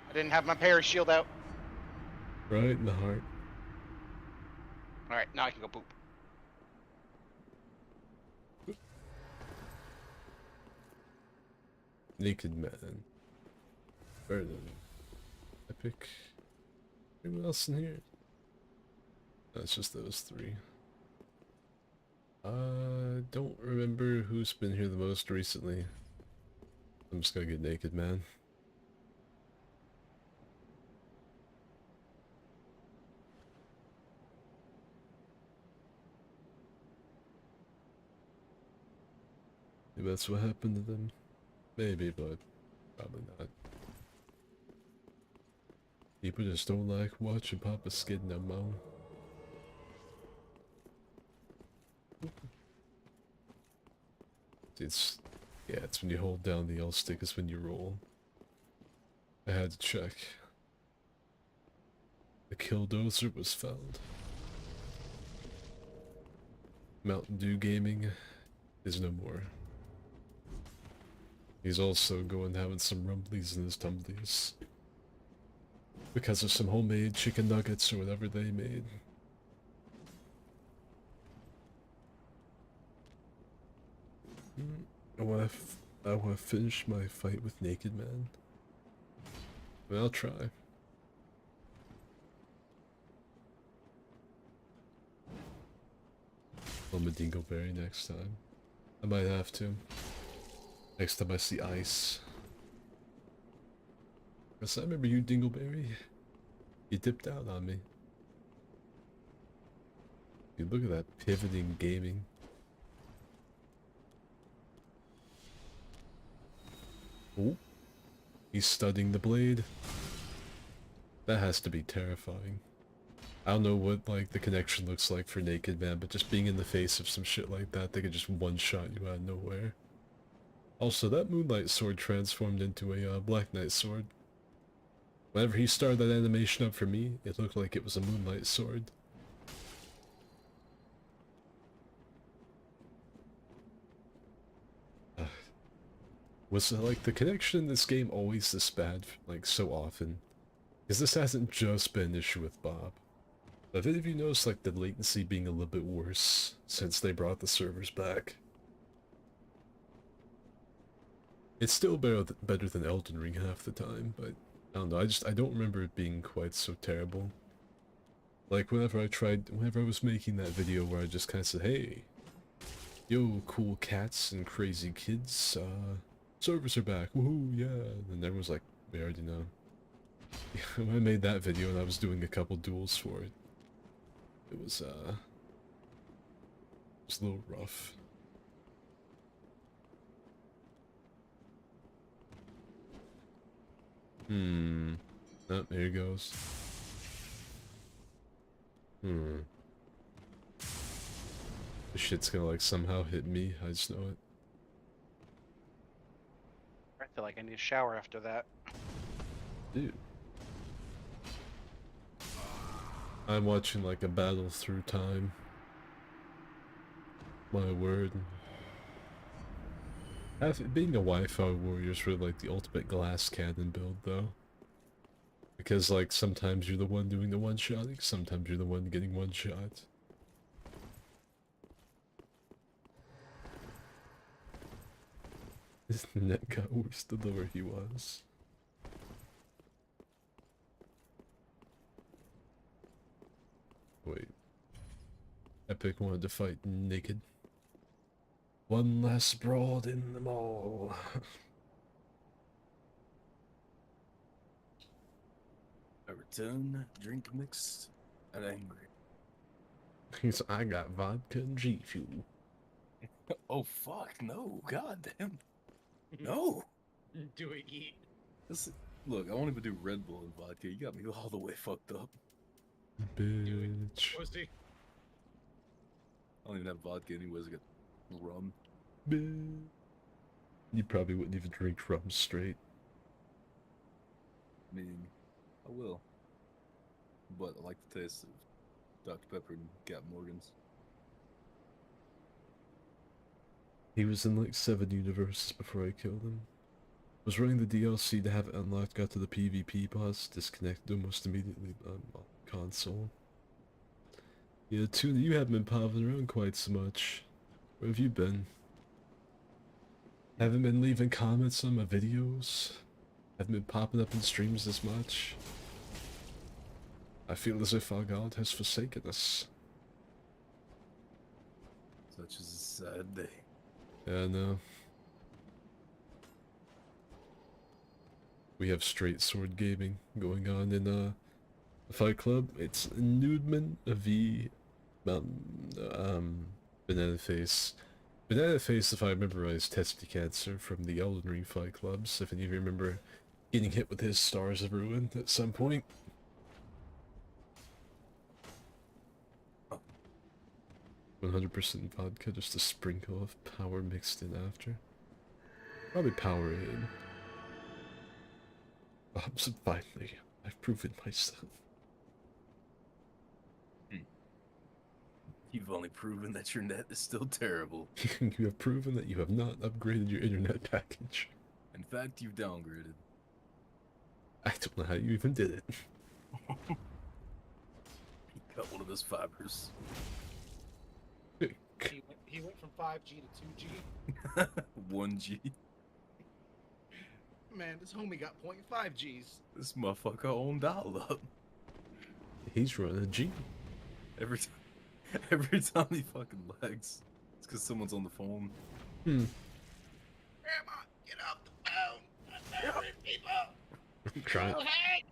S1: I didn't have my parashield out.
S2: Right in the heart.
S1: Alright, now I can go poop.
S2: Naked man. Burden. Epic. Anyone else in here? That's just those three. Don't remember who's been here the most recently. I'm just gonna get naked man. Maybe that's what happened to them. Maybe, but probably not. People just don't like watching Papa Skid no more. It's, yeah, it's when you hold down the L stick is when you roll. I had to check. The killdozer was found. Mountain Dew Gaming is no more. He's also going having some rumblies in his tumblies. Because of some homemade chicken nuggets or whatever they made. I wanna finish my fight with Naked Man. Well, I'll try. I'm a Dingleberry next time. I might have to. Next time I see ice. Cause I remember you, Dingleberry. You dipped out on me. Dude, look at that pivoting gaming. Oh, he's studying the blade. That has to be terrifying. I don't know what like the connection looks like for Naked Man, but just being in the face of some shit like that, they could just one-shot you out of nowhere. Also, that Moonlight Sword transformed into a Black Knight Sword. Whenever he started that animation up for me, it looked like it was a Moonlight Sword. Was like the connection in this game always this bad, like so often? Because this hasn't just been an issue with Bob. Have any of you noticed like the latency being a little bit worse since they brought the servers back? It's still better than Elden Ring half the time, but I don't know, I don't remember it being quite so terrible. Like whenever I was making that video where I just kind of said, hey, yo, cool cats and crazy kids, servers are back, woohoo, yeah, and everyone's like, we already know. When I made that video and I was doing a couple duels for it, it was a little rough. Oh, there he goes. This shit's gonna like somehow hit me, I just know it.
S1: I feel like I need a shower after that.
S2: Dude. I'm watching like a battle through time. My word. Being a Wi-Fi warrior is really like the ultimate glass cannon build though. Because like sometimes you're the one doing the one-shotting, sometimes you're the one getting one-shot. His net got worse the lower he was. Wait. Epic wanted to fight naked. One last brawl in the mall.
S3: I return, drink mixed, and angry.
S2: He's I got vodka and G Fuel.
S3: Oh fuck, no, goddamn. No!
S5: Doing eat.
S3: Look, I won't even do Red Bull and vodka. You got me all the way fucked up.
S2: Bitch.
S5: Pussy.
S3: I don't even have vodka anyways. I got rum.
S2: Bitch. You probably wouldn't even drink rum straight.
S3: I mean, I will. But I like the taste of Dr. Pepper and Cap Morgan's.
S2: He was in like 7 universes before I killed him. Was running the DLC to have it unlocked, got to the PvP boss, disconnected almost immediately on console. Yeah, Tuna, you haven't been popping around quite so much. Where have you been? Haven't been leaving comments on my videos? Haven't been popping up in streams as much? I feel as if our God has forsaken us.
S3: Such is a sad day.
S2: Yeah, I know. We have straight sword gaming going on in the Fight Club. It's Nudeman v Banana Face. Banana Face, if I remember right, is Testy Cancer from the Elden Ring Fight Clubs. If any of you remember getting hit with his Stars of Ruin at some point. 100% vodka, just a sprinkle of power mixed in after. Probably Powerade. So finally, I've proven myself.
S3: You've only proven that your net is still terrible.
S2: You have proven that you have not upgraded your internet package.
S3: In fact, you've downgraded.
S2: I don't know how you even did it.
S3: You got one of those fibers.
S5: He went from 5G to 2G.
S3: 1G.
S5: Man, this homie got 0.5 Gs.
S3: This motherfucker owned dial-up.
S2: He's running a G.
S3: Every time he fucking lags, it's because someone's on the phone.
S5: Grandma, get off the phone. I'm marrying people.
S2: I'm trying.
S5: Oh, hey!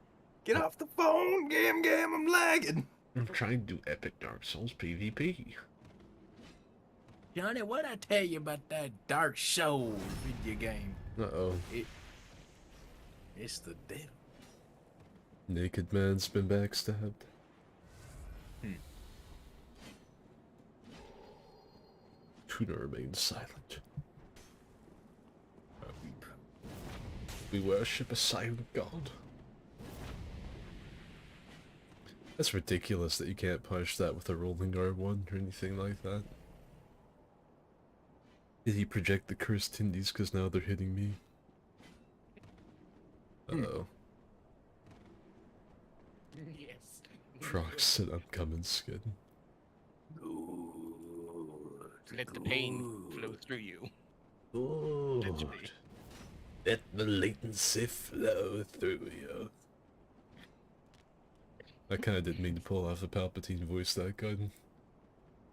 S3: Get off the phone, Gam, I'm lagging.
S2: I'm trying to do epic Dark Souls PvP.
S3: Johnny, what'd I tell you about that Dark Souls video game?
S2: Uh-oh.
S3: It's the devil.
S2: Naked man's been backstabbed. Tuna remains silent. We worship a silent god. That's ridiculous that you can't punish that with a rolling R1 or anything like that. Did he project the cursed Tindies because now they're hitting me? Uh-oh.
S5: Yes.
S2: Prox said I'm coming, Skid.
S5: Let the pain flow through you.
S4: Good.
S5: Literally.
S4: Let the latency flow through you.
S2: I kinda didn't mean to pull off the Palpatine voice that good.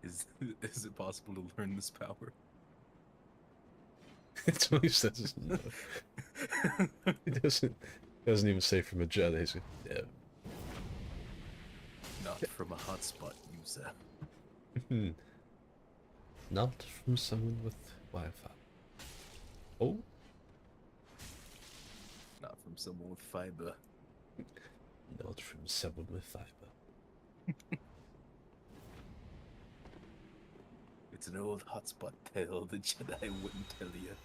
S3: Is it possible to learn this power?
S2: It's what he says. No. He doesn't even say from a Jedi. He's like, no.
S3: Not from a hotspot user.
S2: Not from someone with Wi-Fi. Oh,
S3: Not from someone with fiber.
S4: Not from someone with fiber.
S3: It's an old hotspot tale the Jedi wouldn't tell you.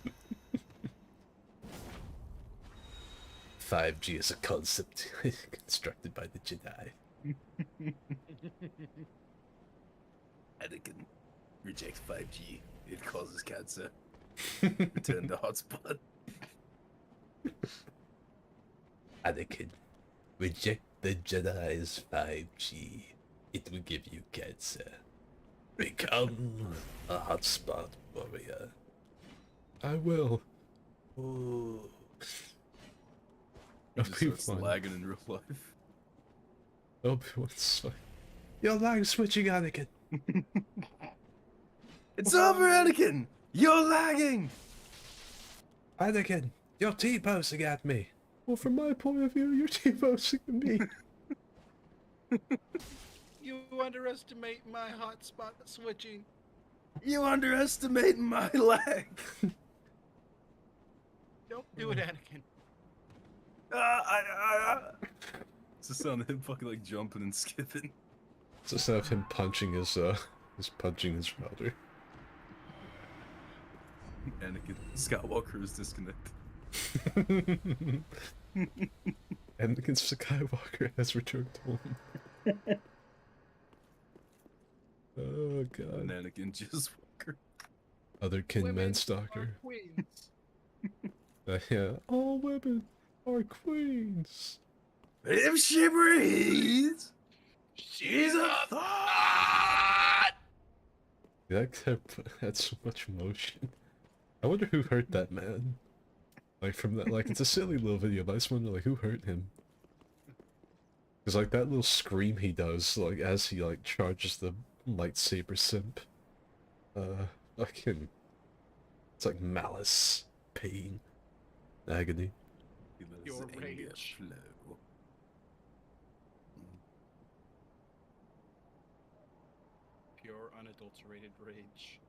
S4: 5G is a concept constructed by the Jedi.
S3: Anakin, reject 5G. It causes cancer. Return to hotspot.
S4: Anakin, reject the Jedi's 5G. It will give you cancer. Become a hotspot warrior.
S2: I will.
S4: Ooh.
S3: He just starts lagging in real life.
S2: Obi-Wan's like, you're lag switching, Anakin.
S3: It's over, Anakin! You're lagging!
S2: Anakin, you're T-posing at me. Well, from my point of view, you're T-posing at me.
S5: You underestimate my hotspot switching.
S3: You underestimate my lag!
S5: Don't do it, Anakin.
S3: It's the sound of him fucking like jumping and skipping.
S2: It's just have him punching his router.
S3: Anakin Skywalker is disconnected.
S2: Anakin Skywalker has returned home. Oh
S3: And
S2: god.
S3: Anakin just Walker.
S2: Other Kinman stalker.
S5: Queens.
S2: Yeah. All women are queens.
S3: If she breathes, she's a thought!
S2: That's so much emotion. I wonder who hurt that man. Like from that, like it's a silly little video, but I just wonder like who hurt him. Cause like that little scream he does, like as he like charges the lightsaber simp. Fucking, it's like malice, pain, agony.
S3: He let his
S5: Your
S3: anger
S5: rage.
S3: flow.
S5: Pure, unadulterated rage.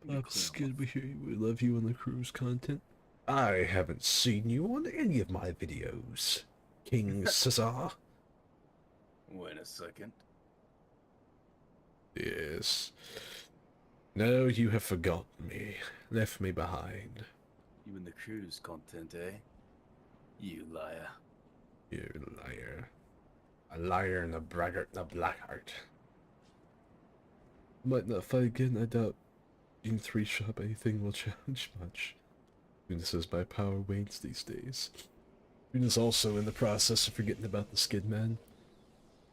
S2: It's good we hear you. We love you on the cruise content. I haven't seen you on any of my videos, King Caesar.
S3: Wait a second.
S2: Yes. No, you have forgotten me, left me behind.
S3: Even the cruise content, eh? You liar.
S2: You're a liar. A liar and a braggart and a blackheart. Might not fight again, I doubt. In 3 shop anything will challenge much. Eunice says my power wanes these days. Eunice also in the process of forgetting about the Skid Man.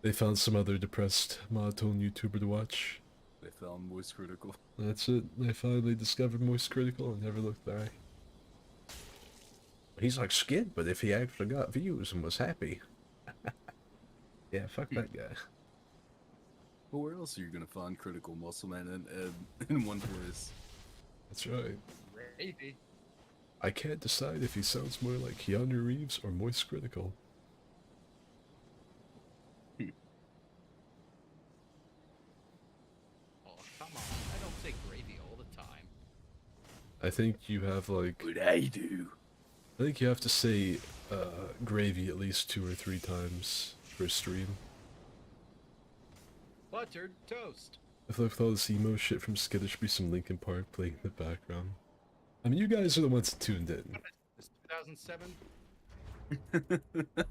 S2: They found some other depressed monotone YouTuber to watch.
S3: They found Voice Critical.
S2: That's it. They finally discovered Moist Critical and never looked back. He's like Skid, but if he actually got views and was happy. Yeah, fuck that guy.
S3: But where else are you gonna find Critical Muscle Man in one voice?
S2: That's right.
S5: Maybe.
S2: I can't decide if he sounds more like Keanu Reeves or Moist Critical.
S5: Oh, come on. I don't say gravy all the time.
S2: I think you have like...
S3: What I do?
S2: I think you have to say gravy at least 2 or 3 times per stream.
S5: Buttered toast.
S2: I feel like with all this emo shit from Skid, there should be some Linkin Park playing in the background. I mean, you guys are the ones that tuned in.
S5: It's 2007.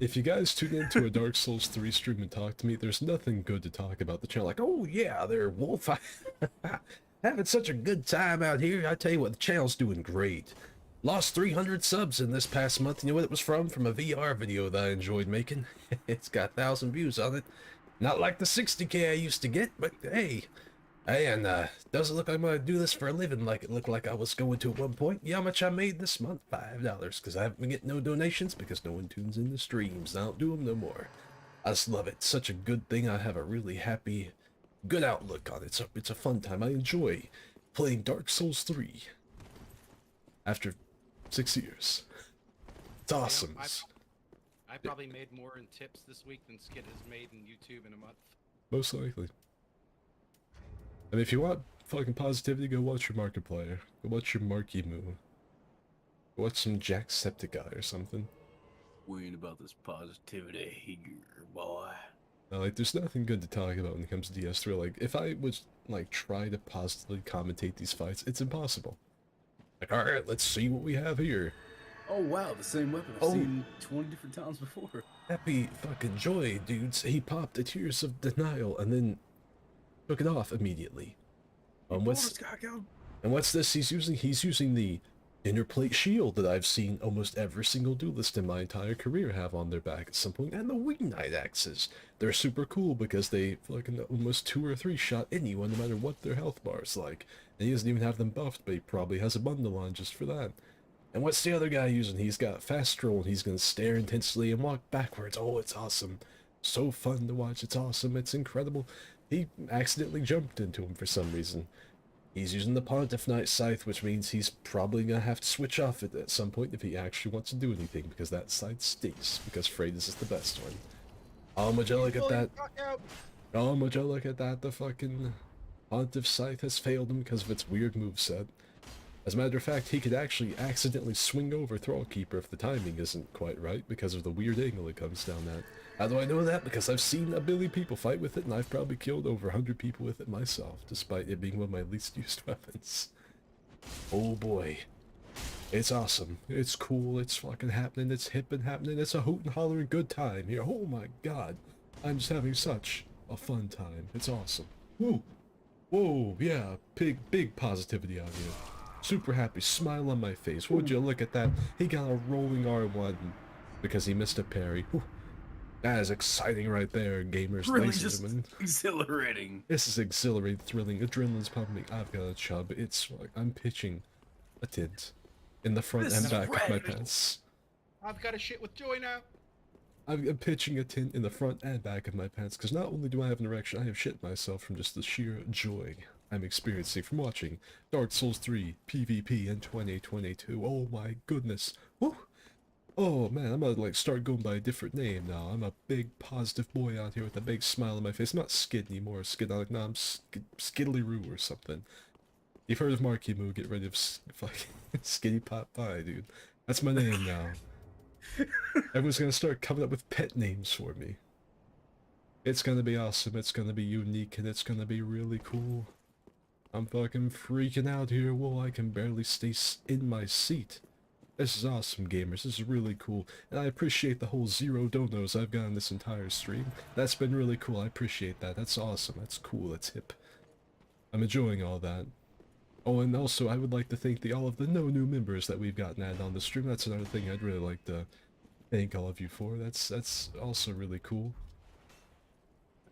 S2: If you guys tune into a Dark Souls 3 stream and talk to me, there's nothing good to talk about the channel. Like, oh yeah, they're wolf. Having such a good time out here. I tell you what, the channel's doing great. Lost 300 subs in this past month. You know what it was from? From a VR video that I enjoyed making. It's got 1,000 views on it. Not like the 60K I used to get, but hey. And doesn't look like I'm gonna do this for a living like it looked like I was going to at one point. Yeah, how much I made this month? $5, because I haven't been getting no donations because no one tunes in the streams. I don't do them no more. I just love it. Such a good thing. I have a really happy, good outlook on it. It's a fun time. I enjoy playing Dark Souls 3 after 6 years. It's awesome.
S5: I probably made more in tips this week than Skid has made in YouTube in a month.
S2: Most likely. And if you want fucking positivity, go watch your Markiplier. Go watch your Marky Moo. Go watch some Jacksepticeye or something.
S3: Worrying about this positivity here, boy.
S2: Like, there's nothing good to talk about when it comes to DS3. Like, if I was, like, try to positively commentate these fights, it's impossible. Like, alright, let's see what we have here.
S3: Oh wow, the same weapon I've seen 20 different times before.
S2: Happy fucking joy, dudes. He popped the Tears of Denial and then took it off immediately. What's this? He's using the inner plate shield that I've seen almost every single duelist in my entire career have on their back at some point, and the Wing Knight axes. They're super cool because they fucking almost 2 or 3 shot anyone no matter what their health bar is like. And he doesn't even have them buffed, but he probably has a bundle on just for that. And what's the other guy using? He's got fast stroll and he's gonna stare intensely and walk backwards. Oh, it's awesome. So fun to watch. It's awesome. It's incredible. He accidentally jumped into him for some reason. He's using the Pontiff Knight Scythe, which means he's probably gonna have to switch off it at some point if he actually wants to do anything, because that scythe stinks, because Freydis is the best one. Oh, would you look at that? Oh, would you look at that? The fucking Pontiff Scythe has failed him because of its weird moveset. As a matter of fact, he could actually accidentally swing over Thrallkeeper if the timing isn't quite right because of the weird angle it comes down at. How do I know that? Because I've seen a billion people fight with it, and I've probably killed over 100 people with it myself, despite it being one of my least used weapons. Oh boy. It's awesome. It's cool. It's fucking happening. It's hip and happening. It's a hoot and hollering good time here. Oh my god. I'm just having such a fun time. It's awesome. Woo. Whoa, yeah. Big positivity out here. Super happy, smile on my face. Would you look at that? He got a rolling R1 because he missed a parry. Whew. That is exciting right there, gamers.
S3: Really
S2: ladies and
S3: just
S2: gentlemen.
S3: exhilarating.
S2: This is exhilarating, thrilling. Adrenaline's pumping. I've got a chub. It's like I'm pitching a tint in the front
S3: This
S2: and
S3: is
S2: back of my
S3: rad.
S2: pants.
S5: I've got a shit with joy now.
S2: I'm pitching a tint in the front and back of my pants because not only do I have an erection, I have shit myself from just the sheer joy I'm experiencing from watching Dark Souls 3 PvP in 2022. Oh my goodness. Woo. Oh man, I'm gonna like start going by a different name now. I'm a big positive boy out here with a big smile on my face. I'm not Skid anymore. Skid, I'm like, no, I'm Skiddly-Roo or something. You've heard of Marky Moo, get rid of fucking Skinny Pot Pie, dude. That's my name now. Everyone's gonna start coming up with pet names for me. It's gonna be awesome, it's gonna be unique, and it's gonna be really cool. I'm fucking freaking out here. Whoa, I can barely stay in my seat. This is awesome, gamers. This is really cool. And I appreciate the whole 0 donos I've gotten this entire stream. That's been really cool. I appreciate that. That's awesome. That's cool. That's hip. I'm enjoying all that. Oh, and also, I would like to thank all of the no new members that we've gotten added on the stream. That's another thing I'd really like to thank all of you for. That's also really cool.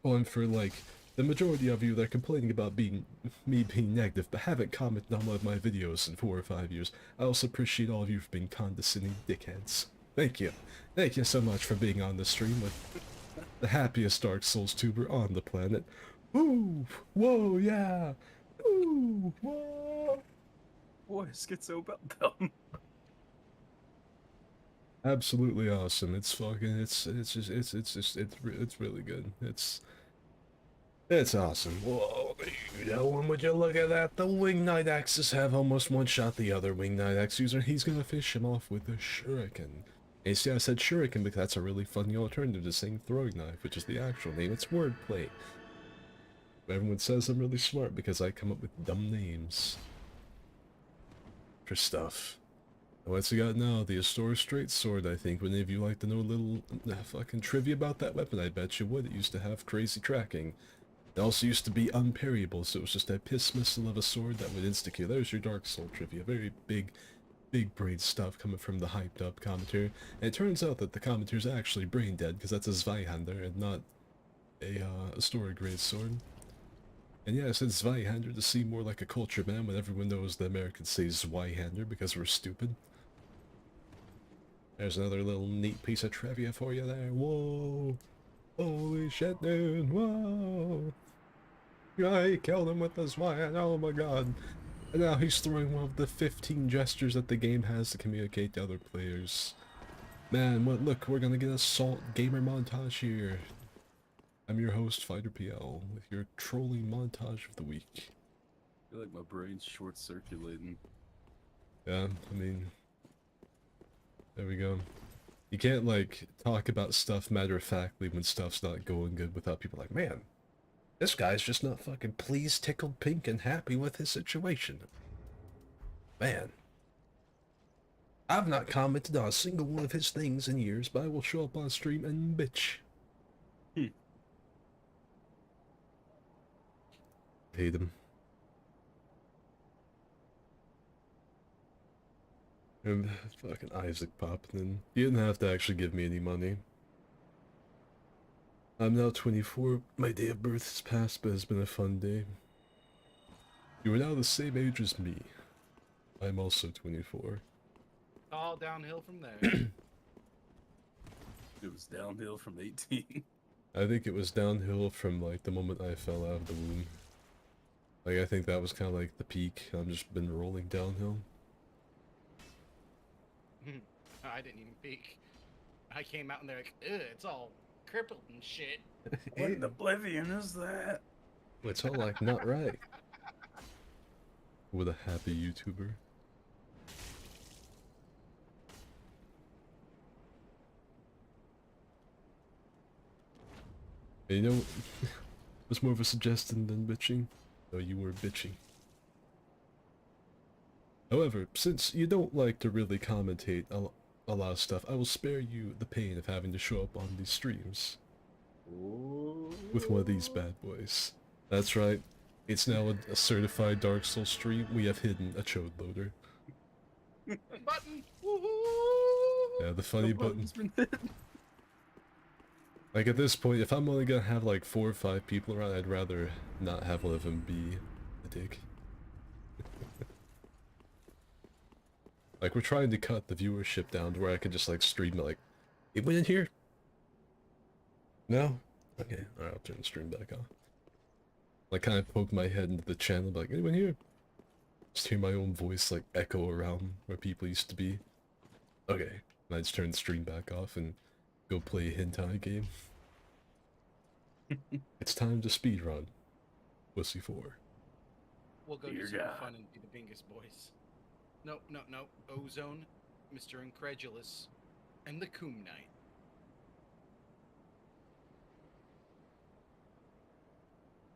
S2: Oh, and for, like, the majority of you that are complaining about me being negative but haven't commented on one of my videos in 4 or 5 years, I also appreciate all of you for being condescending dickheads. Thank you. Thank you so much for being on the stream with the happiest Dark Souls tuber on the planet. Ooh! Whoa, yeah! Ooh! Whoa!
S3: Boy, Schizo about them.
S2: Absolutely awesome. It's fucking, it's really good. It's awesome. Whoa, dude, and would you look at that? The Wing Knight axes have almost one-shot the other Wing Knight axe user. He's gonna fish him off with a shuriken. And you see, I said shuriken because that's a really funny alternative to saying throwing knife, which is the actual name. It's wordplay. Everyone says I'm really smart because I come up with dumb names for stuff. What's he got now? The Astora Straight Sword, I think. Would any of you like to know a little fucking trivia about that weapon? I bet you would. It used to have crazy tracking. It also used to be unparryable, so it was just a piss missile of a sword that would insta-kill. There's your Dark Soul trivia. Very big brain stuff coming from the hyped up commentator. And it turns out that the commentator's actually brain dead, because that's a Zweihander and not a Astora Great Sword. And yeah, I said Zweihander to seem more like a culture man when everyone knows the Americans say Zweihander because we're stupid. There's another little neat piece of trivia for you there. Whoa! Holy shit, dude! Whoa! Yeah, he killed him with the Zweihander, oh my god. And now he's throwing one of the 15 gestures that the game has to communicate to other players. Man, what? Look, we're gonna get a Salt Gamer montage here. I'm your host, Fighter PL, with your trolling montage of the week.
S3: I feel like my brain's short-circulating.
S2: Yeah, I mean, there we go. You can't, like, talk about stuff matter-of-factly when stuff's not going good without people like, man, this guy's just not fucking pleased, tickled pink, and happy with his situation. Man. I've not commented on a single one of his things in years, but I will show up on stream and bitch. Hate him. And fucking Isaac popping in. You didn't have to actually give me any money. I'm now 24. My day of birth has passed, but it's been a fun day. You are now the same age as me. I'm also 24.
S5: All downhill from there.
S3: It was downhill from 18.
S2: I think it was downhill from, like, the moment I fell out of the womb. Like, I think that was kind of like the peak. I've just been rolling downhill.
S5: I didn't even peek. I came out and they're like, ugh, it's all crippled and shit.
S3: What in oblivion is that?
S2: It's all, like, not right. With a happy YouTuber. And you know, it was more of a suggestion than bitching. Though you were bitching. However, since you don't like to really commentate a lot of stuff, I will spare you the pain of having to show up on these streams. With one of these bad boys. That's right. It's now a certified Dark Souls stream. We have hidden a chode loader.
S5: Button! Woohoo!
S2: Yeah, the funny button.
S3: Button's been hit.
S2: Like, at this point, if I'm only gonna have like 4 or 5 people around, I'd rather not have one of them be a dick. Like, we're trying to cut the viewership down to where I can just like stream it like, it went in here? No? Okay, alright, I'll turn the stream back on. Like, kind of poke my head into the channel, be like, anyone here? Just hear my own voice like echo around where people used to be. Okay, and I just turn the stream back off and go play a hentai game. It's time to speedrun Pussy 4.
S5: We'll go
S3: Dear
S5: do some
S3: God.
S5: fun and be the Bingus boys. No. Ozone, Mr. Incredulous, and the Coom Knight.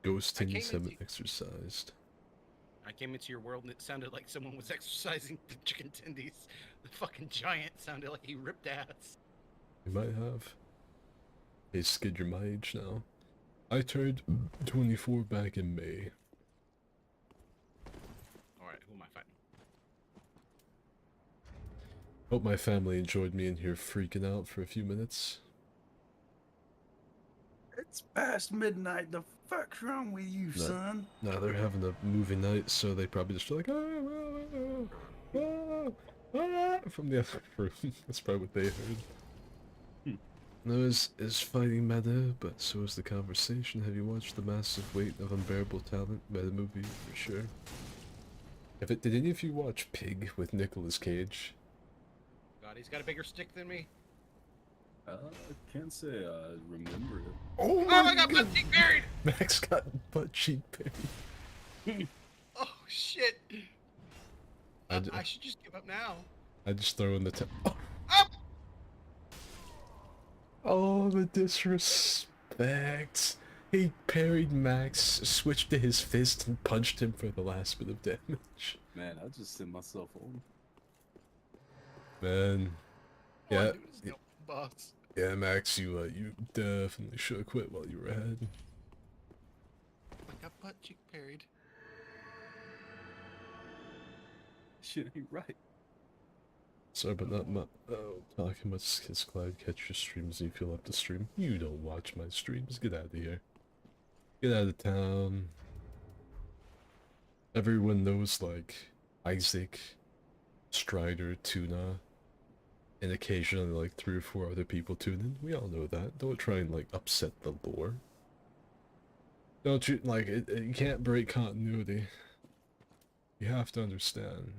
S2: Ghost
S5: I came
S2: things haven't
S5: into-
S2: exercised.
S5: I came into your world and it sounded like someone was exercising the chicken tendies. The fucking giant sounded like he ripped ass.
S2: You might have. Hey, Skid, you're my age now. I turned 24 back in May.
S5: Alright, who am I fighting?
S2: Hope my family enjoyed me in here freaking out for a few minutes.
S3: It's past midnight. The fuck's wrong with you,
S2: No.
S3: son?
S2: Now they're having a movie night, so they probably just like, from the other room. That's probably what they heard. Nose is fighting meta, but so is the conversation. Have you watched The Massive Weight of Unbearable Talent? Meta movie, for sure. Did any of you watch Pig with Nicolas Cage?
S5: God, he's got a bigger stick than me.
S3: I can't say I remember it.
S2: Oh
S5: I got butt cheek buried!
S2: Max got butt cheek buried.
S5: Oh, shit.
S2: I d-
S5: I should just give up now.
S2: I just throw in the
S5: Up!
S2: Oh, the disrespect. He parried Max, switched to his fist, and punched him for the last bit of damage.
S3: Man, I just sent myself on.
S2: Man,
S5: All I
S2: yeah,
S5: do is go, boss.
S2: yeah, Max, you definitely should have quit while you were ahead.
S5: I got butt cheek parried.
S3: Shit ain't right.
S2: Sorry, but not my. Oh, talking about Kids Glad catch your streams and you feel up the stream. You don't watch my streams. Get out of here. Get out of town. Everyone knows, like, Isaac, Strider, Tuna, and occasionally, like, 3 or 4 other people tune in. We all know that. Don't try and, like, upset the lore. Don't you, like, you can't break continuity. You have to understand.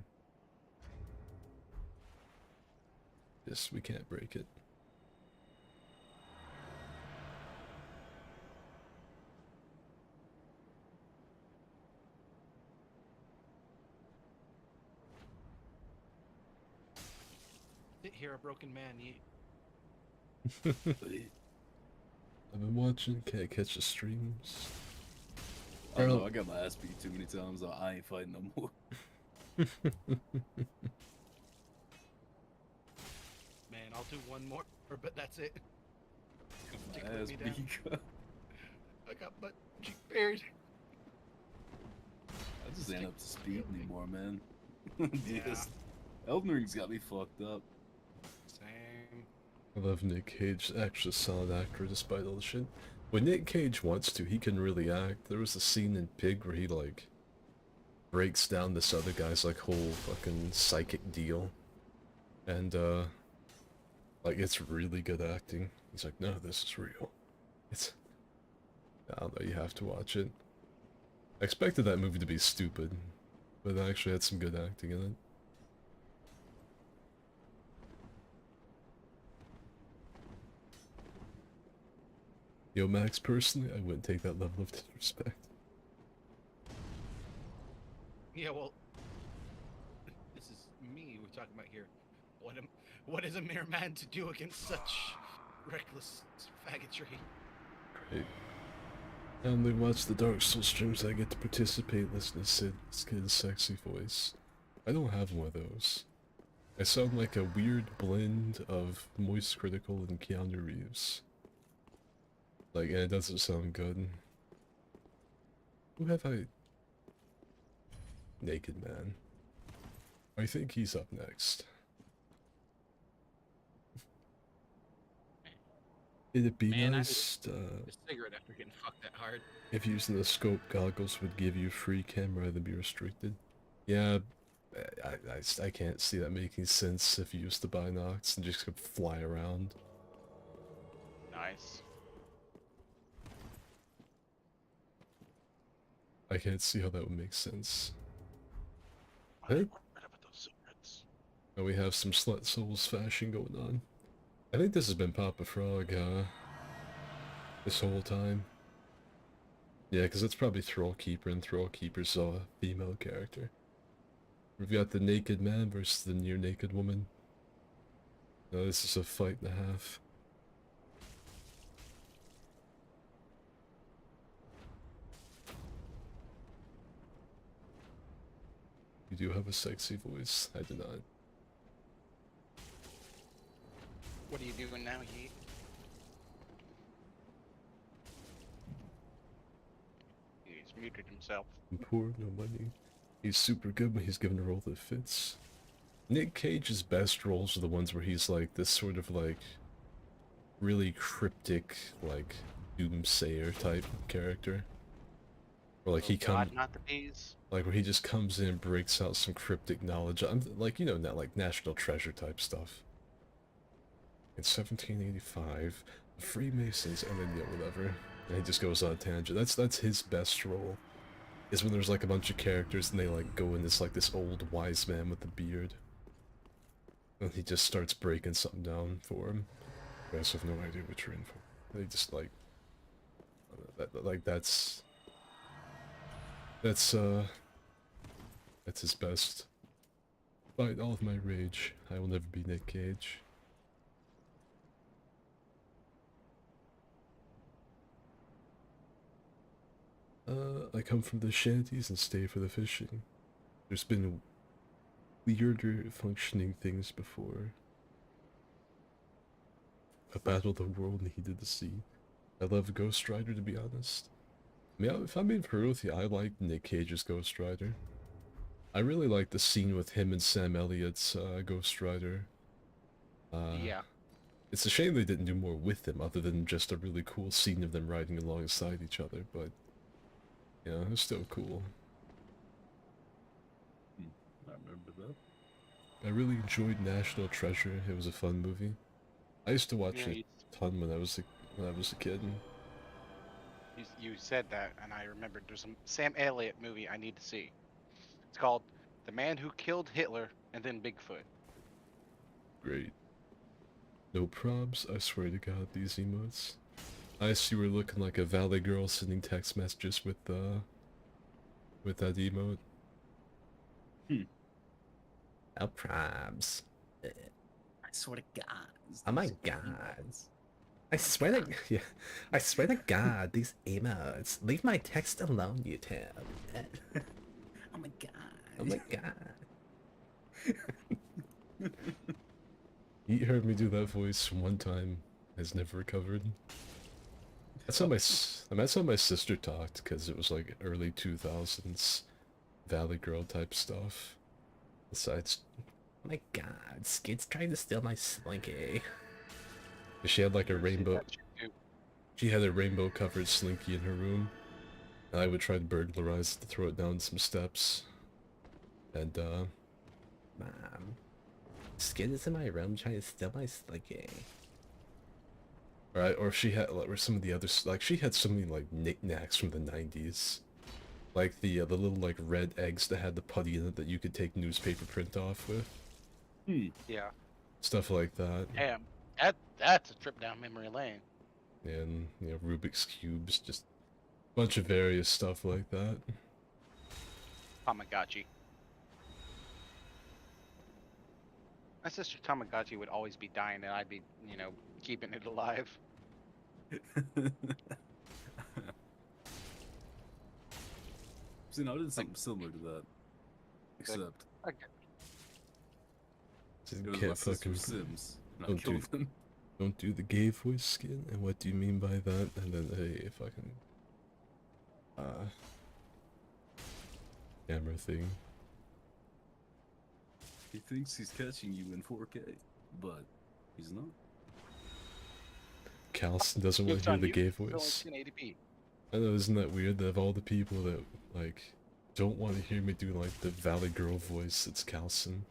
S2: Yes, we can't break it.
S5: Sit here, a broken man.
S2: I've been watching, can't catch the streams.
S3: I don't know, I got my ass beat too many times, so I ain't fighting no more.
S5: Man, I'll do one more, but that's it.
S3: My
S5: Tickling
S3: ass
S5: me down.
S3: beat.
S5: I got butt cheek parried.
S3: I just ain't up to speed anymore, man.
S5: Yeah.
S3: Yes. Elden Ring's got me fucked up.
S5: Same.
S2: I love Nick Cage, actually a solid actor despite all the shit. When Nick Cage wants to, he can really act. There was a scene in Pig where he, like, breaks down this other guy's, like, whole fucking psychic deal. And, like, it's really good acting. He's like, no, this is real. It's... I don't know, you have to watch it. I expected that movie to be stupid, but it actually had some good acting in it. Yo, Max, personally, I wouldn't take that level of disrespect.
S5: Yeah, well, this is me we're talking about here. What is a mere man to do against such reckless faggotry?
S2: Great. I only watch the Dark Souls streams. I get to participate, listen to Sid's kid's sexy voice. I don't have one of those. I sound like a weird blend of Moist Critical and Keanu Reeves. Like, and it doesn't sound good. Who have I... Naked Man. I think he's up next. It'd be
S5: Man,
S2: nice
S5: A cigarette after getting fucked that hard.
S2: if using the scope goggles would give you free cam rather than be restricted. Yeah, I can't see that making sense if you use the binocs and just could fly around.
S1: Nice.
S2: I can't see how that would make sense.
S1: I forgot about those cigarettes.
S2: Now we have some Slut Souls fashion going on. I think this has been Papa Frog, this whole time. Yeah, because it's probably Thrall Keeper, and Thrall Keeper's a female character. We've got the naked man versus the near naked woman. Now this is a fight and a half. You do have a sexy voice. I do not.
S1: What are you doing now, Yeet? He's muted himself.
S2: I'm poor, no money. He's super good when he's given a role that fits. Nick Cage's best roles are the ones where he's like this sort of like really cryptic, like doomsayer type character. Or like he comes,
S1: Not the bees.
S2: like where he just comes in and breaks out some cryptic knowledge. Like, you know, not like National Treasure type stuff. In 1785, the Freemasons, and then, yeah, whatever. And he just goes on a tangent. That's his best role. Is when there's like a bunch of characters and they like go in this like this old wise man with a beard. And he just starts breaking something down for him. You guys have no idea what you're in for. They just like... that's his best. Despite all of my rage, I will never be Nick Cage. I come from the shanties and stay for the fishing. There's been weirder functioning things before. A battle the world needed to see. I love Ghost Rider, to be honest. I mean, if I'm being for real with you, I like Nick Cage's Ghost Rider. I really like the scene with him and Sam Elliott's Ghost Rider.
S1: Yeah.
S2: It's a shame they didn't do more with them, other than just a really cool scene of them riding alongside each other, but... yeah, it's still cool.
S3: I remember that.
S2: I really enjoyed National Treasure. It was a fun movie. I used to watch
S1: Yeah,
S2: it a ton when I was a kid.
S1: you said that, and I remembered there's a Sam Elliott movie I need to see. It's called The Man Who Killed Hitler and Then Bigfoot.
S2: Great. No probs, I swear to god, these emotes. I see you were looking like a valley girl sending text messages with that emote.
S4: No probs.
S3: I swear to God.
S4: Oh my god. I swear to yeah, I swear to God, these emotes. Leave my text alone, YouTube.
S3: Oh my God.
S4: Oh my god.
S2: He heard me do that voice one time, has never recovered. That's how my sister talked, because it was like early 2000s Valley Girl type stuff. Besides,
S4: Oh my god, Skid's trying to steal my slinky.
S2: she had like a
S1: You ever see
S2: rainbow.
S1: that shit too?
S2: She had a rainbow covered slinky in her room, and I would try to burglarize it to throw it down some steps. And
S4: Mom. Skid is in my room trying to steal my slinky.
S2: or she had, or some of the others, like she had so many like knickknacks from the 90s. Like the little like red eggs that had the putty in it that you could take newspaper print off with.
S1: Yeah.
S2: Stuff like that.
S1: Damn. That's a trip down memory lane.
S2: And, you know, Rubik's Cubes, just a bunch of various stuff like that.
S1: Tamagotchi. My sister Tamagotchi would always be dying, and I'd be, you know, keeping it alive.
S3: See, no, I did something similar to that. Except
S1: Okay.
S2: Just
S3: it was my
S2: can't fucking
S3: sister's Sims, and I
S2: Don't do-
S3: killed them.
S2: don't do the gay voice skin, and what do you mean by that? And then a fucking camera thing.
S3: He thinks he's catching you in 4K, but he's not.
S2: Calston doesn't want
S1: It's
S2: to hear
S1: on
S2: the
S1: you.
S2: gay
S1: It's only
S2: voice.
S1: 1080p.
S2: I know, isn't that weird that of all the people that, like, don't want to hear me do, like, the Valley Girl voice, it's Calston.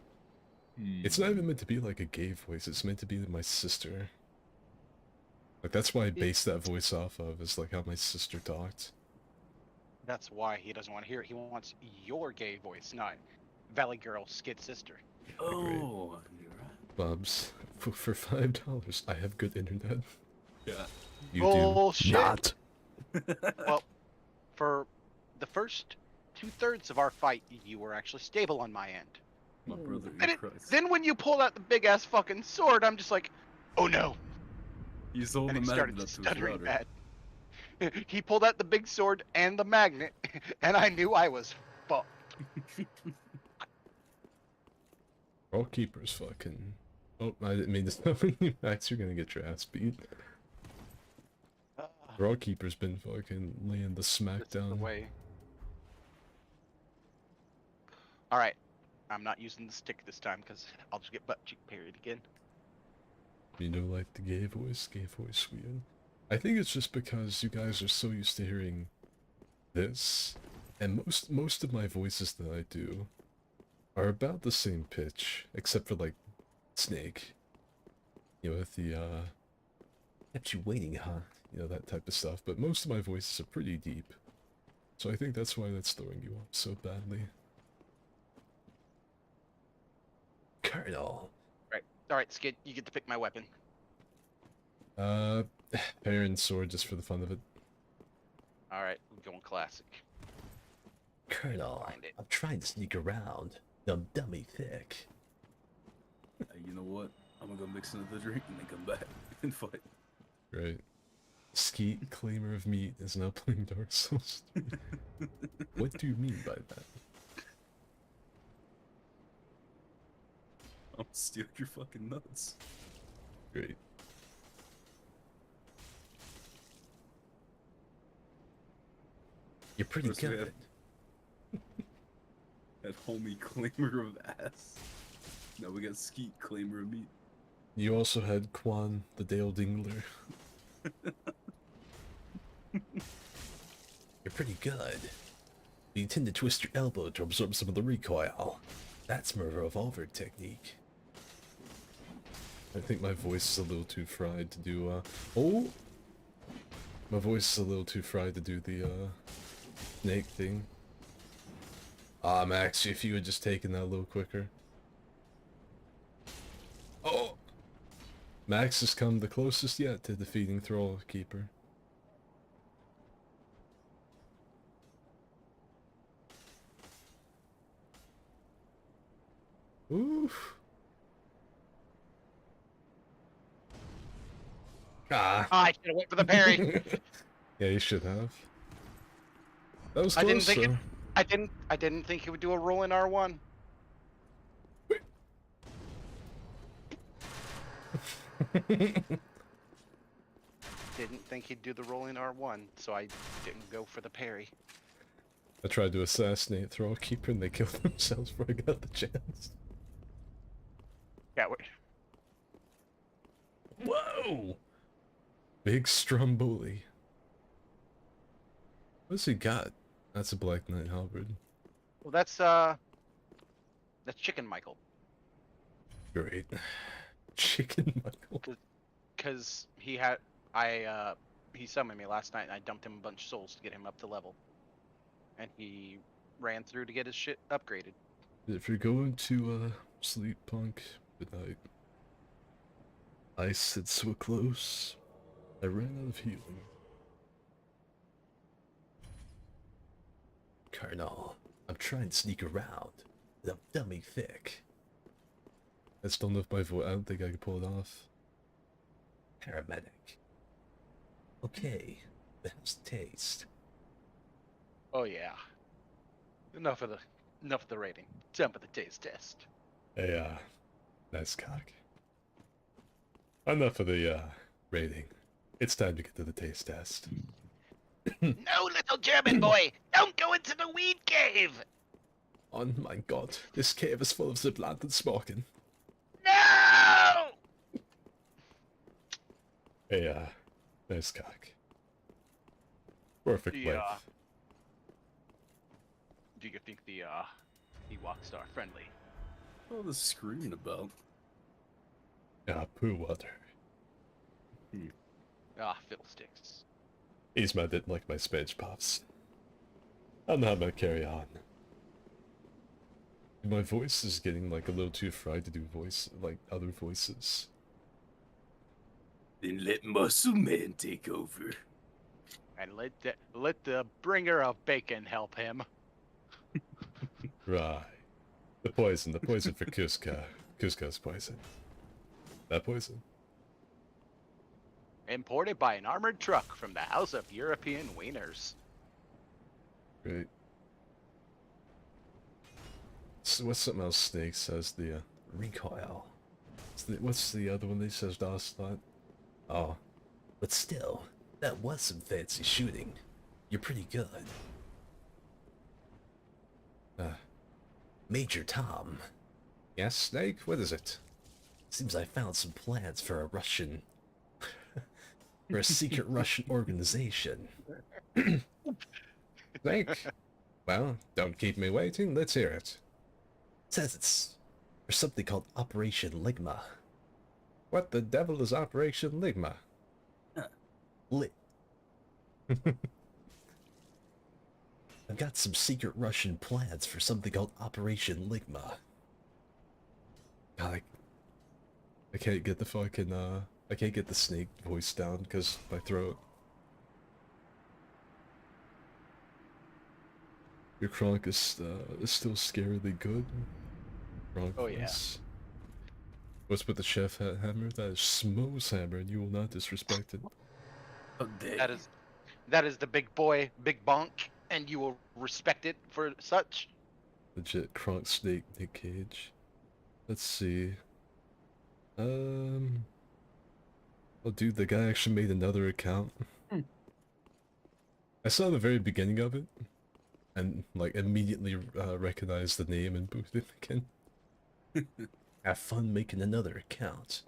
S2: It's not even meant to be like a gay voice, it's meant to be my sister. Like, that's why I based that voice off of, is like how my sister talked.
S1: That's why he doesn't want to hear it. He wants your gay voice, not Valley Girl Skid Sister.
S3: Oh, you're right.
S2: Bubs, for $5, I have good internet.
S3: Yeah.
S2: You
S1: Bullshit.
S2: do not.
S1: Well, for the first 2/3 of our fight, you were actually stable on my end.
S3: My brother in
S1: And it-
S3: Christ.
S1: Then when you pulled out the big ass fucking sword, I'm just like, oh no.
S3: He's holding
S1: And
S3: the
S1: he started
S3: magnet up to his
S1: stuttering
S3: router.
S1: bad. He pulled out the big sword and the magnet, and I knew I was fucked.
S2: All keepers fucking... Oh, I didn't mean to stop you, Max, you're gonna get your ass beat. Raw Keeper's been fucking laying the
S1: This is the
S2: smackdown.
S1: way. Alright. I'm not using the stick this time because I'll just get butt cheek parried again.
S2: You know, like the gay voice weird. I think it's just because you guys are so used to hearing this, and most of my voices that I do are about the same pitch, except for like Snake. You know, with the kept you waiting, huh? You know, that type of stuff. But most of my voices are pretty deep. So I think that's why that's throwing you off so badly.
S4: Colonel.
S1: Alright, Skid, you get to pick my weapon.
S2: Parent sword just for the fun of it.
S1: Alright, we're going classic.
S4: Colonel.
S1: Find it.
S4: I'm trying to sneak around. Dumb dummy thick.
S3: Hey, you know what? I'm gonna go mix another drink and then come back and fight.
S2: Right. Skeet, claimer of meat, is now playing Dark Souls 3. What do you mean by that?
S3: I'm steal your fucking nuts.
S2: Great.
S4: You're pretty
S3: First we
S4: good.
S3: That homie claimer of ass. Now we got Skeet claimer of meat.
S2: You also had Quan, the Dale Dingler.
S4: You're pretty good. You tend to twist your elbow to absorb some of the recoil. That's my revolver technique.
S2: I think my voice is a little too fried to do, oh! My voice is a little too fried to do the, snake thing. Ah, Max, if you had just taken that a little quicker. Oh! Max has come the closest yet to defeating Thrall Keeper. Oof. Ah.
S1: I should have went for the parry.
S2: Yeah, you should have. That was
S1: I didn't
S2: close,
S1: think
S2: though.
S1: I didn't think he would do a roll in R1. Didn't think he'd do the roll in R1, so I didn't go for the parry.
S2: I tried to assassinate Thrall Keeper and they killed themselves before I got the chance.
S1: Yeah, wait.
S2: Whoa! Big Stromboli. What's he got? That's a Black Knight halberd.
S1: Well, that's Chicken Michael.
S2: Great. Chicken Michael.
S1: Cause he summoned me last night and I dumped him a bunch of souls to get him up to level. And he ran through to get his shit upgraded.
S2: If you're going to, sleep, punk, good night. I sit so close. I ran out of healing.
S4: Colonel, I'm trying to sneak around. But I'm dummy thick.
S2: I still don't know if my voice. I don't think I can pull it off.
S4: Paramedic. Okay, but how's the taste?
S1: Oh yeah. Enough of the rating. Jump at the taste test.
S2: Hey, nice cock. Enough of the, rating. It's time to get to the taste test.
S1: No, little German boy! Don't go into the weed cave!
S2: Oh my god, this cave is full of the planted smoking.
S1: No!
S2: Hey, nice cock. Perfect length.
S1: Do you think the Ewoks are friendly?
S3: What all this screaming about?
S2: Yeah, poo water.
S1: Ah, fiddlesticks.
S2: He's mad didn't like my Spanish puffs. I'm not gonna carry on. My voice is getting like a little too fried to do other voices.
S3: Then let Muscle Man take over.
S1: And let the bringer of bacon help him.
S2: Right. The poison for Cusco. Cusco's poison. That poison?
S1: Imported by an armored truck from the House of European Wieners.
S2: Great. So what's something else Snake says? The
S4: Recoil.
S2: what's the other one that he says last night?
S4: Oh, but still, that was some fancy shooting. You're pretty good. Major Tom.
S2: Yes, Snake? What is it?
S4: Seems I found some plans for a Russian... for a secret Russian organization.
S2: Snake? Well, don't keep me waiting, let's hear it.
S4: Says it's for something called Operation Ligma.
S2: What the devil is Operation Ligma?
S4: Lit. I've got some secret Russian plans for something called Operation Ligma.
S2: God, I can't get the fucking, I can't get the Snake voice down because my throat. Your Kronk is still scarily good. Kronk
S1: Oh, yeah.
S2: voice. What's with the chef hammer? That is Smo's hammer, and you will not disrespect it.
S3: Oh, damn.
S1: That is the big boy, big bonk, and you will respect it for such.
S2: Legit Kronk Snake Nick Cage. Let's see. Oh, dude, the guy actually made another account.
S3: Hmm.
S2: I saw the very beginning of it, and like immediately recognized the name and booted it again. Have fun making another account.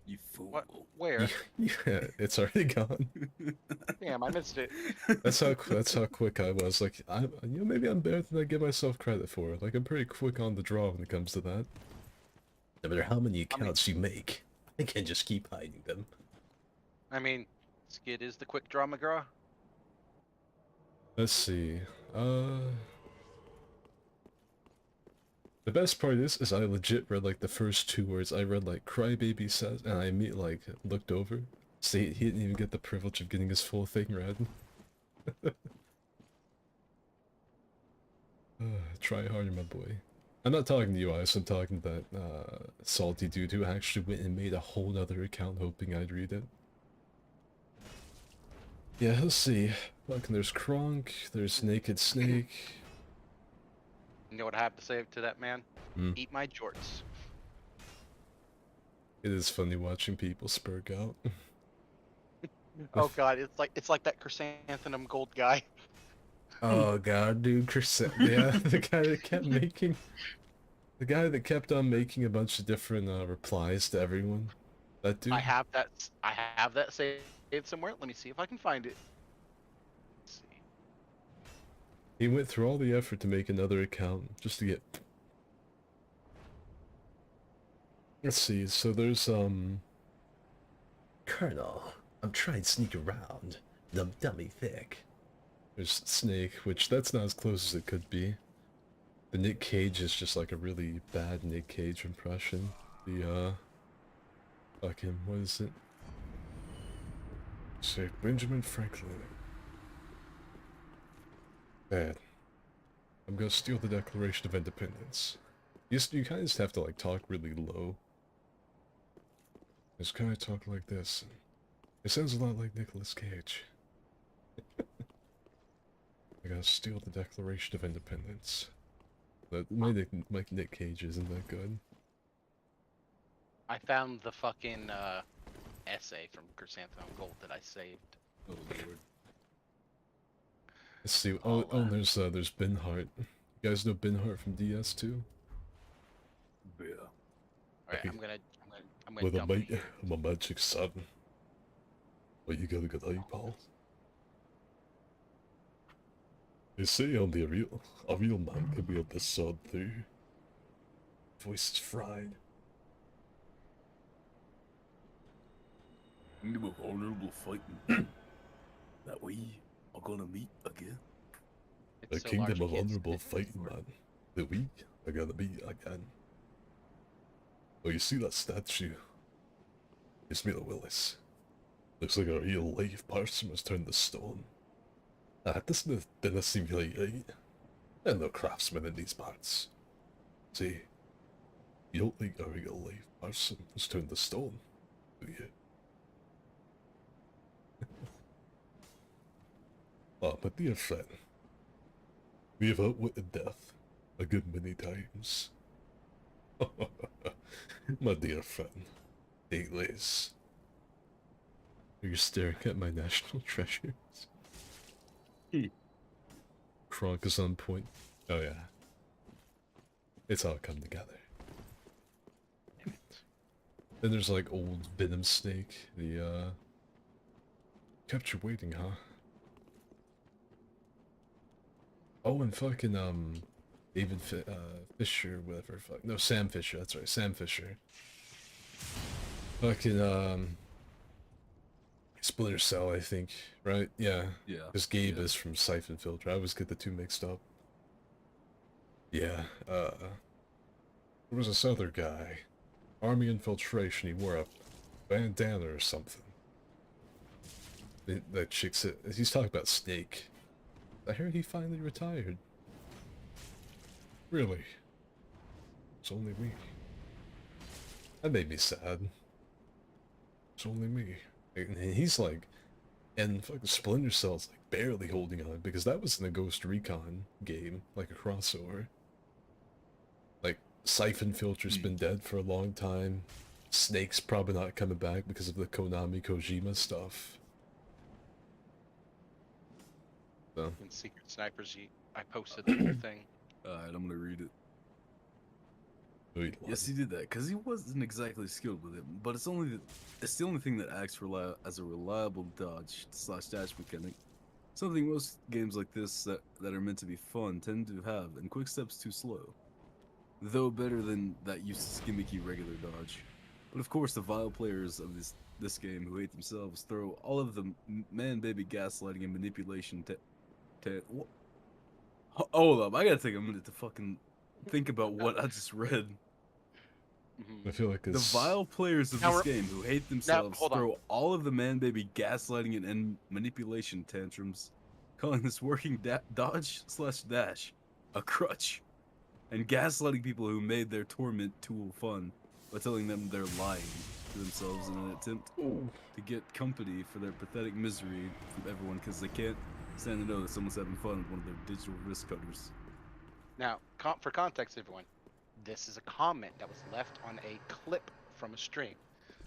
S3: You fool.
S1: What? Where?
S2: Yeah, it's already gone.
S1: Damn, I missed it.
S2: That's how quick I was. Like, maybe I'm better than I give myself credit for. Like, I'm pretty quick on the draw when it comes to that. No matter how many accounts you make, I can just keep hiding them.
S1: I mean, Skid is the quick draw McGraw.
S2: Let's see. The best part is I legit read like the first 2 words. I read like "Crybaby says," and I immediately like looked over. See, he didn't even get the privilege of getting his full thing read. Try harder, my boy. I'm not talking to you, Ice. I'm talking to that salty dude who actually went and made a whole nother account hoping I'd read it. Yeah, let's see. Fucking there's Kronk, there's Naked Snake.
S1: You know what I have to say to that man?
S2: Hmm.
S1: Eat my jorts.
S2: It is funny watching people spurg out.
S1: Oh god, it's like that chrysanthemum gold guy.
S2: Oh god, dude, yeah, the guy that kept making, the guy that kept on making a bunch of different replies to everyone. That dude.
S1: I have that saved somewhere. Let me see if I can find it. Let's see.
S2: He went through all the effort to make another account just to get. Let's see. So there's
S4: Colonel, I'm trying to sneak around. The dummy thick.
S2: There's Snake, which that's not as close as it could be. The Nick Cage is just like a really bad Nick Cage impression. The fucking what is it? Say Benjamin Franklin. Bad. I'm gonna steal the Declaration of Independence. You kind of just have to like talk really low. Just kind of talk like this. It sounds a lot like Nicolas Cage. I gotta steal the Declaration of Independence. But my Nick Cage isn't that good.
S1: I found the fucking essay from Chrysanthemum Gold that I saved.
S3: Oh lord.
S2: Let's see.
S1: Oh,
S2: There's Ben Hart. You guys know Ben Hart from DS2?
S3: Yeah.
S1: Alright,
S2: Okay.
S1: I'm gonna
S2: With a
S1: dump it
S2: mate,
S1: here.
S2: I'm a magic son. What you got a good eye, pal? They say only a real man can wield this sword too. Voice is fried.
S3: Into a vulnerable fighting. That we are gonna meet again.
S2: The
S1: It's so
S2: kingdom
S1: large,
S2: of
S1: you can't
S2: honorable
S1: spit it
S2: fighting
S1: anymore.
S2: man. The weak are gonna be again. Oh, you see that statue? It's Mila Willis. Looks like a real live person was turned to stone. This didn't simulate right. There are no craftsmen in these parts. See, you don't think a real live person was turned to stone, do you? Ah, my dear friend, we have outwitted death a good many times. My dear friend, take this. You're staring at my national treasures. Kronk is on point. Oh yeah. It's all come together.
S1: Damn it.
S2: Then there's like old Venom Snake, the kept you waiting, huh? Oh, and fucking David Fisher, whatever. No, Sam Fisher. That's right, Sam Fisher. Fucking Splinter Cell, I think. Right? Yeah.
S3: Yeah.
S2: Because Gabe
S3: yeah.
S2: is from Siphon Filter. I always get the two mixed up. Yeah. There was this other guy. Army infiltration. He wore a bandana or something. That chick said he's talking about Snake. I heard he finally retired. Really? It's only me. That made me sad. It's only me. And he's like, and fucking Splinter Cell's like barely holding on because that was in a Ghost Recon game, like a crossover. Like Siphon Filter's been dead for a long time. Snake's probably not coming back because of the Konami Kojima stuff. So,
S1: In Secret Snipers, I posted the whole thing.
S3: Alright, I'm gonna read it.
S2: wait,
S3: Yes, he did that because he wasn't exactly skilled with it, but it's the only thing that acts as a reliable dodge slash dash mechanic. Something most games like this that are meant to be fun tend to have, and quick step's too slow. Though better than that useless gimmicky regular dodge. But of course, the vile players of this game who hate themselves throw all of the man-baby gaslighting and manipulation Hold up, I gotta take a minute to fucking think about what I just read.
S1: Mhm.
S2: I feel like
S3: The
S2: it's
S3: vile players of
S1: Now
S3: this
S1: we're-
S3: game who hate themselves
S1: hold on.
S3: throw all of the man-baby gaslighting and manipulation tantrums, calling this working dodge slash dash a crutch, and gaslighting people who made their torment tool fun by telling them they're lying to themselves in an attempt to get company for their pathetic misery from everyone because they can't stand to know that someone's having fun with one of their digital wrist cutters.
S1: Now, for context, everyone, this is a comment that was left on a clip from a stream,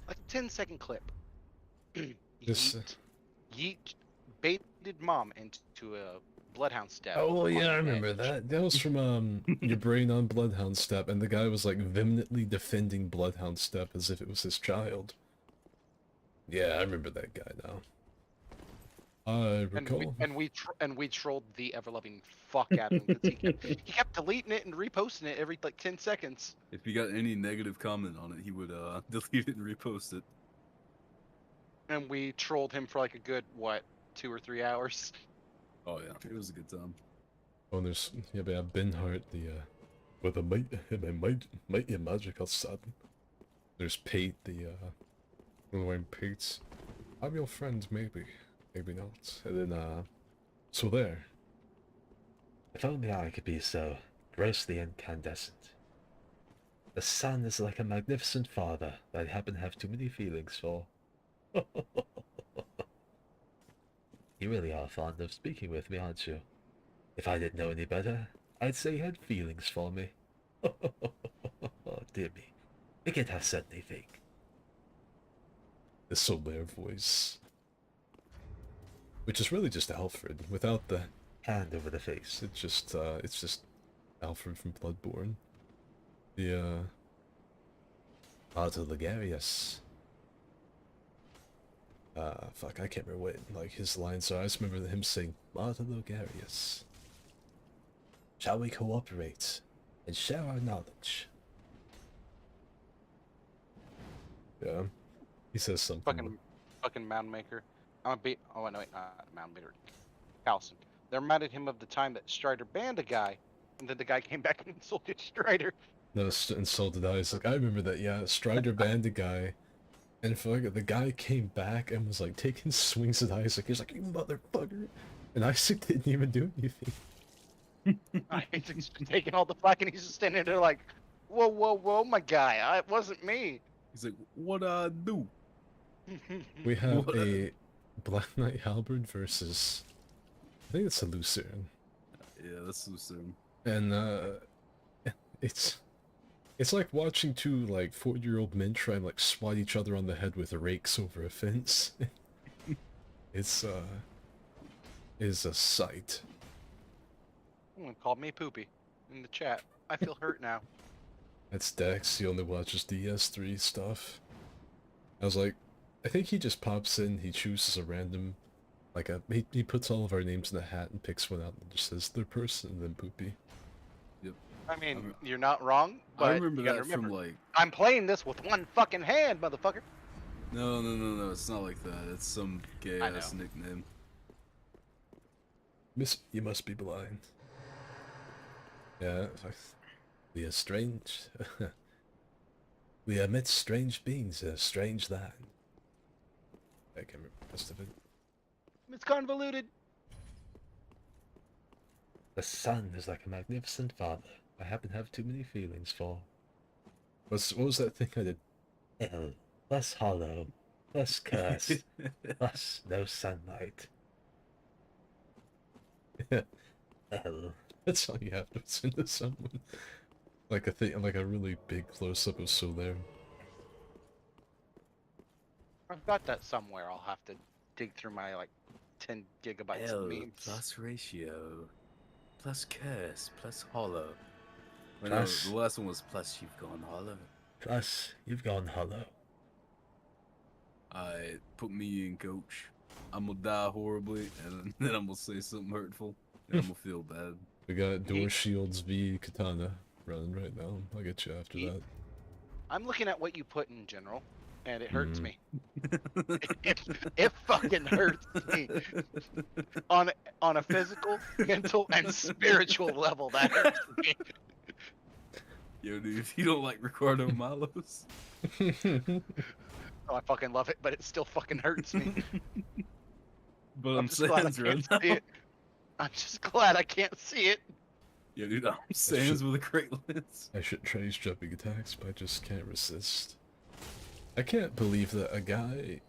S1: a 10-second clip.
S2: This,
S1: Yeet baited mom into a bloodhound step.
S2: oh
S1: on
S2: yeah, I
S1: the
S2: remember
S1: edge.
S2: that. That was from Your Brain on Bloodhound Step, and the guy was like vehemently defending Bloodhound Step as if it was his child. Yeah, I remember that guy now. I recall.
S1: And we trolled the ever-loving fuck out of him because he kept deleting it and reposting it every like 10 seconds.
S3: If he got any negative comment on it, he would delete it and repost it.
S1: And we trolled him for like a good, what, 2 or 3 hours?
S3: Oh yeah, it was a good time.
S2: Oh, there's yeah, but yeah, Ben Hart, the with a mighty magical sudden. There's Pete, the one wearing Pete's. I'm your friend, maybe not. And then so there.
S4: If only I could be so grossly incandescent. The sun is like a magnificent father that I happen to have too many feelings for. You really are fond of speaking with me, aren't you? If I didn't know any better, I'd say you had feelings for me. Oh, dear me. Forget how certain they think.
S2: The Solaire voice, which is really just Alfred without the
S4: Hand over the face.
S2: it's just Alfred from Bloodborne. The Arthur Ligarius. Fuck, I can't remember what like his lines are. I just remember him saying Martha Logarius. Shall we cooperate and share our knowledge? Yeah, he says something.
S1: Fucking mound maker. I'm gonna beat. Oh no, wait, not mound maker. Carlson. They reminded him of the time that Strider banned a guy, and then the guy came back and insulted Strider.
S2: No, insulted Isaac. I remember that. Yeah, Strider banned a guy, and the guy came back and was like taking swings at Isaac. He's like, "You motherfucker," and Isaac didn't even do anything.
S1: Isaac's taking all the flack, and he's just standing there like, "Whoa, whoa, whoa, my guy! It wasn't me."
S3: He's like, "What I do?"
S2: We have
S3: What?
S2: a Black Knight Halberd versus, I think it's a Lucerne,
S3: Yeah, that's Lucerne.
S2: and it's like watching two like 40-year-old men try and like swat each other on the head with rakes over a fence. It's is a sight.
S1: Someone called me poopy in the chat. I feel hurt now.
S2: That's Dex. He only watches DS3 stuff. I was like, I think he just pops in. He chooses a random, like he puts all of our names in a hat and picks one out and just says their person and then poopy.
S1: I mean, you're not wrong, but
S3: I remember
S1: you gotta
S3: that from
S1: remember,
S3: like.
S1: I'm playing this with one fucking hand, motherfucker.
S3: No, it's not like that. It's some gay
S1: I
S3: ass
S1: know.
S3: nickname.
S2: Miss, you must be blind. Yeah, we are strange. We are amidst strange beings, a strange land. I can't remember the rest of it.
S1: It's convoluted.
S4: The sun is like a magnificent father I happen to have too many feelings for.
S2: What was that thing I did?
S4: Ill, less hollow, less cursed, thus no sunlight. Ill.
S2: That's all you have to send to someone. Like a thing, like a really big close-up of Solaire.
S1: I've got that somewhere. I'll have to dig through my like 10 gigabytes of
S3: L
S1: memes.
S3: plus ratio plus curse plus hollow. Wait, no,
S2: Plus-
S3: the last one was plus you've gone hollow.
S4: Plus, you've gone hollow.
S3: I put me in, coach. I'm gonna die horribly, and then I'm gonna say something hurtful, and I'm gonna feel bad.
S2: We got Door
S1: Yeet.
S2: Shields v Katana running right now. I'll get you after
S1: Yeet.
S2: that.
S1: I'm looking at what you put in general, and it hurts
S2: Mhm.
S1: me. It fucking hurts me on a physical, mental, and spiritual level. That hurts me.
S3: Yo, dude, if you don't like Ricardo Malos,
S1: Oh, I fucking love it, but it still fucking hurts me.
S3: but
S1: I'm
S3: I'm
S1: just glad I
S3: Sans right
S1: can't
S3: now.
S1: see it. I'm just glad I can't see it.
S3: Yo, dude, I'm Sans with a great lens.
S2: I should try these jumping attacks, but I just can't resist. I can't believe that a guy...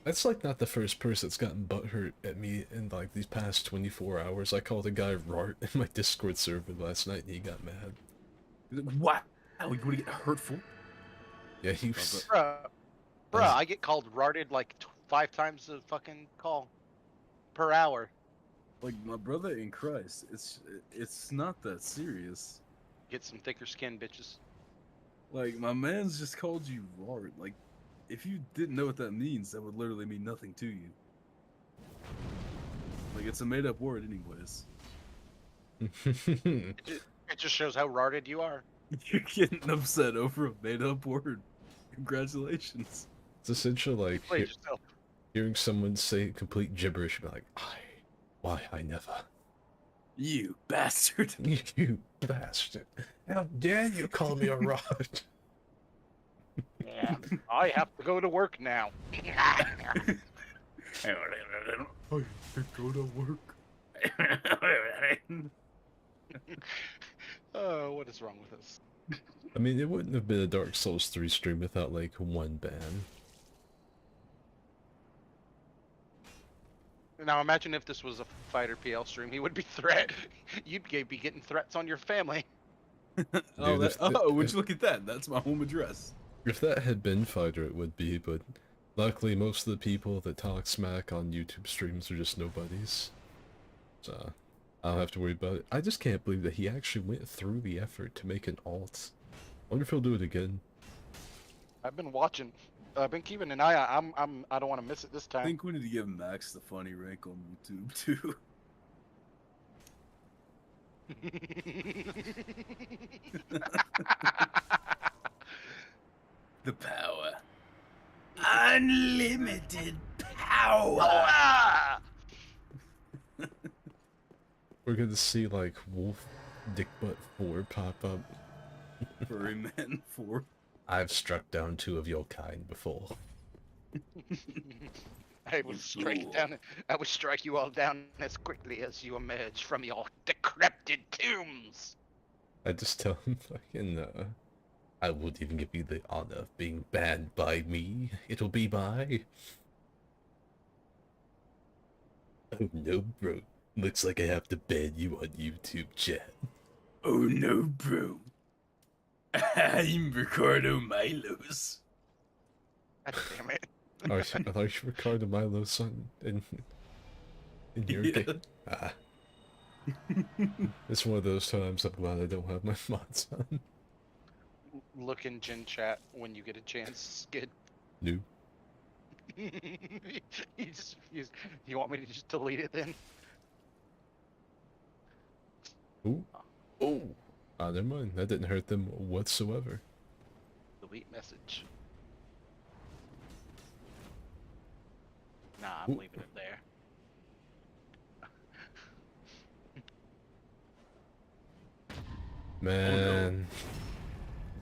S2: That's like not the first person that's gotten butthurt at me in like these past 24 hours. I called a guy Rart in my Discord server last night and he got mad.
S3: He's like, what? You wanna get hurtful?
S2: Yeah, he was...
S1: Bruh, I get called rotted like 5 times the fucking call per hour.
S3: Like, my brother in Christ, it's not that serious.
S1: Get some thicker skin, bitches.
S3: Like, my man's just called you Rart. Like, if you didn't know what that means, that would literally mean nothing to you. Like, it's a made-up word anyways.
S1: It just shows how rotted you are.
S3: You're getting upset over a made-up word. Congratulations.
S2: It's essentially like
S1: Play yourself.
S2: hearing someone say complete gibberish, be like, why I never.
S3: You bastard.
S2: You bastard. How dare you call me a rod?
S1: Yeah, I have to go to work now.
S3: Go to work.
S1: Oh, what is wrong with us?
S2: I mean, it wouldn't have been a Dark Souls 3 stream without like one ban.
S1: Now imagine if this was a fighter PL stream, he would be you'd be getting threats on your family.
S3: Oh,
S2: Dude,
S3: would you look at that? That's my home address.
S2: If that had been Fighter, it would be, but luckily most of the people that talk smack on YouTube streams are just nobodies. So, I don't have to worry about it. I just can't believe that he actually went through the effort to make an alt. I wonder if he'll do it again.
S1: I've been watching. I've been keeping an eye out. I don't want to miss it this
S3: I
S1: time.
S3: think we need to give Max the funny rank on YouTube too. The power. Unlimited power.
S1: Ah!
S2: We're gonna see like Wolf Dickbutt 4 pop up.
S3: Furry Man 4.
S2: I've struck down 2 of your kind before.
S1: I will strike you all down as quickly as you emerge from your decrepit tombs.
S2: I just tell him fucking, I won't even give you the honor of being banned by me. It'll be by... Oh no, bro. Looks like I have to ban you on YouTube, chat.
S3: Oh no, bro. I'm Ricardo Milos.
S1: God damn it.
S2: Are you Ricardo Milo son in your
S3: Yeah.
S2: game? Ah. It's one of those times I'm glad I don't have my mods on.
S1: Look in Gen Chat when you get a chance, Skid.
S2: No.
S1: You want me to just delete it then?
S2: Ooh. Oh. Ah, never mind. That didn't hurt them whatsoever.
S1: Delete message. Nah, I'm
S2: Ooh.
S1: leaving it there.
S2: Man.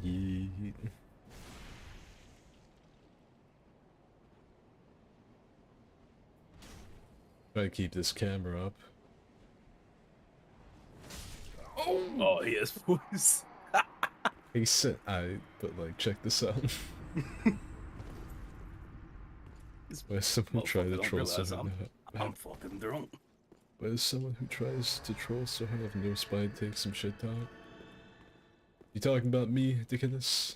S2: Yeet. Try to keep this camera up.
S3: Oh, yes, boys.
S2: He said but like, check this out. Where's someone trying to
S3: Motherfucker don't
S2: troll
S3: realize
S2: someone?
S3: I'm fucking drunk.
S2: Where's someone who tries to troll so have no spine take some shit talk? You talking about me, Dickinus?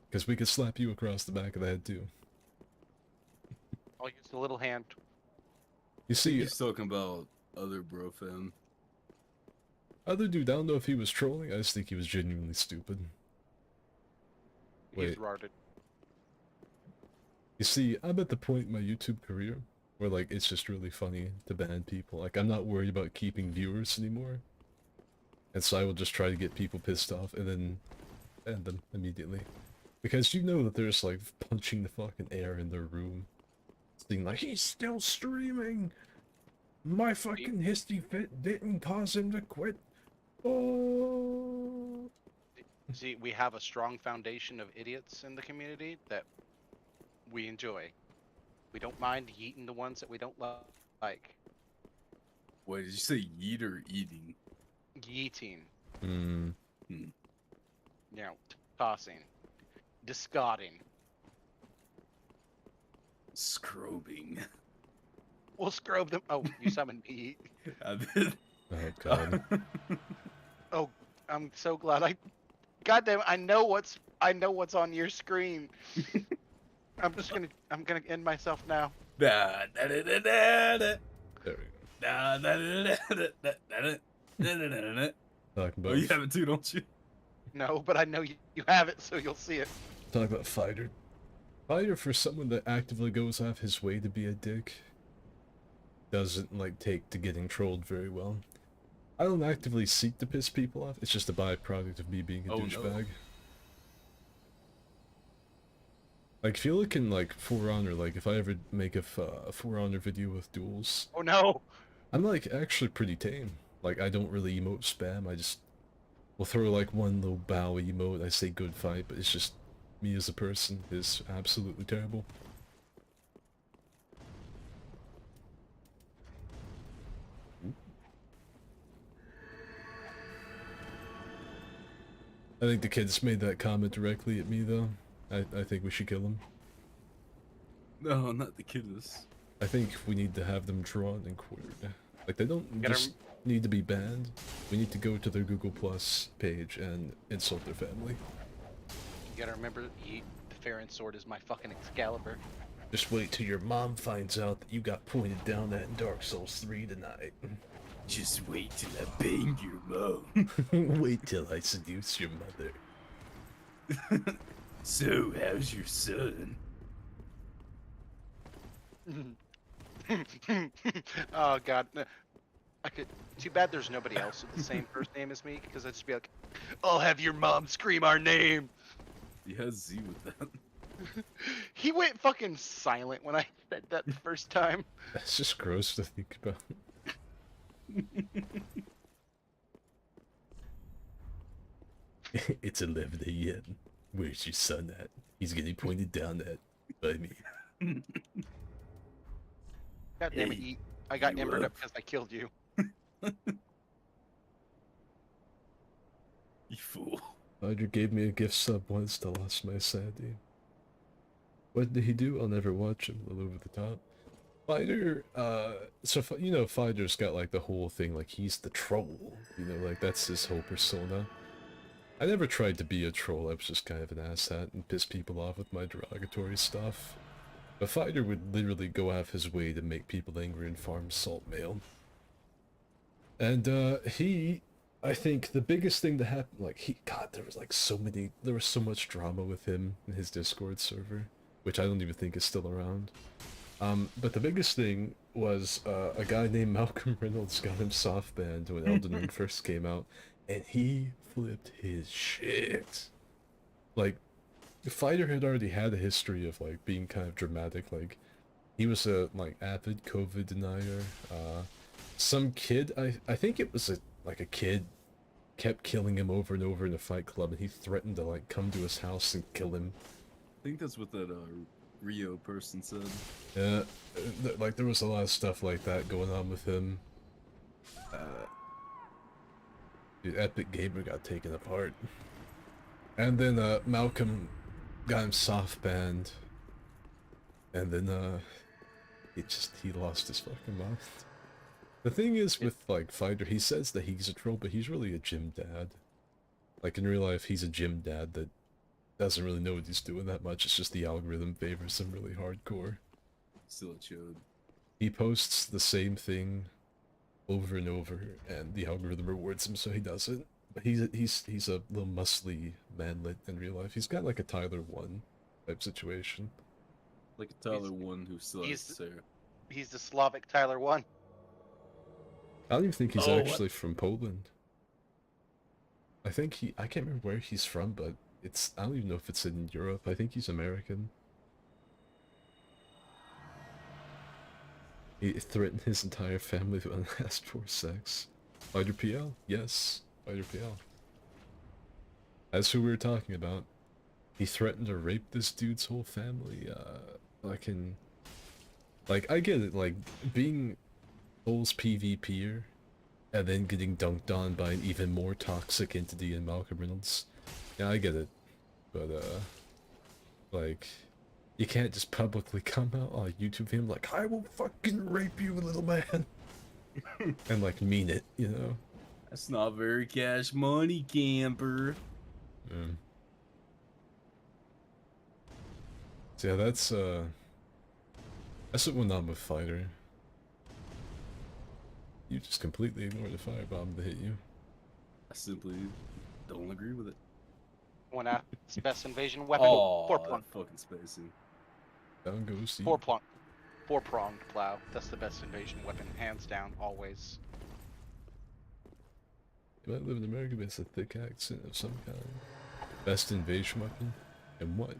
S2: Because we could slap you across the back of the head too.
S1: I'll use the little hand.
S2: You
S3: I think
S2: see,
S3: he's talking about other bro fam.
S2: other dude, I don't know if he was trolling, I just think he was genuinely stupid.
S1: He's
S2: Wait.
S1: retarded.
S2: You see, I'm at the point in my YouTube career where, like, it's just really funny to ban people. Like, I'm not worried about keeping viewers anymore. And so I will just try to get people pissed off and then ban them immediately. Because you know that they're just, like, punching the fucking air in their room. Being like, he's still streaming! My fucking hissy fit didn't cause him to quit. Oh.
S1: See, we have a strong foundation of idiots in the community that we enjoy. We don't mind yeeting the ones that we don't like.
S3: Wait, did you say yeet or eating?
S1: Yeeting.
S2: Hmm.
S1: You know, tossing. Discarding.
S3: Scrobing.
S1: We'll scrub them. Oh, you summoned me.
S3: I did.
S2: Oh, God.
S1: Oh, I'm so glad goddamn, I know what's on your screen. I'm gonna end myself now.
S3: Da, da, da, da, da, da.
S2: There we
S3: Da, da, da, da, da, da, da, da, da, da, da.
S2: go. Talking
S3: Oh, you
S2: about,
S3: have it too, don't you?
S1: No, but I know you have it, so you'll see it.
S2: talking about Fighter. Fighter, for someone that actively goes out of his way to be a dick, doesn't, like, take to getting trolled very well. I don't actively seek to piss people off, it's just a byproduct of me being a
S3: Oh, no.
S2: douchebag. Like, if you look in, like, For Honor, like, if I ever make a For Honor video with duels,
S1: Oh no!
S2: I'm, like, actually pretty tame. Like, I don't really emote spam, I just will throw, like, one little bow emote, I say good fight, but it's just me as a person is absolutely terrible. I think the kids made that comment directly at me, though. I think we should kill him.
S3: No, not the kiddos.
S2: I think we need to have them drawn and quartered. Like, they don't
S1: Get 'em-
S2: just need to be banned. We need to go to their Google Plus page and insult their family.
S1: You gotta remember, the Farron sword is my fucking Excalibur.
S2: Just wait till your mom finds out that you got pointed down at in Dark Souls 3 tonight.
S3: Just wait till I bang your mom.
S2: Wait till I seduce your mother.
S3: So, how's your son?
S1: Oh god. I could. Too bad there's nobody else with the same first name as me, because I'd just be like, I'll have your mom scream our name.
S3: He has Z with that.
S1: He went fucking silent when I said that the first time.
S2: That's just gross to think about. It's 11 a.m. Where's your son at? He's getting pointed down at by me.
S1: God damn it,
S3: Hey,
S1: I got
S3: you
S1: embered
S3: up?
S1: up because I killed you.
S3: You fool.
S2: Roger gave me a gift sub once to lost my sanity. What did he do? I'll never watch him. A little over the top. Fighter, you know, Fighter's got like the whole thing, like he's the troll. You know, like that's his whole persona. I never tried to be a troll, I was just kind of an asshat and piss people off with my derogatory stuff. But Fighter would literally go out of his way to make people angry and farm salt mail. And, I think the biggest thing that happened, like, God, there was so much drama with him in his Discord server, which I don't even think is still around. But the biggest thing was, a guy named Malcolm Reynolds got him soft banned when Elden Ring first came out, and he flipped his shit. Like, the Fighter had already had a history of, like, being kind of dramatic, like, he was a, like, avid COVID denier, some kid, I think it was a kid kept killing him over and over in a fight club, and he threatened to, like, come to his house and kill him.
S3: I think that's what that Rio person said.
S2: Yeah, like, there was a lot of stuff like that going on with him. Dude, Epic Gamer got taken apart. And then, Malcolm got him soft banned. And then, he lost his fucking mind. The thing is with, like, Fighter, he says that he's a troll, but he's really a gym dad. Like in real life, he's a gym dad that doesn't really know what he's doing that much. It's just the algorithm favors him really hardcore.
S3: Still a chode.
S2: He posts the same thing over and over, and the algorithm rewards him, so he does it. But he's a little muscly manlet in real life. He's got like a Tyler 1 type situation.
S3: Like a Tyler one who still has
S1: he's-
S3: Sarah.
S1: He's the Slavic Tyler 1.
S2: I don't even think he's
S3: Oh, what?
S2: actually from Poland. I think I can't remember where he's from, but I don't even know if it's in Europe. I think he's American. He threatened his entire family with unasked for sex. Fighter PL? Yes. Fighter PL. That's who we were talking about. He threatened to rape this dude's whole family. I get it, like, being Cole's PvPer, and then getting dunked on by an even more toxic entity in Malcolm Reynolds. Yeah, I get it. But, like, you can't just publicly come out on YouTube video like, I will fucking rape you, little man. And, like, mean it, you know?
S3: That's not very cash money, camper.
S2: Mm. So yeah, that's what went on with Fighter. You just completely ignored the firebomb that hit you.
S3: I simply don't agree with it.
S1: When it's the best invasion weapon.
S3: Oh,
S1: Four-pronged.
S3: fucking spacey.
S2: Down goes the
S1: Four-pronged plow. That's the best invasion weapon, hands down, always.
S2: You might live in America, but it's a thick accent of some kind. Best invasion weapon? And what?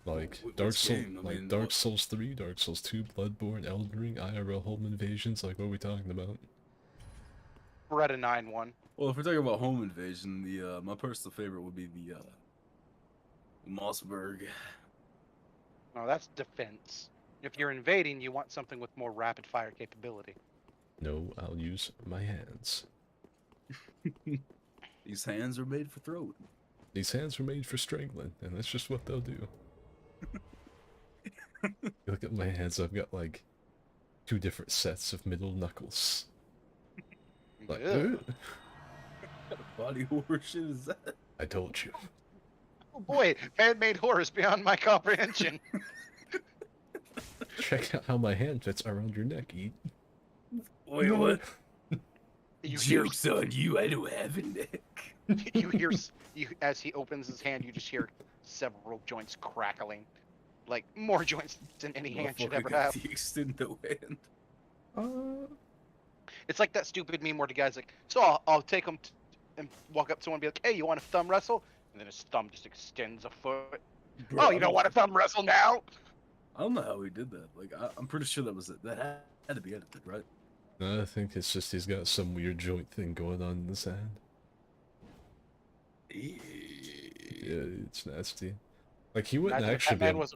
S2: Like Dark Souls 3, Dark Souls 2, Bloodborne, Elden Ring, IRL home invasions, like what are we talking about?
S1: Beretta 9-1.
S3: Well, if we're talking about home invasion, the my personal favorite would be the Mossberg.
S1: No, that's defense. If you're invading, you want something with more rapid fire capability.
S2: No, I'll use my hands.
S3: These hands are made for throwing.
S2: These hands were made for strangling, and that's just what they'll do. You look at my hands, I've got like 2 different sets of middle knuckles. Like,
S1: Ugh.
S2: "Ugh."
S3: What kind of body horror shit is that?
S2: I told you.
S1: Oh boy, man-made horrors beyond my comprehension.
S2: Check out how my hand fits around your neck, Eat.
S3: Wait, what?
S1: You hear,
S3: Joke's on you, I don't have a neck.
S1: as he opens his hand, you just hear several joints crackling. Like, more joints than any hand should
S3: Motherfucker
S1: ever
S3: got
S1: have.
S3: the extendo hand.
S1: It's like that stupid meme where the guy's like, so I'll take him and walk up to someone and be like, hey, you want a thumb wrestle? And then his thumb just extends a foot.
S3: Bro,
S1: Oh, you don't want to thumb wrestle now?
S3: I don't know how he did that. Like, I'm pretty sure that was it. That had to be edited, right?
S2: No, I think it's just he's got some weird joint thing going on in his hand. Yeah, it's nasty. Like, he wouldn't
S1: Imagine if
S2: actually
S1: that
S2: be
S1: man
S2: able...
S1: was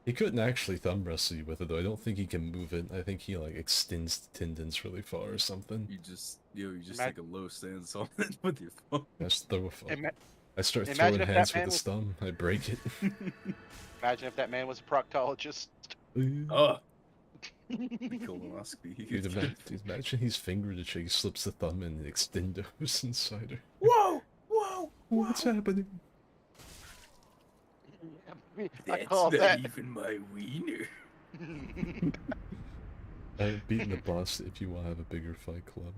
S2: He couldn't actually thumb wrestle you with it, though. I don't think he can move it. I think he, like, extends the tendons really far or something.
S3: You just
S1: Ima-
S3: take a low stance on it with your thumb.
S2: That's the...
S1: Ima-
S2: I start
S1: imagine
S2: throwing
S1: if that
S2: hands
S1: man
S2: with his
S1: was-
S2: thumb. I break it.
S1: Imagine if that man was a proctologist.
S3: Oh, colonoscopy.
S2: Dude, imagine he's fingered a chick, he slips the thumb and it extendos inside her.
S3: Whoa! Whoa!
S2: What's happening?
S1: I
S3: That's
S1: call
S3: not
S1: that.
S3: even my wiener.
S2: I've beaten the boss if you want to have a bigger fight club.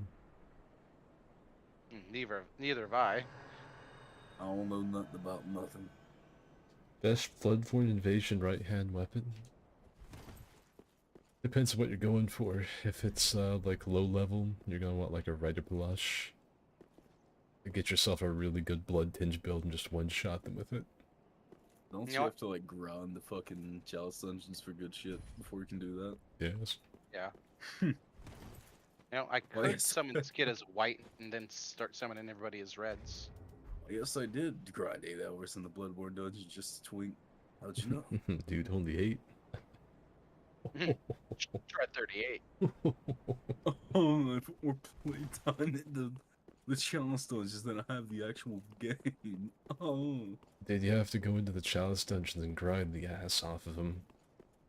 S1: Neither have I.
S3: I don't know nothing about nothing.
S2: Best Bloodborne invasion right hand weapon? Depends on what you're going for. If it's like low level, you're gonna want like a Rider Blush. Get yourself a really good blood tinge build and just one shot them with it.
S3: Don't
S1: You
S3: you
S1: know
S3: have to like grind the fucking chalice dungeons for good shit before you can do that?
S2: Yes.
S1: Yeah. You know, I
S3: Well,
S1: could
S3: yes.
S1: summon this kid as white and then start summoning everybody as reds.
S3: I guess I did grind 8 hours in the Bloodborne dungeon just to twink. How'd you know?
S2: Dude, only 8.
S1: Try 38.
S3: Oh, I put more playtime into the chalice dungeons than I have the actual game. Oh.
S2: Dude, you have to go into the chalice dungeons and grind the ass off of them.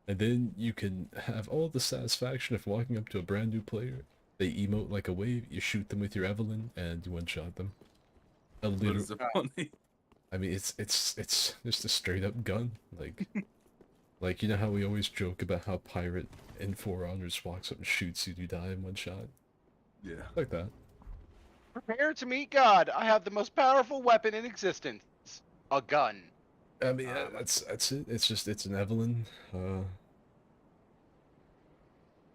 S2: And then you can have all the satisfaction of walking up to a brand new player. They emote like a wave, you shoot them with your Evelyn, and you one-shot them. A
S3: But
S2: literal,
S3: is it funny?
S2: I mean, it's just a straight up gun. Like you know how we always joke about how Pirate in For Honors walks up and shoots you, you die in one shot.
S3: Yeah.
S2: Like that.
S1: Prepare to meet God. I have the most powerful weapon in existence. A gun.
S2: I mean, that's it. It's an Evelyn.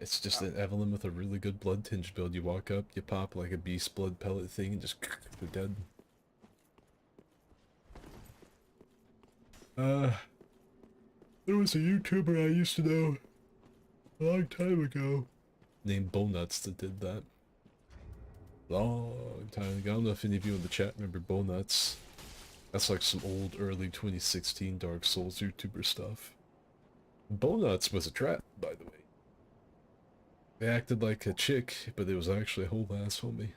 S2: It's just an Evelyn with a really good blood tinge build. You walk up, you pop like a beast blood pellet thing, and just they're dead. There was a YouTuber I used to know a long time ago named Bownuts that did that. Long time ago. I don't know if any of you in the chat remember Bownuts. That's like some old early 2016 Dark Souls YouTuber stuff. Bownuts was a trap, by the way. They acted like a chick, but it was actually a whole ass homie.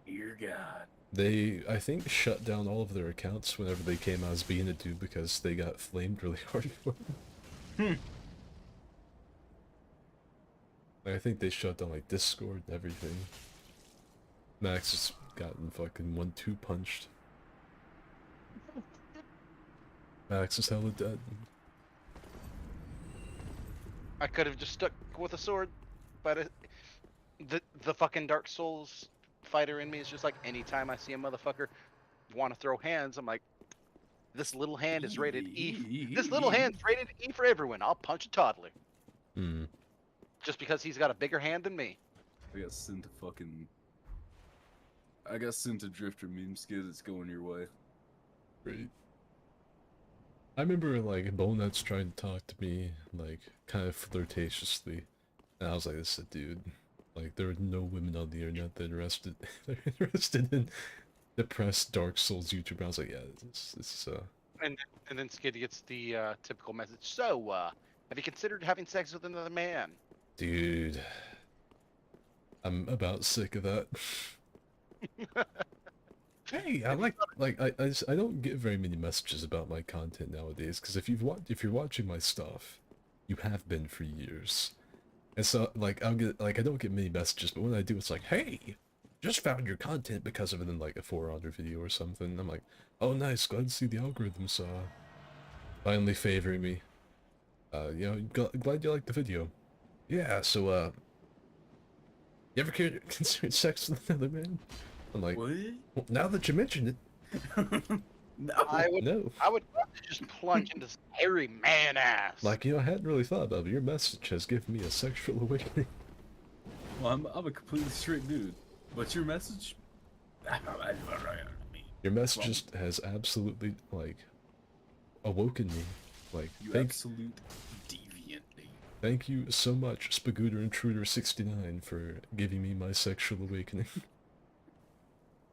S3: Dear God.
S2: They, I think, shut down all of their accounts whenever they came out as being a dude because they got flamed really hard for it. I think they shut down like Discord and everything. Max has gotten fucking 1-2 punched. Max is hella dead.
S1: I could have just stuck with a sword, but the fucking Dark Souls fighter in me is just like, anytime I see a motherfucker want to throw hands, I'm like, this little hand is rated E. This little hand's rated E for everyone. I'll punch a toddler.
S2: Hmm.
S1: Just because he's got a bigger hand than me.
S3: I got sent to fucking. I got sent to Drifter meme skid. It's going your way.
S2: Great. I remember like Bownuts trying to talk to me, like kind of flirtatiously, and I was like, "This is a dude." Like there are no women on the internet that they're interested in depressed Dark Souls YouTuber. I was like, "Yeah, this is
S1: And then Skid gets the typical message. So, have you considered having sex with another man?
S2: dude." I'm about sick of that. Hey, I I don't get very many messages about my content nowadays because if you're watching my stuff, you have been for years. And so like I don't get many messages, but when I do, it's like, hey, just found your content because of it in like a 400 video or something. I'm like, oh nice, glad to see the algorithms finally favoring me. You know, glad you liked the video. Yeah, so you ever considered sex with another man? I'm like,
S3: What?
S2: well, now that you mentioned it,
S3: No.
S1: I would
S2: no.
S1: love to just plunge into some hairy man ass.
S2: Like, you know, I hadn't really thought about it. Your message has given me a sexual awakening.
S3: Well, I'm a completely straight dude, but your message.
S2: Your message just has absolutely, like, awoken me. Like,
S3: You absolute deviant.
S2: thank you so much, Spagooter Intruder 69, for giving me my sexual awakening.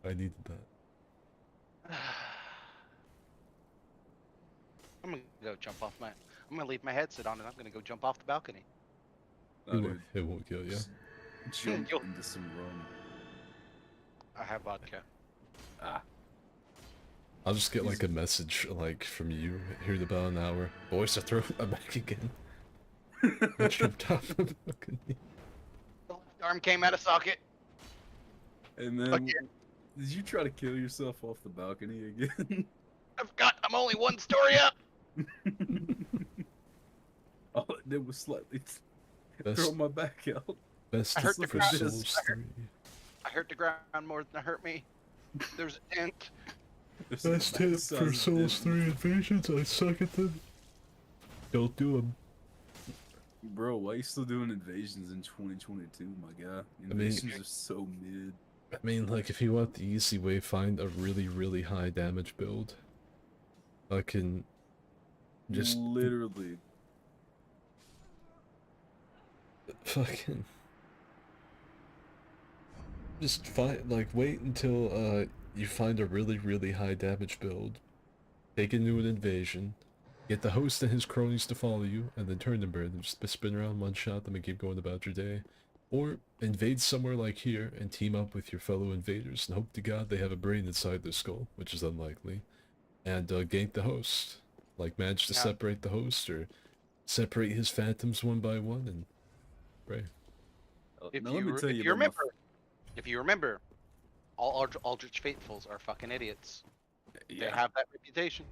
S2: I needed that.
S1: I'm gonna go jump off I'm gonna leave my headset on and I'm gonna go jump off the balcony.
S3: Oh,
S2: It,
S3: dude,
S2: it won't kill you.
S3: just jump
S1: You'll-
S3: into some rum.
S1: I have vodka.
S3: Ah.
S2: I'll just get like a message like from you here in about an hour. Boys, I throw I'm back again. I jumped off the balcony.
S1: The left arm came out of socket.
S3: And then,
S1: Again.
S3: did you try to kill yourself off the balcony again?
S1: I'm only one story up.
S3: All I did was slightly
S2: Best,
S3: throw my back out.
S2: best
S1: I heard the
S2: for
S1: crowd.
S2: Souls 3.
S1: I hurt the ground more than it hurt me. There's a dent.
S3: There's a
S2: Best tip
S3: massive
S2: for Souls
S3: dip.
S2: 3 invasions, I suck at them. Don't do them.
S3: Bro, why are you still doing invasions in 2022, my guy?
S2: I mean-
S3: Invasions are so mid.
S2: I mean, like, if you want the easy way, find a really, really high damage build. I can just
S3: Literally.
S2: fucking just find like wait until you find a really, really high damage build, take into an invasion, get the host and his cronies to follow you, and then turn them bird and just spin around, one shot them, and keep going about your day. Or invade somewhere like here and team up with your fellow invaders and hope to God they have a brain inside their skull, which is unlikely, and gank the host. Like manage to
S1: Yeah.
S2: separate the host or separate his phantoms one by one and pray.
S1: If
S3: Now let me tell
S1: if
S3: you
S1: you
S3: about my
S1: remember, if you remember, all Aldrich Faithfuls are fucking idiots. They
S3: Yeah.
S1: have that reputation.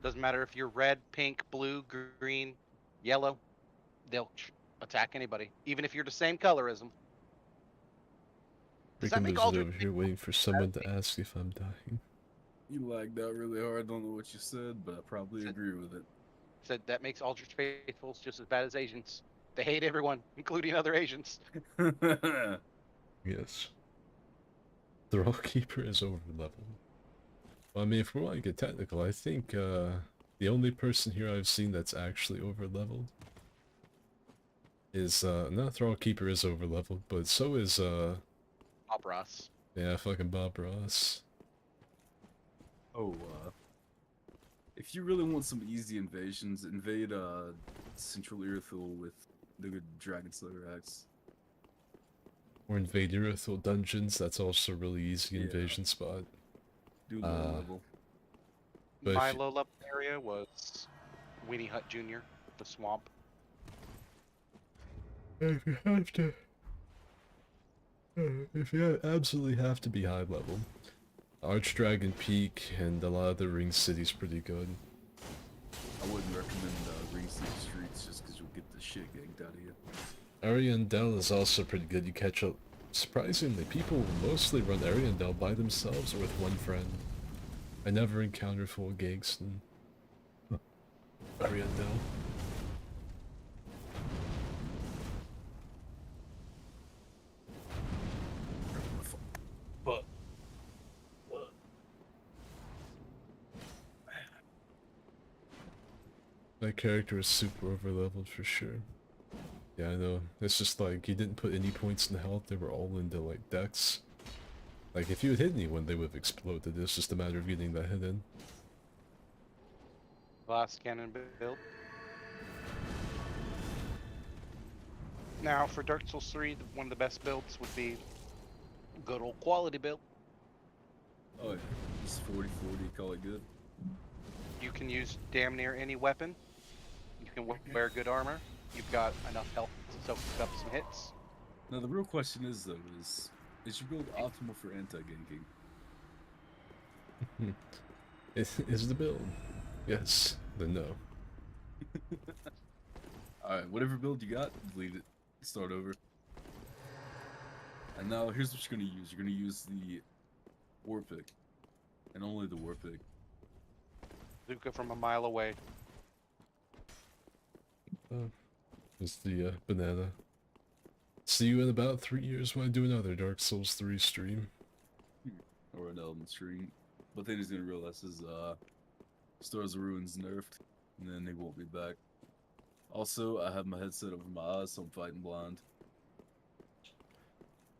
S1: Doesn't matter if you're red, pink, blue, green, yellow. They'll attack anybody, even if you're the same color as them. Does that
S2: Freaking
S1: make
S2: lizard
S1: Aldrich
S2: over here waiting for someone to ask if I'm dying.
S3: You lagged out really hard. I don't know what you said, but I probably agree with it.
S1: said that makes Aldrich Faithfuls just as bad as Asians? They hate everyone, including other Asians.
S2: Yes. Thrall Keeper is over leveled. Well, I mean, if we want to get technical, I think the only person here I've seen that's actually over leveled is not Thrall Keeper is over leveled, but so is
S1: Bob Ross.
S2: yeah, fucking Bob Ross.
S3: Oh, if you really want some easy invasions, invade Central Irithyll with the good Dragon Slayer axe.
S2: Or invade Irithyll dungeons. That's also a really easy
S3: Yeah.
S2: invasion spot.
S3: Do low level.
S2: But
S1: My
S2: if you-
S1: low level area was Weenie Hut Jr., the swamp.
S2: If you have to, if you absolutely have to be high level, Archdragon Peak and a lot of the Ring City's pretty good.
S3: I wouldn't recommend Ring City Streets just because you'll get the shit yanked out of you.
S2: Ariandel is also pretty good. You catch up. Surprisingly, people mostly run Ariandel by themselves or with one friend. I never encountered full ganks in Ariandel.
S3: But
S2: My character is super overleveled for sure. Yeah, I know. It's just like, he didn't put any points in health, they were all into like dex. Like, if you had hit anyone, they would have exploded. It's just a matter of getting that hit in.
S1: Glass cannon build. Now, for Dark Souls 3, one of the best builds would be good old quality build.
S3: oh yeah, just 40-40, call it good.
S1: You can use damn near any weapon. You can wear good armor. You've got enough health to soak up some hits.
S3: Now the real question is though, is your build optimal for anti-ganking?
S2: Is the build? Yes. Then no.
S3: Alright, whatever build you got, delete it. Start over. And now here's what you're gonna use. You're gonna use the war pick. And only the war pick.
S1: Luca from a mile away.
S2: Is the banana. See you in about 3 years when I do another Dark Souls 3 stream.
S3: Or an element stream. But then he's gonna realize his Stars of Ruins nerfed. And then they won't be back. Also, I have my headset over my eyes, so I'm fighting blind.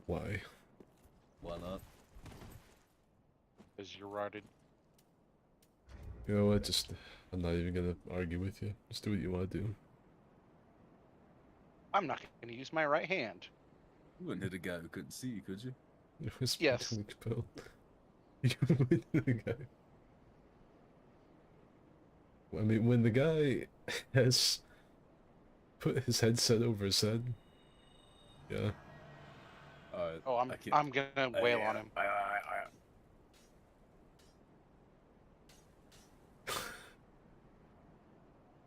S2: Why?
S3: Why not?
S1: Because you're rotted.
S2: You know what? Just, I'm not even gonna argue with you. Just do what you want to do.
S1: I'm not going to use my right hand.
S3: You wouldn't hit a guy who couldn't see you, could you?
S2: It was
S1: Yes.
S2: fucking compelled. You would do the guy. I mean, when the guy has put his headset over his head, yeah.
S3: Alright.
S1: Oh,
S3: I can't-
S1: I'm gonna wail on him.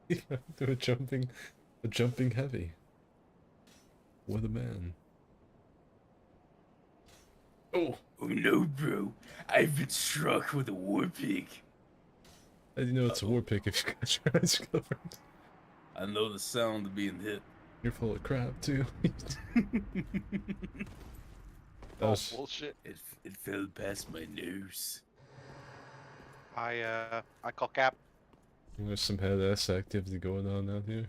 S2: Yeah, do a jumping heavy. What a man. Oh,
S3: Oh no, bro. I've been struck with a war pig.
S2: I didn't know it's a war pick if you got your eyes covered.
S3: I know the sound of being hit.
S2: You're full of crap too. That
S1: Oh,
S2: was,
S1: bullshit.
S3: It fell past my nose.
S1: I call cap.
S2: there's some badass activity going on out here.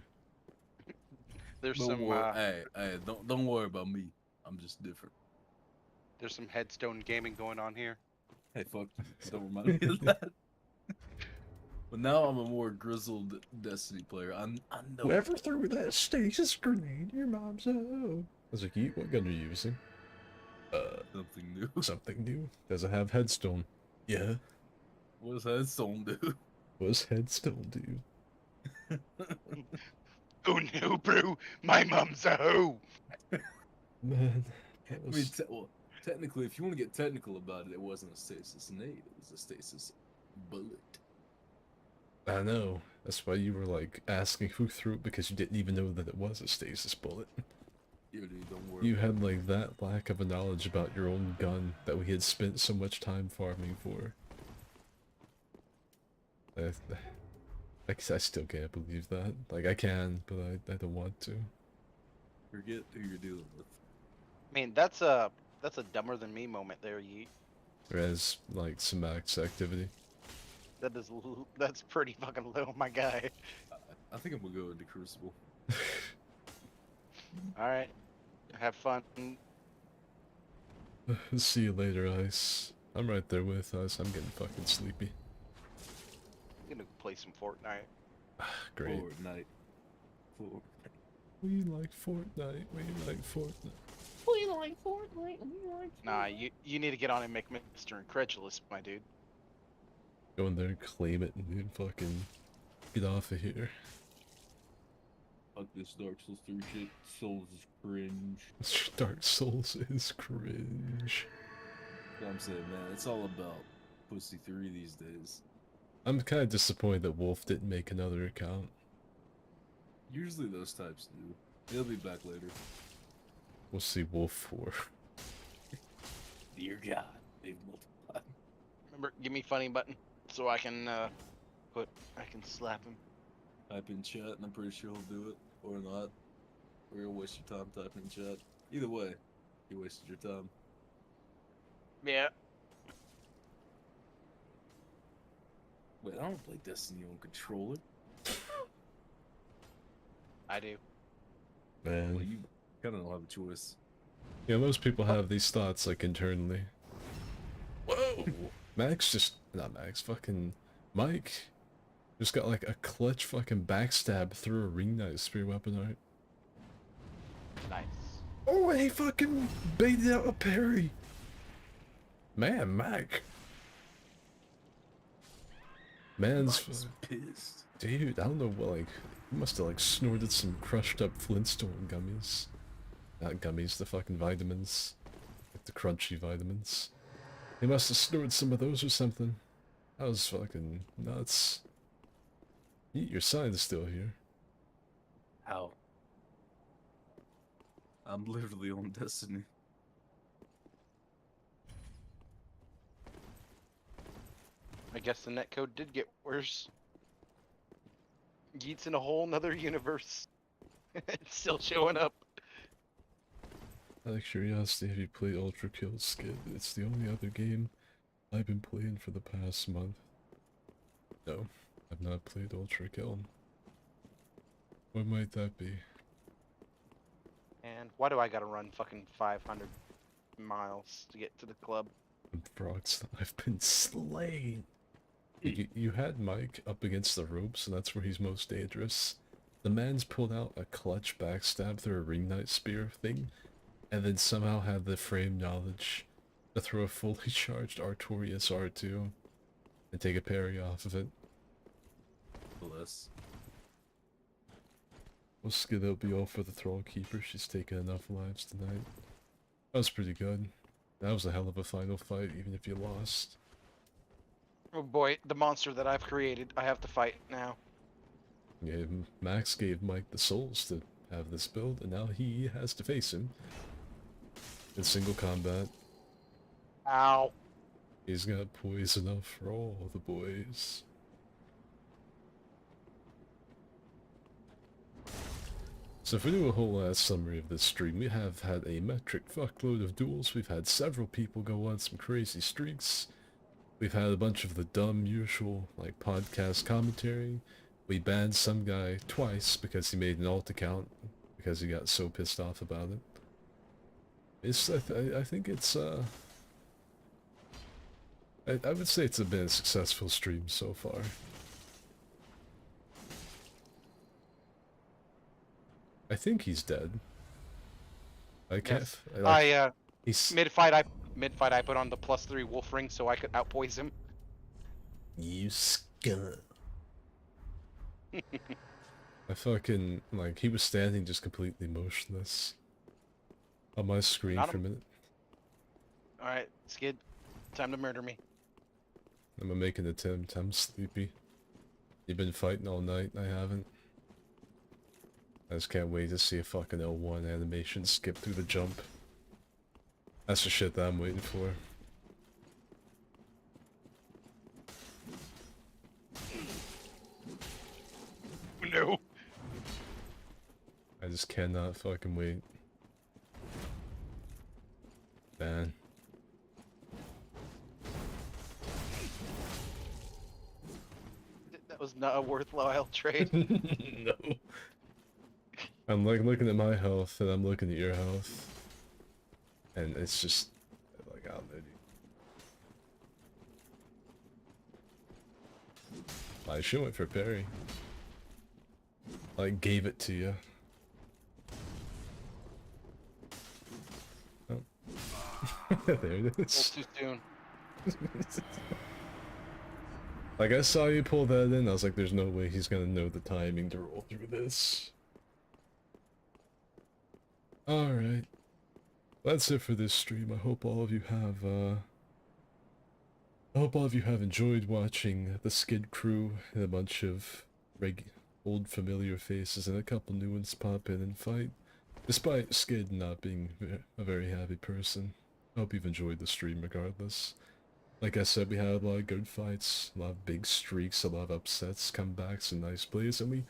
S1: There's
S3: Don't
S1: some
S3: worry, hey, don't worry about me. I'm just different.
S1: there's some headstone gaming going on here.
S3: Hey, fuck you. Don't remind me of that. But now I'm a more grizzled Destiny player. I know.
S2: Whoever threw that stasis grenade, your mom's a hoe. I was like, what gun are you using?
S3: Something new.
S2: Something new. Does it have headstone? Yeah.
S3: What does headstone do?
S2: What does headstone do?
S1: Oh no, bro! My mom's a hoe!
S2: Man, that
S3: I mean,
S2: was...
S3: Technically, if you want to get technical about it, it wasn't a stasis nade, it was a stasis bullet.
S2: I know. That's why you were like asking who threw it because you didn't even know that it was a stasis bullet.
S3: Yo, dude, don't worry.
S2: You had like that lack of a knowledge about your own gun that we had spent so much time farming for. I still can't believe that. Like I can, but I don't want to.
S3: Forget who you're dealing with.
S1: I mean, that's a dumber than me moment there, Yeet.
S2: Whereas like some max activity.
S1: That's pretty fucking low, my guy.
S3: I think I'm gonna go into Crucible.
S1: All right, have fun.
S2: See you later, Ice. I'm right there with Ice. I'm getting fucking sleepy.
S1: I'm gonna play some Fortnite.
S2: Great.
S3: Fortnite.
S2: We like Fortnite. We like Fortnite.
S6: We like Fortnite. We like
S1: Nah, you need to get on and make Mr. Incredulous, my dude.
S2: Go in there and claim it and then fucking get off of here.
S3: Fuck this Dark Souls 3 shit. Souls is cringe.
S2: Dark Souls is cringe.
S3: You know what I'm saying, man, it's all about Pussy 3 these days.
S2: I'm kind of disappointed that Wolf didn't make another account.
S3: Usually those types do. They'll be back later.
S2: We'll see Wolf 4.
S3: Dear God, they've multiplied.
S1: Remember, give me funny button so I can I can slap him.
S3: Type in chat, and I'm pretty sure he'll do it. Or not. Or you'll waste your time typing in chat. Either way, you wasted your time.
S1: Yeah.
S3: Wait, I don't play Destiny on controller.
S1: I do.
S2: Man.
S3: Well, you kind of don't have a choice.
S2: Yeah, most people have these thoughts, like, internally. Whoa! Not Max, fucking Mike just got, like, a clutch fucking backstab through a ring knight spear weapon art.
S1: Nice.
S2: Oh, and he fucking baited out a parry! Man, Mike. Man's...
S3: Mike's pissed.
S2: Dude, I don't know what, like... He must have, like, snorted some crushed up Flintstone gummies. Not gummies, the fucking vitamins. Like the crunchy vitamins. He must have snorted some of those or something. That was fucking nuts. Your sign is still here.
S3: How? I'm literally on Destiny.
S1: I guess the netcode did get worse. Yeet's in a whole nother universe. It's still showing up.
S2: Out of curiosity, have you played Ultra Kill Skid? It's the only other game I've been playing for the past month. No, I've not played Ultra Kill. What might that be?
S1: And why do I gotta run fucking 500 miles to get to the club?
S2: Frogs, I've been slain. You had Mike up against the ropes, and that's where he's most dangerous. The man's pulled out a clutch backstab through a ring knight spear thing, and then somehow had the frame knowledge to throw a fully charged Artorias R2 and take a parry off of it.
S3: Bless.
S2: We'll skid will be all for the Thrall Keeper. She's taken enough lives tonight. That was pretty good. That was a hell of a final fight, even if you lost.
S1: Oh boy, the monster that I've created, I have to fight now.
S2: Yeah, Max gave Mike the souls to have this build, and now he has to face him. In single combat.
S1: Ow.
S2: He's got poison enough for all the boys. So if we do a whole ass summary of this stream, we have had a metric fuckload of duels, we've had several people go on some crazy streaks, we've had a bunch of the dumb usual, like, podcast commentary, we banned some guy twice because he made an alt account, because he got so pissed off about it. I think it's, I would say it's been a successful stream so far. I think he's dead. I can't.
S1: Yes.
S2: He's
S1: Mid-fight I put on the +3 wolf ring so I could outpoise him.
S2: you scum. I fucking like he was standing just completely motionless on my screen
S1: Not
S2: for a minute.
S1: All right, Skid, time to murder me.
S2: I'm gonna make an attempt. I'm sleepy. You've been fighting all night. I haven't. I just can't wait to see a fucking L1 animation skip through the jump. That's the shit that I'm waiting for.
S1: No.
S2: I just cannot fucking wait. Man.
S1: That was not a worthwhile trade.
S2: No. I'm like looking at my health and I'm looking at your health. And it's just like, I don't know, dude. I should went for parry. Like gave it to you. Oh. There it
S1: A little
S2: is.
S1: too soon.
S2: Like I saw you pull that in, I was like, there's no way he's gonna know the timing to roll through this. Alright. That's it for this stream. I hope all of you have enjoyed watching the Skid crew and a bunch of old familiar faces and a couple new ones pop in and fight. Despite Skid not being a very happy person. I hope you've enjoyed the stream regardless. Like I said, we had a lot of good fights, a lot of big streaks, a lot of upsets, comebacks, and nice plays, and we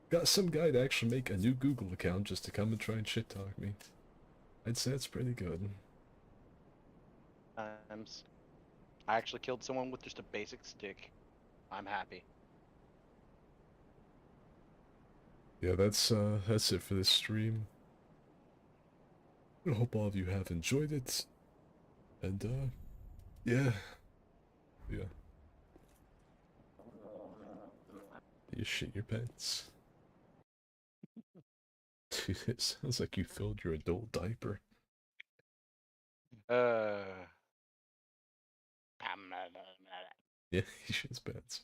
S2: got some guy to actually make a new Google account just to come and try and shit-talk me. I'd say it's pretty good.
S1: Times. I actually killed someone with just a basic stick. I'm happy.
S2: Yeah, that's it for this stream. I hope all of you have enjoyed it. And yeah. Yeah. You shit your pants. Dude, it sounds like you filled your adult diaper.
S1: Uh.
S2: Yeah, he shits pants.